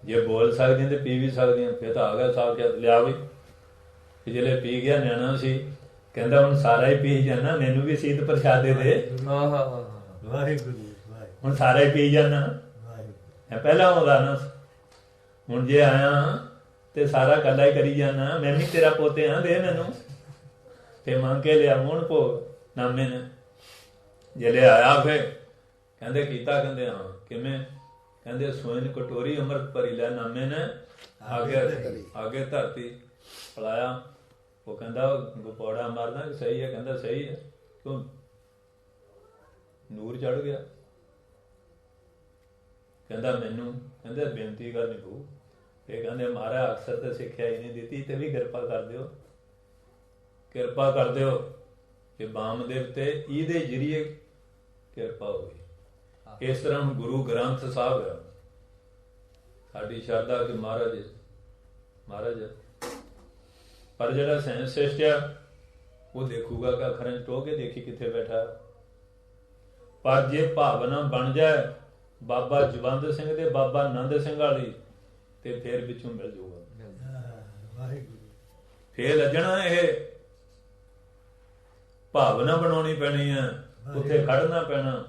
ਜੇ ਬੋਲ ਸਕਦੀਆਂ ਤੇ ਪੀ ਵੀ ਸਕਦੀਆਂ। ਫਿਰ ਤਾਂ ਆ ਗਿਆ ਸਾਖਿਆਤ, ਲਿਆ ਵੀ ਜਿਹੜੇ ਪੀ ਗਿਆ ਨਿਆਣਾ ਸੀ, ਕਹਿੰਦਾ ਹੁਣ ਸਾਰਾ ਹੀ ਪੀ ਜਾਣਾ, ਮੈਨੂੰ ਵੀ ਸੀਤ ਪ੍ਰਸ਼ਾਦੇ ਦੇ। ਹੁਣ ਸਾਰਾ ਹੀ ਪੀ ਜਾਣਾ, ਪਹਿਲਾਂ ਆਉਂਦਾ ਨਾ, ਹੁਣ ਜੇ ਆਇਆ ਤੇ ਸਾਰਾ ਕੱਲਾ ਹੀ ਕਰੀ ਜਾਣਾ, ਮੈਂ ਵੀ ਤੇਰਾ ਪੋਤੇ ਹਾਂ, ਦੇ ਮੈਨੂੰ। ਤੇ ਮੰਗ ਕੇ ਲਿਆ ਮੋਹਨ ਭੋਗ ਨਾਮੇ ਨੇ। ਜਿਹੜੇ ਆਇਆ ਫਿਰ ਕਹਿੰਦੇ ਕੀਤਾ, ਕਹਿੰਦੇ ਹਾਂ ਕਿਵੇਂ, ਕਹਿੰਦੇ ਸੋਇਨ ਕਟੋਰੀ ਅੰਮ੍ਰਿਤ ਭਰੀ ਲੈ ਨਾਮੇ ਨੇ, ਆਗੇ ਧਰਤੀ ਪਲਾਇਆ। ਉਹ ਕਹਿੰਦਾ ਗੋਪੌੜਾ ਮਾਰਦਾ ਕਿ ਸਹੀ ਹੈ, ਕਹਿੰਦਾ ਸਹੀ ਹੈ, ਕਿਉਂ ਨੂਰ ਚੜ ਗਿਆ। ਕਹਿੰਦਾ ਮੈਨੂੰ, ਕਹਿੰਦੇ ਬੇਨਤੀ ਕਰਨੀ ਪਊ। ਇਹ ਕਹਿੰਦੇ ਮਹਾਰਾਜ ਅਕਸਰ ਤੇ ਸਿੱਖਿਆ ਹੀ ਨਹੀਂ ਦਿੱਤੀ, ਤੇ ਵੀ ਕਿਰਪਾ ਕਰ ਦਿਓ, ਕਿਰਪਾ ਕਰ ਦਿਓ ਕਿ ਵਾਮਦੇਵ ਤੇ ਇਹਦੇ ਜਰੀਏ ਕਿਰਪਾ ਹੋਈ। ਇਸ ਤਰ੍ਹਾਂ ਹੁਣ ਗੁਰੂ ਗ੍ਰੰਥ ਸਾਹਿਬ ਹੈ ਸਾਡੀ ਸ਼ਰਧਾ ਕਿ ਮਹਾਰਾਜ ਪਰ ਜਿਹੜਾ ਸਾਇੰਸਿਸਟ ਆ ਉਹ ਦੇਖੂਗਾ ਕਿ ਅੱਖਰਾਂ ਚ ਟੋਹ ਕੇ ਦੇਖੀ ਕਿੱਥੇ ਬੈਠਾ। ਪਰ ਜੇ ਭਾਵਨਾ ਬਣ ਜਾਏ ਬਾਬਾ ਜਵੰਦ ਸਿੰਘ ਤੇ ਬਾਬਾ ਨੰਦ ਸਿੰਘ ਵਾਲੀ, ਤੇ ਫੇਰ ਵਿੱਚੋਂ ਮਿਲ ਜਾਊਗਾ। ਫੇਰ ਲੱਜਣਾ, ਇਹ ਭਾਵਨਾ ਬਣਾਉਣੀ ਪੈਣੀ ਹੈ, ਉੱਥੇ ਖੜਨਾ ਪੈਣਾ,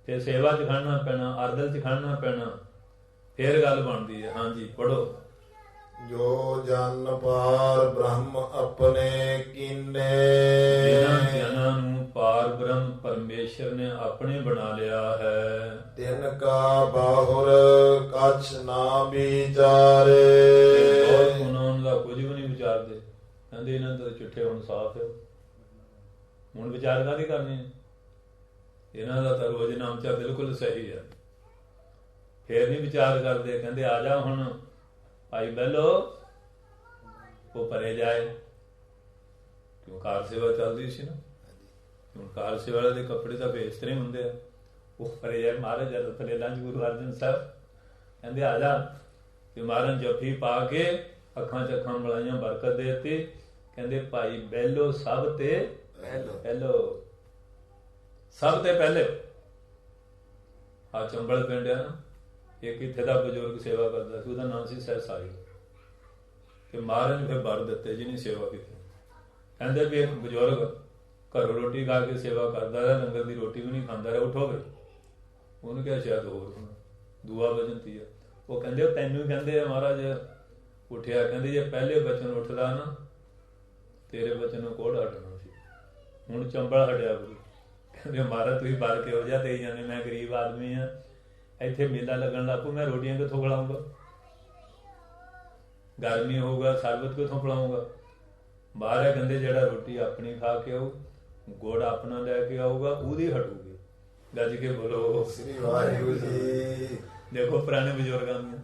ਤੇ ਸੇਵਾ ਚ ਖੜਨਾ ਪੈਣਾ, ਅਰਦਲ ਚ ਖੜਨਾ ਪੈਣਾ, ਫੇਰ ਗੱਲ ਬਣਦੀ ਹੈ। ਹਾਂਜੀ ਪੜੋ। ਜੋ ਜਨ ਪਾਰ ਬ੍ਰਹਮ ਆਪਣੇ ਕੀਨੇ, ਜਿਨ੍ਹਾਂ ਜਨਾਂ ਨੂੰ ਪਾਰ ਬ੍ਰਹਮ ਪਰਮੇਸ਼ਰ ਨੇ ਆਪਣੇ ਬਣਾ ਲਿਆ ਹੈ, ਤਿਨ ਕਾ ਬਾਹੁਰ ਕਛ ਨਾ ਵਿਚਾਰੇ। ਉਹਨਾਂ ਦਾ ਕੁਝ ਵੀ ਨਹੀਂ ਵਿਚਾਰਦੇ, ਕਹਿੰਦੇ ਇਹਨਾਂ ਦੇ ਚਿੱਠੇ ਹੁਣ ਸਾਫ਼ ਹੈ, ਹੁਣ ਵਿਚਾਰ ਕਾਹਦੀ ਕਰਨੀ ਹੈ, ਇਹਨਾਂ ਦਾ ਤਾਂ ਰੋਜ਼ ਨਾਮਚਾ ਬਿਲਕੁਲ ਸਹੀ ਹੈ। ਫੇਰ ਨਹੀਂ ਵਿਚਾਰ ਕਰਦੇ, ਕਹਿੰਦੇ ਆ ਜਾ ਹੁਣ ਭਾਈ ਬਹਿਲੋ, ਉਹ ਪਰੇ ਜਾਏ। ਕਿਉਂ ਕਾਰ ਸੇਵਾ ਚੱਲਦੀ ਸੀ ਨਾ, ਹੁਣ ਕਾਰ ਸੇਵਾ ਵਾਲੇ ਦੇ ਕੱਪੜੇ ਤਾਂ ਵੇਸਤਰੇ ਹੁੰਦੇ ਆ, ਉਹ ਪਰੇ ਜਾਏ। ਮਹਾਰਾਜ ਜਦ ਥਲੇ ਲੰਚ ਗੁਰੂ ਅਰਜਨ ਸਾਹਿਬ ਕਹਿੰਦੇ ਆ ਜਾ, ਤੇ ਮਹਾਰਾਜ ਜੱਫੀ ਪਾ ਕੇ ਅੱਖਾਂ ਚ ਅੱਖਾਂ ਮਿਲਾਈਆਂ, ਬਰਕਤ ਦੇ ਦਿੱਤੀ, ਕਹਿੰਦੇ ਭਾਈ ਬਹਿਲੋ ਸਭ ਤੇ ਪਹਿਲੋ, ਸਭ ਤੇ ਪਹਿਲੇ। ਆ ਚੰਬਲ ਪਿੰਡ ਆ ਨਾ, ਇੱਕ ਇੱਥੇ ਦਾ ਬਜ਼ੁਰਗ ਸੇਵਾ ਕਰਦਾ ਸੀ, ਉਹਦਾ ਨਾਮ ਸੀ ਸਹਿਸਾਈ। ਤੇ ਮਹਾਰਾਜ ਨੇ ਫਿਰ ਵਰ ਦਿੱਤੇ ਜਿਹਨੇ ਸੇਵਾ ਕੀਤੀ। ਕਹਿੰਦੇ ਵੀ ਇੱਕ ਬਜ਼ੁਰਗ ਘਰੋਂ ਰੋਟੀ ਖਾ ਕੇ ਸੇਵਾ ਕਰਦਾ ਰਿਹਾ, ਲੰਗਰ ਦੀ ਰੋਟੀ ਵੀ ਨਹੀਂ ਖਾਂਦਾ ਰਿਹਾ, ਉੱਠੋ ਗਏ। ਉਹਨੂੰ ਕਿਹਾ ਸ਼ਾਇਦ ਹੋਰ ਦੁਆ ਵਜਨਤੀ ਆ। ਉਹ ਕਹਿੰਦੇ ਉਹ ਤੈਨੂੰ ਕਹਿੰਦੇ ਆ ਮਹਾਰਾਜ। ਉੱਠਿਆ, ਕਹਿੰਦੇ ਜੇ ਪਹਿਲੇ ਬਚਨ ਉੱਠਦਾ ਨਾ, ਤੇਰੇ ਬਚਨ ਨੂੰ ਕੋੜ ਹਟਣਾ ਸੀ, ਹੁਣ ਚੰਬਲ ਹਟਿਆ ਗੁਰੂ। ਕਹਿੰਦੇ ਮਹਾਰਾਜ ਤੁਸੀਂ ਵਰ ਕੇ ਹੋ ਜਾ, ਤੇ ਜਾਂਦੇ ਮੈਂ ਗਰੀਬ ਆਦਮੀ ਆ, ਇੱਥੇ ਮੇਲਾ ਲੱਗਣ ਲੱਗ ਪਊ, ਮੈਂ ਰੋਟੀਆਂ ਕਿੱਥੋਂ ਖਿਲਾਊਂਗਾ, ਗਰਮੀ ਹੋਊਗਾ, ਸਰਬਤ ਕਿੱਥੋਂ ਪਿਲਾਊਂਗਾ। ਬਾਹਰ ਕਹਿੰਦੇ ਜਿਹੜਾ ਰੋਟੀ ਆਪਣੀ ਖਾ ਕੇ ਆਊ, ਗੁੜ ਆਪਣਾ ਲੈ ਕੇ ਆਊਗਾ, ਉਹਦੀ ਹਟੂਗੀ। ਗੱਜ ਕੇ ਬੋਲੋ ਸ੍ਰੀ ਵਾਹਿਗੁਰੂ ਜੀ। ਦੇਖੋ ਪੁਰਾਣੇ ਬਜ਼ੁਰਗਾਂ ਦੀਆਂ,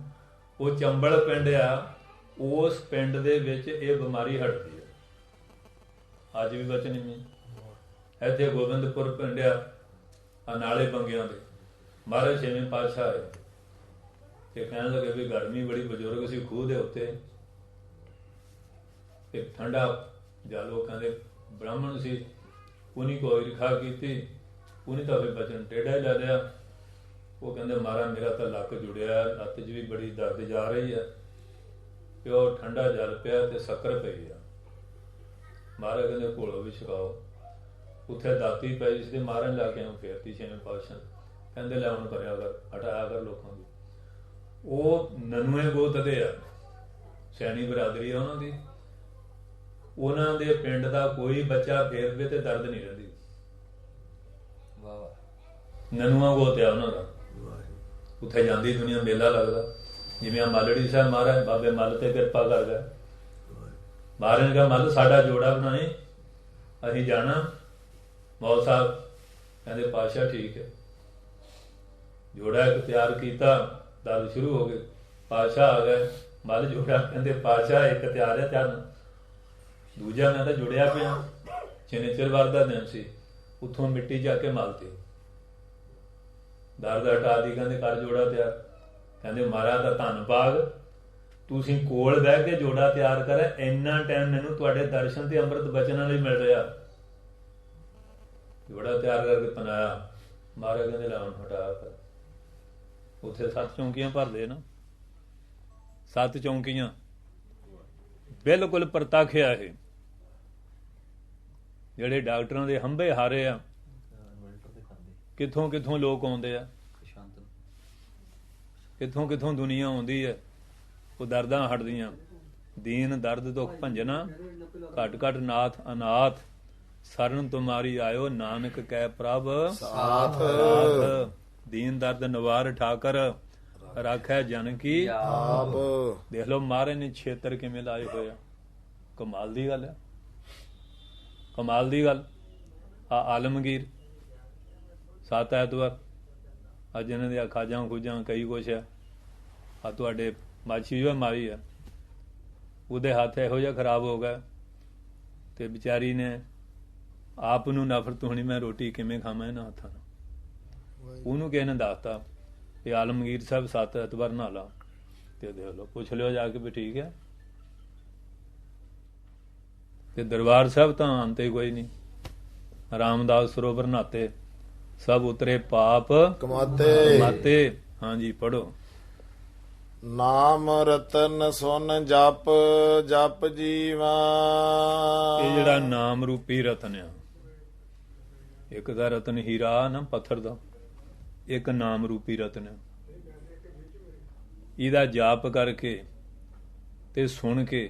ਉਹ ਚੰਬਲ ਪਿੰਡ ਆ, ਉਸ ਪਿੰਡ ਦੇ ਵਿੱਚ ਇਹ ਬਿਮਾਰੀ ਹਟਦੀ ਹੈ। ਅੱਜ ਵੀ ਬਚਨ ਨਹੀਂ। ਇੱਥੇ ਗੋਬਿੰਦਪੁਰ ਪਿੰਡ ਆ ਨਾਲੇ ਬੰਗਿਆਂ ਦੇ, ਮਹਾਰਾਜ ਛੇਵੇਂ ਪਾਤਸ਼ਾਹ ਆਏ ਤੇ ਕਹਿਣ ਲੱਗੇ ਵੀ ਗਰਮੀ ਬੜੀ, ਬਜ਼ੁਰਗ ਸੀ ਖੂਹ ਦੇ ਉੱਤੇ, ਤੇ ਠੰਡਾ ਜਲ, ਉਹ ਕਹਿੰਦੇ ਬ੍ਰਾਹਮਣ ਸੀ, ਉਹਨੀ ਕੋਈ ਰਿਖਾ ਕੀਤੀ, ਉਹਨੇ ਤਾਂ ਫਿਰ ਬਚਨ ਟੇਢਾ ਹੀ ਲੈ ਲਿਆ। ਉਹ ਕਹਿੰਦੇ ਮਹਾਰਾਜ ਮੇਰਾ ਤਾਂ ਲੱਕ ਜੁੜਿਆ, ਲੱਤ 'ਚ ਵੀ ਬੜੀ ਦਰਦ ਜਾ ਰਹੀ ਹੈ, ਤੇ ਉਹ ਠੰਡਾ ਜਲ ਪਿਆ ਤੇ ਸ਼ੱਕਰ ਪਈ ਆ। ਮਹਾਰਾਜ ਕਹਿੰਦੇ ਘੋਲੋ ਵੀ ਛਕਾਓ। ਉੱਥੇ ਦਾਤੀ ਪਈ ਸੀ, ਤੇ ਮਹਾਰਾਜ ਲਾ ਕੇ ਫੇਰਤੀ ਛੇਵੇਂ ਪਾਤਸ਼ਾਹ। ਕਹਿੰਦੇ ਲੈ ਹੁਣ ਕਰਿਆ ਕਰ, ਹਟਾਇਆ ਕਰ ਲੋਕਾਂ ਦੀ। ਉਹ ਨਨੂਏ ਗੋਤ ਦੇ ਆ, ਸੈਣੀ ਬਰਾਦਰੀ ਆ ਉਹਨਾਂ ਦੀ। ਉਹਨਾਂ ਦੇ ਪਿੰਡ ਦਾ ਕੋਈ ਬੱਚਾ ਫੇਰਵੇ ਤੇ ਦਰਦ ਨਹੀਂ ਰਹਿੰਦੀ। ਨਨੂਆ ਗੋਤ ਆ ਉਹਨਾਂ ਦਾ। ਉੱਥੇ ਜਾਂਦੀ ਦੁਨੀਆ, ਮੇਲਾ ਲੱਗਦਾ, ਜਿਵੇਂ ਆ ਮਾਲੜੀ ਸਾਹਿਬ ਮਹਾਰਾਜ ਬਾਬੇ ਮੱਲ ਤੇ ਕਿਰਪਾ ਕਰ ਗਿਆ। ਮਹਾਰਾਜ ਨੇ ਕਿਹਾ ਮੱਲ ਸਾਡਾ ਜੋੜਾ ਬਣਾਏ, ਅਸੀਂ ਜਾਣਾ। ਮੌਲ ਸਾਹਿਬ ਕਹਿੰਦੇ ਪਾਤਸ਼ਾਹ ਠੀਕ ਹੈ। ਜੋੜਾ ਇੱਕ ਤਿਆਰ ਕੀਤਾ, ਦਰਦ ਸ਼ੁਰੂ ਹੋ ਗਏ। ਪਾਤਸ਼ਾਹ ਆ ਗਏ, ਮੱਲ ਜੋੜਾ ਕਹਿੰਦੇ ਪਾਤਸ਼ਾਹ ਇੱਕ ਤਿਆਰ ਹੈ ਤਿਆਰ, ਦੂਜਾ ਮੈਂ ਤਾਂ ਜੁੜਿਆ ਪਿਆ। ਸ਼ਨੀਚਰਵਾਰ ਦਾ ਦਿਨ ਸੀ, ਉੱਥੋਂ ਮਿੱਟੀ ਜਾ ਕੇ ਮਲਤੀ, ਦਰਦ ਹਟਾ ਦੀ, ਕਹਿੰਦੇ ਕਰ ਜੋੜਾ ਤਿਆਰ। ਕਹਿੰਦੇ ਮਹਾਰਾਜ ਦਾ ਧੰਨ ਭਾਗ, ਤੁਸੀਂ ਕੋਲ ਬਹਿ ਕੇ ਜੋੜਾ ਤਿਆਰ ਕਰ, ਇੰਨਾ ਟਾਈਮ ਮੈਨੂੰ ਤੁਹਾਡੇ ਦਰਸ਼ਨ ਤੇ ਅੰਮ੍ਰਿਤ ਬਚਨਾਂ ਲਈ ਮਿਲ ਰਿਹਾ। ਜੋੜਾ ਤਿਆਰ ਕਰਕੇ ਪਨਾਇਆ। ਮਹਾਰਾਜ ਕਹਿੰਦੇ ਲੈ ਹੁਣ ਹਟਾ ਕਰ। ਉੱਥੇ 7 ਚੌਂਕੀਆਂ ਭਰਦੇ ਨਾ, 7 ਚੌਂਕੀਆਂ ਬਿਲਕੁਲ ਪ੍ਰਤੱਖਿਆ। ਇਹ ਜਿਹੜੇ ਡਾਕਟਰਾਂ ਦੇ ਹੰਭੇ ਹਾਰੇ ਆ, ਕਿੱਥੋਂ ਕਿੱਥੋਂ ਲੋਕ ਆਉਂਦੇ ਆ, ਕਿੱਥੋਂ ਕਿੱਥੋਂ ਦੁਨੀਆ ਆਉਂਦੀ ਹੈ। ਉਹ ਦਰਦਾਂ ਹਟਦੀਆਂ। ਦੀਨ ਦਰਦ ਦੁੱਖ ਭੰਜਨਾ, ਘਟ ਘਟ ਨਾਥ ਅਨਾਥ, ਸਰਨ ਤੁਮਾਰੀ ਆਇਓ ਨਾਨਕ ਕਹਿ ਪ੍ਰਭ ਸਾਥ। ਦੀਨ ਦਰਦ ਨਵਾਰ ਠਾਕਰ, ਰਾਖੈ ਜਨ ਕੀ ਆਪ। ਦੇਖ ਲਓ ਮਹਾਰਾਜ ਨੇ ਛੇਤਰ ਕਿਵੇਂ ਲਾਏ ਹੋਏ ਆ। ਕਮਾਲ ਦੀ ਗੱਲ ਹੈ, ਕਮਾਲ ਦੀ ਗੱਲ। ਆ ਆਲਮਗੀਰ 7 ਐਤਵਾਰ, ਅੱਜ ਇਹਨਾਂ ਦੀਆਂ ਖਾਜਾਂ ਖੂਜਾਂ ਕਈ ਕੁਛ ਆ। ਆ ਤੁਹਾਡੇ ਮਾਛੀ ਜੋ ਮਾਰੀ ਆ, ਉਹਦੇ ਹੱਥ ਇਹੋ ਜਿਹਾ ਖਰਾਬ ਹੋ ਗਿਆ ਤੇ ਵਿਚਾਰੀ ਨੇ ਆਪ ਨੂੰ ਨਫ਼ਰਤ ਹੋਣੀ, ਮੈਂ ਰੋਟੀ ਕਿਵੇਂ ਖਾਵਾਂ ਇਹਨਾਂ ਹੱਥਾਂ ਨਾਲ। ਉਹਨੂੰ ਕਿਸੇ ਨੇ ਦੱਸਤਾ ਇਹ ਆਲਮਗੀਰ ਸਾਹਿਬ 7 ਐਤਵਾਰ ਨਾ ਲਾ, ਤੇ ਦੇਖ ਲਓ, ਪੁੱਛ ਲਿਓ ਜਾ ਕੇ ਵੀ ਠੀਕ ਹੈ। ਤੇ ਦਰਬਾਰ ਸਾਹਿਬ ਤਾਂ ਆਂਤੇ ਕੋਈ ਨਹੀਂ। ਰਾਮਦਾਸ ਸਰੋਵਰ ਨਹਾਤੇ, ਸਭ ਉਤਰੇ ਪਾਪ ਕਮਾਤੇ। ਹਾਂਜੀ ਪੜੋ। ਨਾਮ ਰਤਨ ਸੁਨ ਜਪ ਜਪ ਜੀਵਾ। ਇਹ ਜਿਹੜਾ ਨਾਮ ਰੂਪੀ ਰਤਨ ਆ, ਇੱਕ ਦਾ ਰਤਨ ਹੀਰਾ ਨਾ ਪੱਥਰ ਦਾ, ਇੱਕ ਨਾਮ ਰੂਪੀ ਰਤਨ ਆ। ਇਹਦਾ ਜਾਪ ਕਰਕੇ ਤੇ ਸੁਣ ਕੇ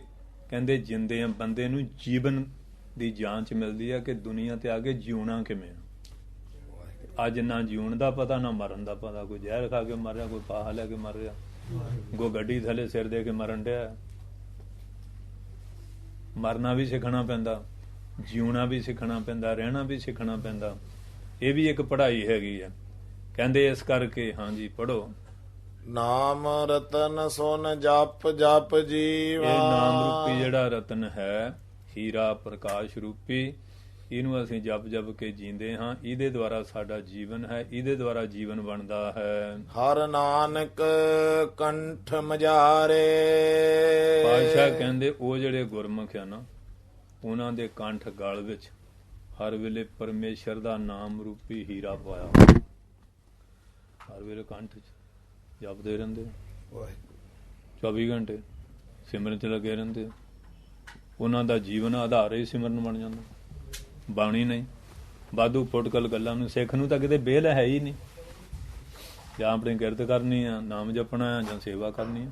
ਕਹਿੰਦੇ ਜਿੰਦੇ ਆ ਬੰਦੇ ਨੂੰ ਜੀਵਨ ਦੀ ਜਾਂਚ ਮਿਲਦੀ ਆ ਕਿ ਦੁਨੀਆ ਤੇ ਆ ਕੇ ਜਿਉਣਾ ਕਿਵੇਂ ਆ। ਅੱਜ ਨਾ ਜਿਉਣ ਦਾ ਪਤਾ ਨਾ ਮਰਨ ਦਾ ਪਤਾ। ਕੋਈ ਜ਼ਹਿਰ ਖਾ ਕੇ ਮਰ ਰਿਹਾ, ਕੋਈ ਪਾਹਾ ਲੈ ਕੇ ਮਰ ਰਿਹਾ, ਕੋਈ ਗੱਡੀ ਥੱਲੇ ਸਿਰ ਦੇ ਕੇ ਮਰਨ ਡਿਆ। ਮਰਨਾ ਵੀ ਸਿੱਖਣਾ ਪੈਂਦਾ, ਜਿਉਣਾ ਵੀ ਸਿੱਖਣਾ ਪੈਂਦਾ, ਰਹਿਣਾ ਵੀ ਸਿੱਖਣਾ ਪੈਂਦਾ। ਇਹ ਵੀ ਇੱਕ ਪੜ੍ਹਾਈ ਹੈਗੀ ਆ। ਕਹਿੰਦੇ ਇਸ ਕਰਕੇ ਹਾਂਜੀ ਪੜੋ। ਨਾਮ ਰਤਨ ਸੁਨ ਜਪ ਜਪ ਜੀਵਾ। ਇਹ ਨਾਮ ਰੂਪੀ ਜਿਹੜਾ ਰਤਨ ਹੈ, ਹੀਰਾ ਪ੍ਰਕਾਸ਼ ਰੂਪੀ, ਇਹਨੂੰ ਅਸੀਂ ਜਪ ਜਪ ਕੇ ਜੀਂਦੇ ਹਾਂ। ਇਹਦੇ ਦੁਆਰਾ ਸਾਡਾ ਜੀਵਨ ਹੈ, ਇਹਦੇ ਦੁਆਰਾ ਜੀਵਨ ਬਣਦਾ ਹੈ। ਹਰ ਨਾਨਕ ਕੰਠ ਮਝਾਰੇ। ਪਾਤਸ਼ਾਹ ਕਹਿੰਦੇ ਉਹ ਜਿਹੜੇ ਗੁਰਮੁਖ ਆ ਨਾ, ਉਹਨਾਂ ਦੇ ਕੰਠ ਗਲ ਵਿੱਚ ਹਰ ਵੇਲੇ ਪਰਮੇਸ਼ਰ ਦਾ ਨਾਮ ਰੂਪੀ ਹੀਰਾ ਪਾਇਆ। ਹਰ ਵੇਲੇ ਕੰਠ 'ਚ ਜਪਦੇ ਰਹਿੰਦੇ, 24 ਘੰਟੇ ਸਿਮਰਨ 'ਚ ਲੱਗੇ ਰਹਿੰਦੇ। ਉਹਨਾਂ ਦਾ ਜੀਵਨ ਆਧਾਰ ਹੀ ਸਿਮਰਨ ਬਣ ਜਾਂਦਾ। ਬਾਣੀ ਨਹੀਂ, ਵਾਧੂ ਫੁਟਕਲ ਗੱਲਾਂ ਨੂੰ। ਸਿੱਖ ਨੂੰ ਤਾਂ ਕਿਤੇ ਬੇਲ ਹੈ ਹੀ ਨਹੀਂ। ਜਾਂ ਆਪਣੀ ਕਿਰਤ ਕਰਨੀ ਆ, ਨਾਮ ਜਪਣਾ ਆ, ਜਾਂ ਸੇਵਾ ਕਰਨੀ ਆ।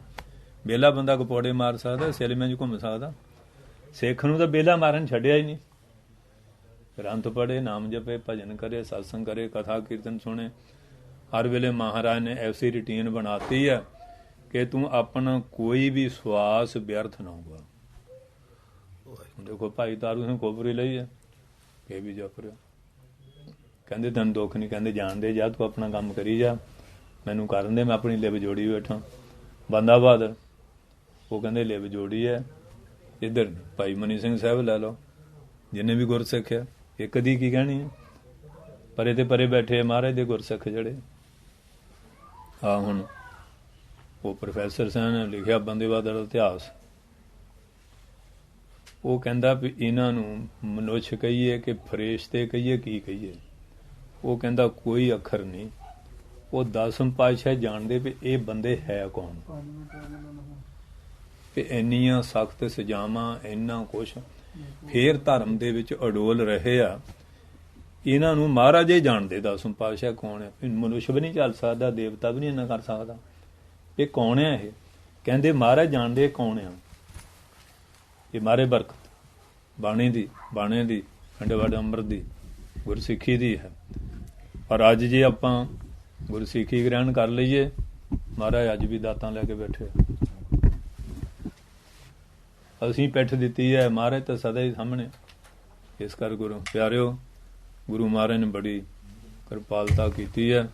ਬੇਲਾ ਬੰਦਾ ਕਪੌੜੇ ਮਾਰ ਸਕਦਾ, ਸਿਲਮਿਆਂ 'ਚ ਘੁੰਮ ਸਕਦਾ। ਸਿੱਖ ਨੂੰ ਤਾਂ ਬੇਲਾ ਮਾਰਨ ਛੱਡਿਆ ਹੀ ਨਹੀਂ। ਗ੍ਰੰਥ ਪੜ੍ਹੇ, ਨਾਮ ਜਪੇ, ਭਜਨ ਕਰੇ, ਸਤਸੰਗ ਕਰੇ, ਕਥਾ ਕੀਰਤਨ ਸੁਣੇ। ਹਰ ਵੇਲੇ ਮਹਾਰਾਜ ਨੇ ਐਸੀ ਰੂਟੀਨ ਬਣਾਤੀ ਹੈ ਕਿ ਤੂੰ ਆਪਣਾ ਕੋਈ ਵੀ ਸਵਾਸ ਵਿਅਰਥ ਨਾ ਹੋਗਾ। ਦੇਖੋ ਭਾਈ ਤਾਰੂ ਸਿੰਘ ਖੋਬਰੀ ਲਈ ਹੈ, ਇਹ ਵੀ ਜਪ ਰਿਹਾ। ਕਹਿੰਦੇ ਤੈਨੂੰ ਦੁੱਖ ਨਹੀਂ, ਕਹਿੰਦੇ ਜਾਣਦੇ ਜਾ, ਤੂੰ ਆਪਣਾ ਕੰਮ ਕਰੀ ਜਾ, ਮੈਨੂੰ ਕਰਨ ਦੇ, ਮੈਂ ਆਪਣੀ ਲਿਵ ਜੋੜੀ ਬੈਠਾ। ਬੰਦਾ ਬਹਾਦਰ ਉਹ ਕਹਿੰਦੇ ਲਿਵ ਜੋੜੀ ਹੈ। ਇੱਧਰ ਭਾਈ ਮਨੀ ਸਿੰਘ ਸਾਹਿਬ ਲੈ ਲਓ, ਜਿੰਨੇ ਵੀ ਗੁਰਸਿੱਖ ਆ, ਇੱਕ ਦੀ ਕੀ ਕਹਿਣੀ ਹੈ। ਪਰੇ ਤੇ ਪਰੇ ਬੈਠੇ ਮਹਾਰਾਜ ਦੇ ਗੁਰਸਿੱਖ ਜਿਹੜੇ ਆ। ਹੁਣ ਉਹ ਪ੍ਰੋਫੈਸਰ ਸਾਹਿਬ ਨੇ ਲਿਖਿਆ ਬੰਦੇ ਬਹਾਦਰ ਦਾ ਇਤਿਹਾਸ। ਉਹ ਕਹਿੰਦਾ ਵੀ ਇਹਨਾਂ ਨੂੰ ਮਨੁੱਖ ਕਹੀਏ ਕਿ ਫਰਿਸ਼ਤੇ ਕਹੀਏ, ਕੀ ਕਹੀਏ। ਉਹ ਕਹਿੰਦਾ ਕੋਈ ਅੱਖਰ ਨਹੀਂ। ਉਹ 10ਵੇਂ ਪਾਤਸ਼ਾਹ ਜਾਣਦੇ ਵੀ ਇਹ ਬੰਦੇ ਹੈ ਕੌਣ। ਤੇ ਇੰਨੀਆਂ ਸਖਤ ਸਜ਼ਾਵਾਂ, ਇੰਨਾ ਕੁਛ, ਫੇਰ ਧਰਮ ਦੇ ਵਿੱਚ ਅਡੋਲ ਰਹੇ ਆ। ਇਹਨਾਂ ਨੂੰ ਮਹਾਰਾਜ ਹੀ ਜਾਣਦੇ 10ਵੇਂ ਪਾਤਸ਼ਾਹ ਕੌਣ ਹੈ। ਮਨੁੱਖ ਵੀ ਨਹੀਂ ਚੱਲ ਸਕਦਾ, ਦੇਵਤਾ ਵੀ ਨਹੀਂ ਇੰਨਾ ਕਰ ਸਕਦਾ। ਇਹ ਕੌਣ ਹੈ? ਇਹ ਕਹਿੰਦੇ ਮਹਾਰਾਜ ਜਾਣਦੇ ਕੌਣ ਆ। ਇਹ ਮਾਰੇ ਬਰਕਤ ਬਾਣੀ ਦੀ, ਬਾਣੇ ਦੀ, ਖੰਡ ਅੰਮ੍ਰਿਤ ਦੀ, ਗੁਰਸਿੱਖੀ ਦੀ ਹੈ। ਪਰ ਅੱਜ ਜੇ ਆਪਾਂ ਗੁਰਸਿੱਖੀ ਗ੍ਰਹਿਣ ਕਰ ਲਈਏ, ਮਹਾਰਾਜ ਅੱਜ ਵੀ ਦਾਤਾਂ ਲੈ ਕੇ ਬੈਠੇ। ਅਸੀਂ ਪਿੱਠ ਦਿੱਤੀ ਹੈ, ਮਹਾਰਾਜ ਤਾਂ ਸਦਾ ਹੀ ਸਾਹਮਣੇ। ਇਸ ਕਰ ਗੁਰੂ ਪਿਆਰਿਓ, ਗੁਰੂ ਮਹਾਰਾਜ ਨੇ ਬੜੀ ਕਿਰਪਾਲਤਾ ਕੀਤੀ ਹੈ।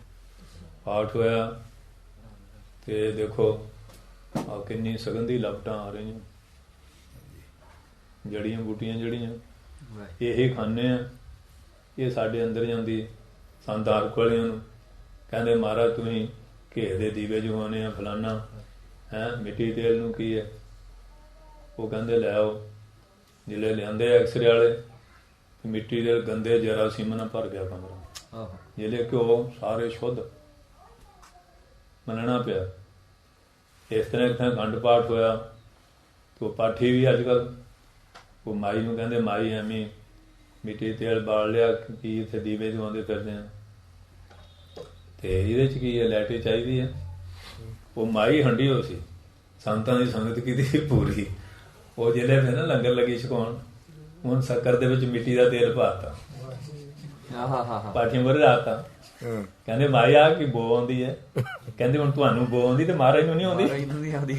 ਪਾਠ ਹੋਇਆ ਤੇ ਦੇਖੋ ਆ ਕਿੰਨੀ ਸਗੰਧੀ ਲਪਟਾਂ ਆ ਰਹੀਆਂ, ਜੜੀਆਂ ਬੂਟੀਆਂ ਜਿਹੜੀਆਂ ਇਹ ਖਾਂਦੇ ਆ, ਇਹ ਸਾਡੇ ਅੰਦਰ ਜਾਂਦੀ। ਸੰਤ ਹਰਕ ਵਾਲਿਆਂ ਨੂੰ ਕਹਿੰਦੇ ਮਹਾਰਾਜ ਤੁਸੀਂ ਘੇ ਦੇ ਦੀਵੇ ਜਗਾਉਣੇ ਆ, ਫਲਾਨਾ ਹੈ, ਮਿੱਟੀ ਤੇਲ ਨੂੰ ਕੀ ਹੈ? ਉਹ ਕਹਿੰਦੇ ਲੈ ਆਓ। ਜਿਹੜੇ ਲਿਆਂਦੇ ਐਕਸਰੇ ਵਾਲੇ, ਮਿੱਟੀ ਦੇ ਗੰਦੇ ਜਰਾਸੀਮ ਨਾਲ ਭਰ ਗਿਆ ਕਮਰਾ, ਜਿਹੜੇ ਘਿਓ ਸਾਰੇ ਸ਼ੁੱਧ ਮੰਨਣਾ ਪਿਆ। ਇਸ ਤਰ੍ਹਾਂ ਇੱਕ ਥਾਂ ਅਖੰਡ ਪਾਠ ਹੋਇਆ ਤੇ ਉਹ ਪਾਠੀ ਵੀ ਅੱਜ ਕੱਲ੍ਹ ਉਹ ਮਾਈ ਨੂੰ ਕਹਿੰਦੇ ਮਾਈ ਐਵੇਂ ਮਿੱਟੀ ਤੇਲ ਬਾਲ ਲਿਆ, ਕੀ ਇੱਥੇ ਦੀਵੇ ਜਗਾਉਂਦੇ ਫਿਰਦੇ ਆ, ਤੇ ਇਹਦੇ 'ਚ ਕੀ ਹੈ, ਲੈਟੇ ਚਾਹੀਦੀ ਹੈ। ਉਹ ਮਾਈ ਹੰਡੀ ਹੋ ਸੀ, ਸੰਤਾਂ ਦੀ ਸੰਗਤ ਕੀਤੀ ਪੂਰੀ। ਉਹ ਜਿਹੜੇ ਫਿਰ ਨਾ ਲੰਗਰ ਲੱਗੀ ਛਕਾਉਣ, ਹੁਣ ਸ਼ੱਕਰ ਦੇ ਵਿੱਚ ਮਿੱਟੀ ਦਾ ਤੇਲ ਪਾਤਾ, ਪਾਠੀਆਂ ਮਰੇ ਰਾਤਾ। ਕਹਿੰਦੇ ਮਾਈ ਆ ਕੀ ਬੋ ਆਉਂਦੀ ਹੈ? ਕਹਿੰਦੇ ਹੁਣ ਤੁਹਾਨੂੰ ਬੋ ਆਉਂਦੀ ਤੇ ਮਹਾਰਾਜ ਨੂੰ ਨਹੀਂ ਆਉਂਦੀ।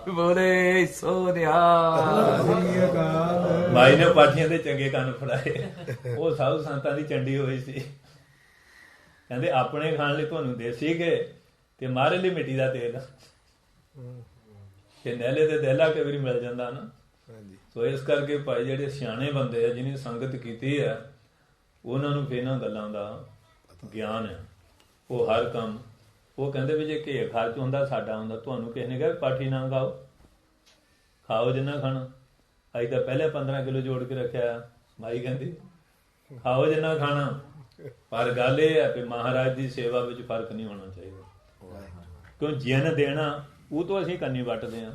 ਬੋਲੇ ਸੋਨਿਆ। ਮਾਈ ਨੇ ਪਾਠੀਆਂ ਦੇ ਚੰਗੇ ਕੰਨ ਫੜਾਏ। ਉਹ ਸਾਧੂ ਸੰਤਾਂ ਦੀ ਚੰਡੀ ਹੋਈ ਸੀ। ਕਹਿੰਦੇ ਆਪਣੇ ਖਾਣ ਲਈ ਤੁਹਾਨੂੰ ਦੇਸੀ ਘੇ ਤੇ ਮਾਰੇ ਲਈ ਮਿੱਟੀ ਦਾ ਤੇਲ, ਕਿ ਨਹਿਲੇ ਤੇ ਦਹਿਲਾ ਕਈ ਵਾਰੀ ਮਿਲ ਜਾਂਦਾ ਨਾ। ਸੋ ਇਸ ਕਰਕੇ ਭਾਈ ਜਿਹੜੇ ਸਿਆਣੇ ਬੰਦੇ ਆ, ਜਿਹਨੇ ਸੰਗਤ ਕੀਤੀ ਹੈ, ਉਹਨਾਂ ਨੂੰ ਫਿਰ ਇਹਨਾਂ ਗੱਲਾਂ ਦਾ ਗਿਆਨ ਹੈ। ਉਹ ਹਰ ਕੰਮ ਉਹ ਕਹਿੰਦੇ ਵੀ ਜੇ ਘੇ ਖਰਚ ਹੁੰਦਾ ਸਾਡਾ ਹੁੰਦਾ, ਤੁਹਾਨੂੰ ਕਿਸੇ ਨੇ ਕਿਹਾ ਪਾਠੀ ਨਾ ਖਾਓ, ਖਾਓ ਜਿੰਨਾ ਖਾਣਾ। ਅਸੀਂ ਤਾਂ ਪਹਿਲੇ 15 ਕਿਲੋ ਜੋੜ ਕੇ ਰੱਖਿਆ। ਮਾਈ ਕਹਿੰਦੀ ਖਾਓ ਜਿੰਨਾ ਖਾਣਾ, ਪਰ ਗੱਲ ਇਹ ਹੈ ਕਿ ਮਹਾਰਾਜ ਦੀ ਸੇਵਾ ਵਿੱਚ ਫਰਕ ਨਹੀਂ ਹੋਣਾ ਚਾਹੀਦਾ। ਕਿਉਂ ਜਿੰਨ ਦੇਣਾ ਉਹ ਤੋਂ ਅਸੀਂ ਕੰਨੀ ਵੱਟਦੇ ਹਾਂ।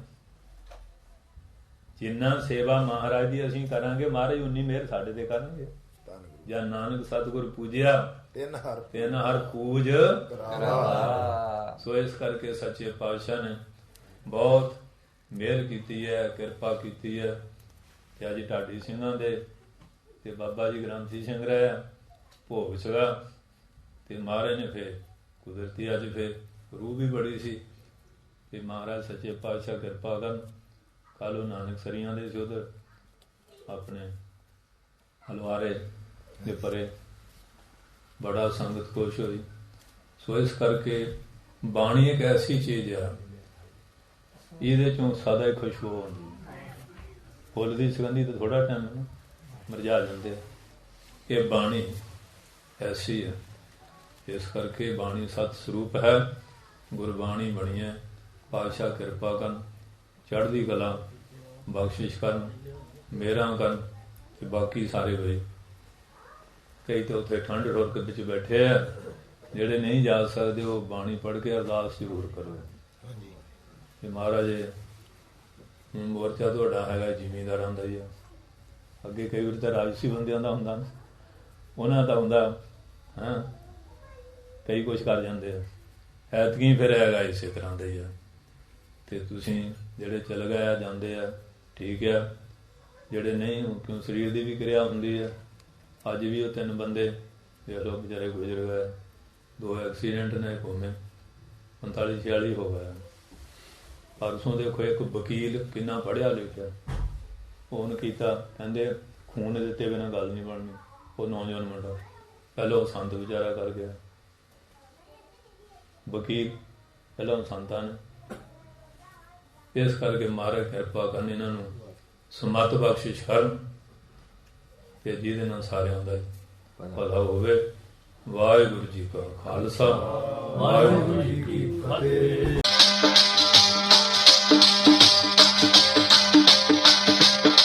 ਜਿੰਨਾ ਸੇਵਾ ਮਹਾਰਾਜ ਦੀ ਅਸੀਂ ਕਰਾਂਗੇ, ਮਹਾਰਾਜ ਉਨੀ ਮਿਹਰ ਸਾਡੇ ਤੇ ਕਰਨਗੇ। ਜਾਂ ਨਾਨਕ ਸਤਿਗੁਰ ਪੂਜਿਆ ਤਿੰਨ ਹਰ ਪੂਜ ਕਰਾਵਾ। ਸੋ ਇਸ ਕਰਕੇ ਸੱਚੇ ਪਾਤਸ਼ਾਹ ਨੇ ਬਹੁਤ ਮਿਹਰ ਕੀਤੀ ਹੈ, ਕਿਰਪਾ ਕੀਤੀ ਹੈ। ਤੇ ਅੱਜ ਢਾਡੀ ਸਿੰਘਾਂ ਦੇ ਤੇ ਬਾਬਾ ਜੀ ਗ੍ਰੰਥੀ ਸਿੰਘ ਰਿਹਾ ਭੋਗ ਸੀਗਾ, ਤੇ ਮਹਾਰਾਜ ਨੇ ਫਿਰ ਕੁਦਰਤੀ ਅੱਜ ਫਿਰ ਰੂਹ ਵੀ ਬੜੀ ਸੀ। ਤੇ ਮਹਾਰਾਜ ਸੱਚੇ ਪਾਤਸ਼ਾਹ ਕਿਰਪਾ ਕਰਨ। ਕੱਲ੍ਹ ਉਹ ਨਾਨਕ ਸਰੀਆਂ ਦੇ ਸੀ ਉਧਰ ਆਪਣੇ ਹਲਵਾਰੇ ਦੇ ਪਰੇ, ਬੜਾ ਸੰਗਤ ਖੁਸ਼ ਹੋਈ। ਸੋ ਇਸ ਕਰਕੇ ਬਾਣੀ ਇੱਕ ਐਸੀ ਚੀਜ਼ ਆ, ਇਹਦੇ ਚੋਂ ਸਦਾ ਹੀ ਖੁਸ਼ਬੂ ਆਉਂਦੀ। ਫੁੱਲ ਦੀ ਸੁਗੰਧੀ ਤਾਂ ਥੋੜਾ ਟਾਈਮ ਮੁਰਝਾ ਜਾਂਦੇ ਆ, ਇਹ ਬਾਣੀ ਐਸੀ ਹੈ। ਇਸ ਕਰਕੇ ਬਾਣੀ ਸਤ ਸਰੂਪ ਹੈ, ਗੁਰਬਾਣੀ ਬਣੀ ਹੈ। ਪਾਤਸ਼ਾਹ ਕਿਰਪਾ ਕਰਨ, ਚੜ੍ਹਦੀ ਕਲਾ ਬਖਸ਼ਿਸ਼ ਕਰਨ, ਮਿਹਰਾਂ ਕਰਨ। ਤੇ ਬਾਕੀ ਸਾਰੇ ਬਈ ਕਈ ਤਾਂ ਉੱਥੇ ਠੰਡ ਠੁਰਕ ਵਿੱਚ ਬੈਠੇ ਆ, ਜਿਹੜੇ ਨਹੀਂ ਜਾ ਸਕਦੇ ਉਹ ਬਾਣੀ ਪੜ੍ਹ ਕੇ ਅਰਦਾਸ ਜ਼ਰੂਰ ਕਰੋ ਕਿ ਮਹਾਰਾਜ ਮੋਰਚਾ ਤੁਹਾਡਾ ਹੈਗਾ ਜ਼ਿਮੀਂਦਾਰਾਂ ਦਾ ਹੀ ਆ। ਅੱਗੇ ਕਈ ਵਾਰ ਤਾਂ ਰਾਜਸੀ ਬੰਦਿਆਂ ਦਾ ਹੁੰਦਾ ਨਾ, ਉਹਨਾਂ ਦਾ ਹੁੰਦਾ ਹਾਂ, ਕਈ ਕੁਛ ਕਰ ਜਾਂਦੇ ਆ। ਐਤਕੀ ਫਿਰ ਹੈਗਾ ਇਸੇ ਤਰ੍ਹਾਂ ਦਾ ਹੀ ਆ। ਤੇ ਤੁਸੀਂ ਜਿਹੜੇ ਚਲ ਗਏ ਆ, ਜਾਂਦੇ ਆ, ਠੀਕ ਆ। ਜਿਹੜੇ ਨਹੀਂ, ਕਿਉਂ ਸਰੀਰ ਦੀ ਵੀ ਕਿਰਿਆ ਹੁੰਦੀ ਆ। ਅੱਜ ਵੀ ਉਹ 3 ਬੰਦੇ ਦੇਖ ਲਓ ਵਿਚਾਰੇ ਗੁਜ਼ਰ ਗਏ। 2 ਐਕਸੀਡੈਂਟ ਨੇ, ਘੁੰਮੇ 45-46 ਹੋ ਗਿਆ। ਪਰਸੋਂ ਦੇਖੋ ਇੱਕ ਵਕੀਲ ਕਿੰਨਾ ਪੜ੍ਹਿਆ ਲਿਖਿਆ, ਫੋਨ ਕੀਤਾ, ਕਹਿੰਦੇ ਖੂਨ ਦਿੱਤੇ ਬਿਨਾਂ ਗੱਲ ਨਹੀਂ ਬਣਨੀ। ਉਹ ਨੌਜਵਾਨ ਮੁੰਡਾ ਪਹਿਲਾਂ ਸੰਤ ਵਿਚਾਰਾ ਕਰ ਗਿਆ, ਵਕੀਲ ਪਹਿਲਾਂ ਸੰਤਾਂ ਨੇ। ਇਸ ਕਰਕੇ ਮਹਾਰਾਜ ਕਿਰਪਾ ਕਰਨ, ਇਹਨਾਂ ਨੂੰ ਸਮੱਤ ਬਖਸ਼ਿਸ਼ ਕਰਨ ਤੇ ਜਿਹਦੇ ਨਾਲ ਸਾਰਿਆਂ ਦਾ ਭਲਾ ਹੋਵੇ। ਵਾਹਿਗੁਰੂ ਜੀ ਕਾ ਖਾਲਸਾ, ਵਾਹਿਗੁਰੂ ਜੀ ਕੀ ਫਤਿਹ।